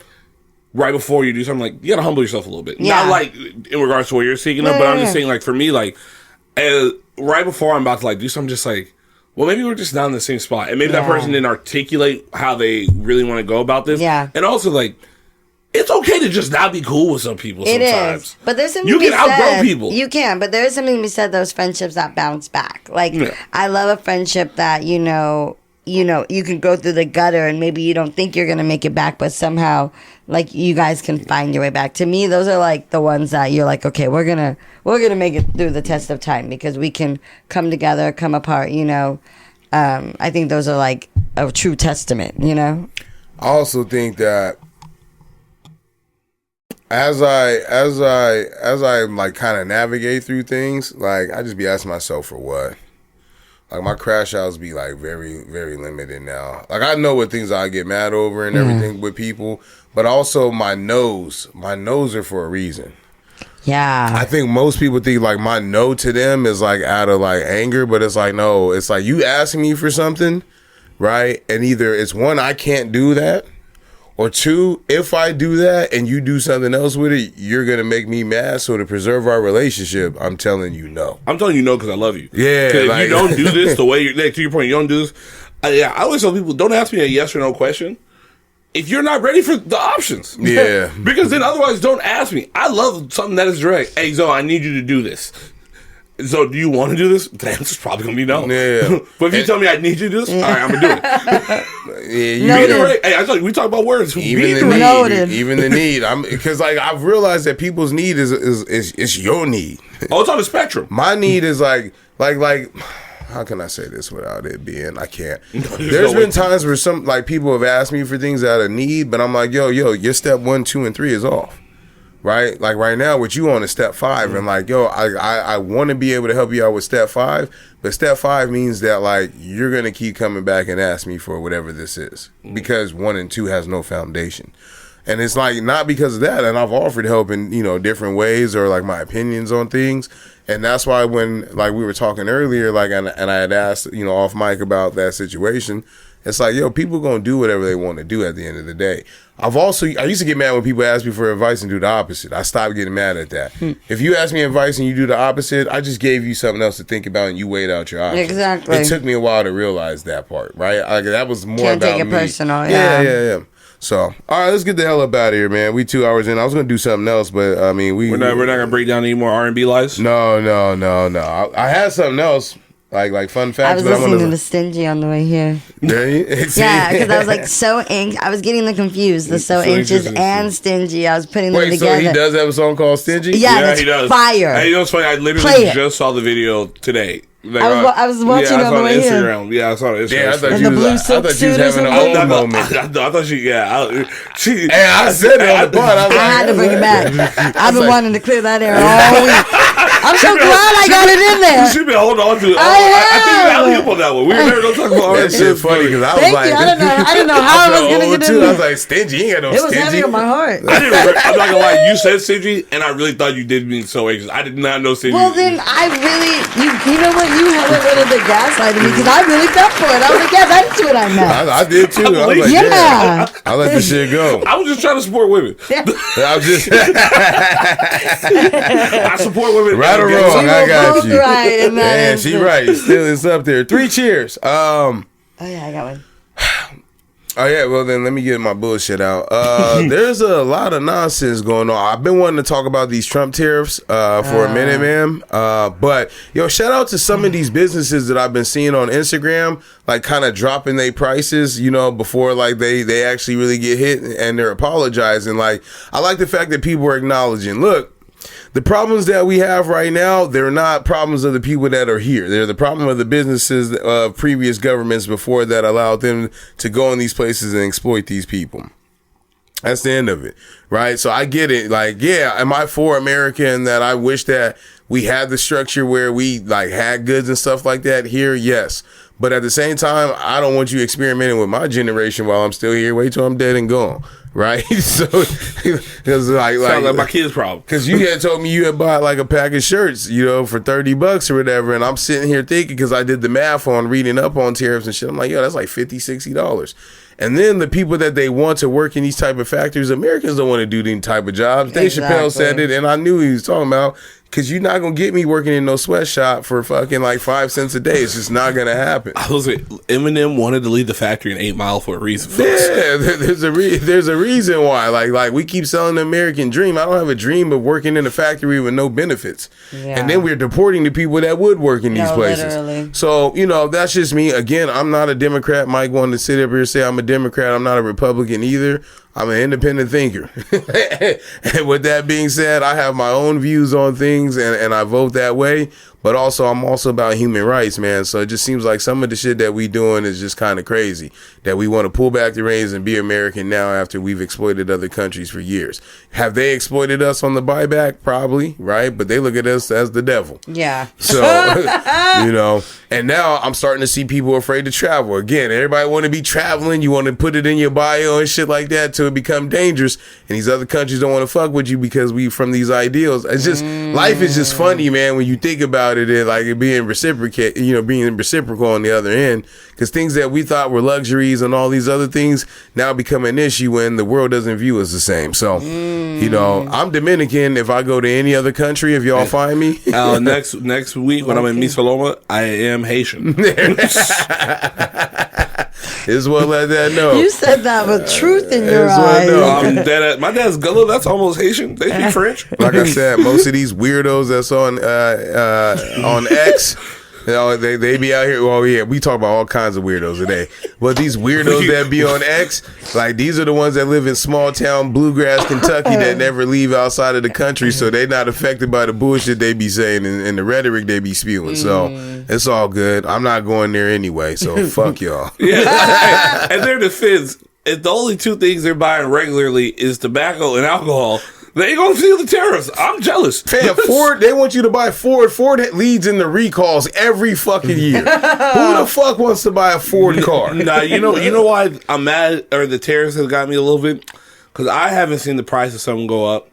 right before you do something, like you gotta humble yourself a little bit. Yeah. Not like in regards to what you're seeking of, but I'm just saying like for me, like right before I'm about to like do something, just like, well, maybe we're just not in the same spot. And maybe that person didn't articulate how they really want to go about this. Yeah. And also, like, it's okay to just not be cool with some people sometimes. It is. But there's something to be said. You can outgrow people. You can, but there's something to be said, those friendships that bounce back. Like, I love a friendship that, you can go through the gutter and maybe you don't think you're going to make it back, but somehow, like, you guys can find your way back. To me, those are, like, the ones that you're like, okay, we're gonna make it through the test of time because we can come together, come apart, I think those are, like, a true testament, I also think that as I like kind of navigate through things, like I just be asking myself for what. Like my crash outs be like very, very limited now. Like I know what things I get mad over and everything with people, but also my no's are for a reason. Yeah. I think most people think like my no to them is like out of like anger, but it's like, no, it's like you asking me for something, right? And either it's one, I can't do that, or two, if I do that and you do something else with it, you're going to make me mad. So to preserve our relationship, I'm telling you no. I'm telling you no because I love you. Yeah. If you don't do this the way you're, like, to your point, you don't do this. I always tell people, don't ask me a yes or no question if you're not ready for the options. Yeah. Because then otherwise, don't ask me. I love something that is direct. Hey, Zoe, I need you to do this. So, do you want to do this? The answer's probably going to be no. Yeah. But if you tell me I need you to do this, all right, I'm going to do it. Yeah, be direct. Hey, I told you, we talk about words. Even the need. Because, like, I've realized that people's need is your need. Oh, it's on the spectrum. My need is like, how can I say this without it being, I can't. There's been times where some, like, people have asked me for things out of need, but I'm like, yo, your step 1, 2, and 3 is off. Right? Like right now, what you on is step 5, and like, yo, I want to be able to help you out with step 5, but step 5 means that like you're gonna keep coming back and ask me for whatever this is because 1 and 2 has no foundation, and it's like not because of that. And I've offered help in different ways or like my opinions on things, and that's why when like we were talking earlier, like and I had asked off mic about that situation. It's like, yo, people gonna do whatever they want to do at the end of the day. I used to get mad when people ask me for advice and do the opposite. I stopped getting mad at that. If you ask me advice and you do the opposite, I just gave you something else to think about and you weighed out your options. Exactly. It took me a while to realize that part, right? That was more Can't about take it me. personal. Yeah. So, all right, let's get the hell up out of here, man. We 2 hours in. I was gonna do something else, but I mean, we're not gonna break down any more R&B lies. No. I had something else. Like fun facts. I was listening to the Stingy on the way here. Yeah, because I was like so anxious. I was getting them confused. The so anxious and stingy. I was putting them together. So he does have a song called Stingy? Yeah, he does. Fire. Hey, you know what's funny? I literally just saw the video today. Like, I was watching it on the way Instagram. Here. Yeah, I saw it on Instagram. Yeah, I thought she was having a whole moment. I thought she, and I said it on the pod. I had to bring it back. I've been wanting to clear that air all week. I'm so glad I got it in there. You should be holding on to it. I think you alley up on that one. We were never going to talk about that shit funny because I was Thank you. I didn't know how I was going to get in there. I was like, Stingy, you ain't got no Stingy. It was heavy on my heart. I'm not going to lie. You said Stingy, and I really thought you did mean so anxious. I did not know Stingy. Well, then I really, you know what? You had a little bit gaslighting me because I really fell for it. I was like, yeah, that's what I meant. I did too. I was like, yeah. I let the shit go. I was just trying to support women. Yeah. I was just. I support women. Right or wrong, I got you. Right, man, she right. Still, it's up there. 3 cheers. Oh yeah, I got one. Oh yeah, well then let me get my bullshit out. There's a lot of nonsense going on. I've been wanting to talk about these Trump tariffs for a minute, man. But shout out to some of these businesses that I've been seeing on Instagram, like kind of dropping their prices, before like they actually really get hit, and they're apologizing. Like, I like the fact that people are acknowledging, look, the problems that we have right now, they're not problems of the people that are here. They're the problem of the businesses of previous governments before that allowed them to go in these places and exploit these people. That's the end of it, right? So I get it. Like, yeah, am I for America and that I wish that we had the structure where we like had goods and stuff like that here? Yes. But at the same time, I don't want you experimenting with my generation while I'm still here. Wait till I'm dead and gone. Right? So it's like my kid's problem. Because you had told me you had bought like a pack of shirts, for $30 or whatever. And I'm sitting here thinking, because I did the math on reading up on tariffs and shit. I'm like, that's like $50, $60. And then the people that they want to work in these type of factories, Americans don't want to do these type of jobs. Dave Chappelle said it, and I knew he was talking about, because you're not going to get me working in no sweatshop for fucking like 5 cents a day. It's just not going to happen. I was like, Eminem wanted to leave the factory in 8 Mile for a reason, folks. Yeah, there's a reason why. Like we keep selling the American dream. I don't have a dream of working in a factory with no benefits. Yeah. And then we're deporting the people that would work in these places. Literally. So, that's just me. Again, I'm not a Democrat. Mike wanted to sit up here and say I'm a Democrat. I'm not a Republican either. I'm an independent thinker. And with that being said, I have my own views on things and I vote that way. But also, I'm also about human rights, man. So it just seems like some of the shit that we doing is just kind of crazy. That we want to pull back the reins and be American now after we've exploited other countries for years. Have they exploited us on the buyback? Probably, right? But they look at us as the devil. Yeah. So, and now I'm starting to see people afraid to travel. Again, everybody want to be traveling. You want to put it in your bio and shit like that to become dangerous. And these other countries don't want to fuck with you because we from these ideals. It's just, life is just funny, man, when you think about it and like it being being reciprocal on the other end. Because things that we thought were luxuries and all these other things now become an issue when the world doesn't view us the same. So, I'm Dominican. If I go to any other country, if y'all find me. Next week when I'm in Misaloma, I am Haitian. As well let that know. You said that with truth in your eyes. My dad's Gullah. That's almost Haitian. They speak French. Like I said, most of these weirdos that's on X, they be out here. Well, yeah, we talk about all kinds of weirdos today. But these weirdos that be on X, like these are the ones that live in small town bluegrass Kentucky that never leave outside of the country, so they're not affected by the bullshit they be saying and the rhetoric they be spewing. So it's all good. I'm not going there anyway. So fuck y'all. Yeah, and their defense, if the only two things they're buying regularly is tobacco and alcohol, they ain't gonna feel the tariffs. I'm jealous. Fam, Ford, they want you to buy Ford. Ford leads in the recalls every fucking year. Who the fuck wants to buy a Ford car? Nah, you know why I'm mad, or the tariffs has got me a little bit? Because I haven't seen the price of something go up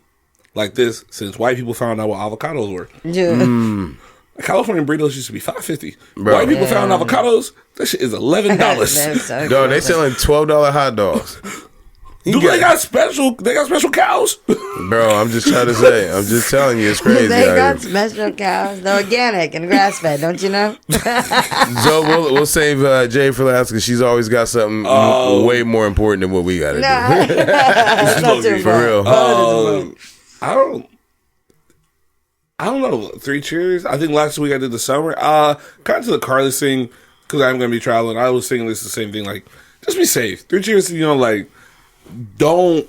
like this since white people found out what avocados were. Yeah. California burritos used to be $5.50. White people found avocados. That shit is $11. So no, they selling $12 hot dogs. Do they got special? They got special cows, bro. I'm just trying to say. I'm just telling you, it's crazy. They got special cows. They're organic and grass fed. Don't you know? So we'll save Jay for last because she's always got something way more important than what we got to do. That's not your for real. I don't know. 3 Cheers. I think last week I did the summer. Kind of to the Karl thing because I'm going to be traveling. I was thinking this is the same thing. Like, just be safe. 3 Cheers. You know, like, don't.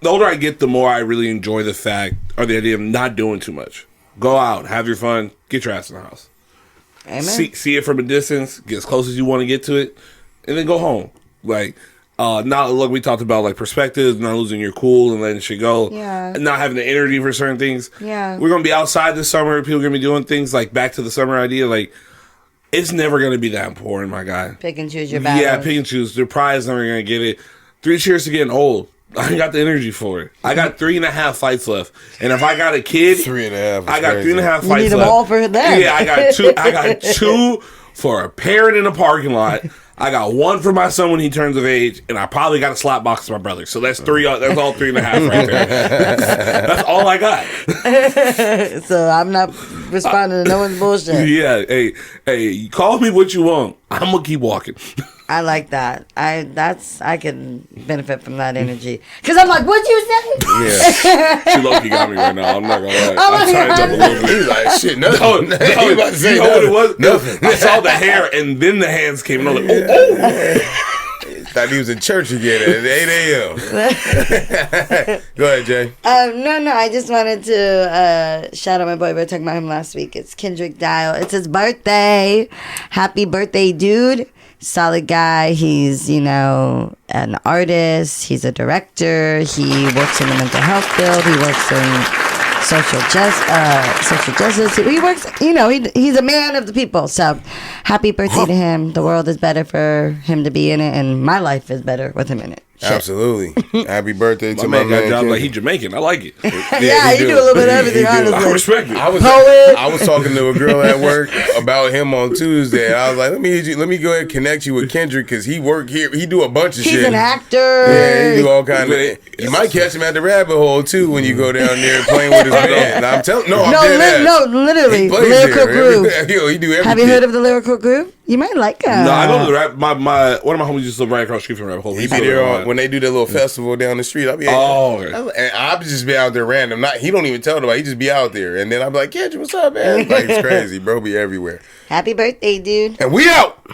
The older I get, the more I really enjoy the fact or the idea of not doing too much. Go out, have your fun, get your ass in the house. Amen. See it from a distance, get as close as you want to get to it, and then go home. Like, not look. We talked about like perspectives, not losing your cool and letting shit go. Yeah. Not having the energy for certain things. Yeah. We're gonna be outside this summer. People are gonna be doing things like back to the summer idea. Like, it's never gonna be that important, my guy. Pick and choose your battles. Yeah, pick and choose. Their prize never gonna get it. 3 Cheers to getting old. I ain't got the energy for it. I got 3.5 fights left, and if I got a kid, 3.5. I got crazy. 3.5 fights You need them left. all for them. Yeah, I got two. I got 2 for a parent in a parking lot. I got 1 for my son when he turns of age, and I probably got a slap box for my brother. So that's 3. That's all 3.5 right there. That's all I got. So I'm not responding to no one's bullshit. Yeah. Hey, call me what you want. I'm gonna keep walking. I like that. I can benefit from that energy. Cause I'm like, what'd you say? Yeah. She low-key got me right now. I'm not gonna lie. Oh my I'm tightened up a little bit. He's like, shit, nothing. No, He about to say you know what it was? Nothing. I saw the hair and then the hands came and I was like, oh. Thought he was in church again at 8 a.m. Go ahead, Jay. No. I just wanted to shout out my boy. We were talking about him last week. It's Kendrick Dial. It's his birthday. Happy birthday, dude. Solid guy. He's, an artist. He's a director. He works in the mental health field. He works in social justice. He works, he's a man of the people. So happy birthday to him. The world is better for him to be in it, and my life is better with him in it. Shit. Absolutely. Happy birthday to my my man. man. Got job like he Jamaican. I like it. Yeah, he do a little bit of everything, honestly. I respect it. I was talking to a girl at work about him on Tuesday. I was like, let me go ahead and connect you with Kendrick because he work here. He do a bunch of shit. He's an actor. Yeah, he do all kind of. You might catch him at the rabbit hole too when you go down there playing with his band. I'm telling. Literally, Lyrical Groove. Yo, he do everything. Have you heard of the Lyrical Groove? You might like him. No, I go to the rap. One of my homies used to live right across the street from the rabbit hole. He be there when they do that little festival down the street. I'll be and I'll just be out there random. He don't even tell nobody. He just be out there, and then I'll be like, "Kendrick, what's up, man?" Like, it's crazy, bro. Be everywhere. Happy birthday, dude. And we out.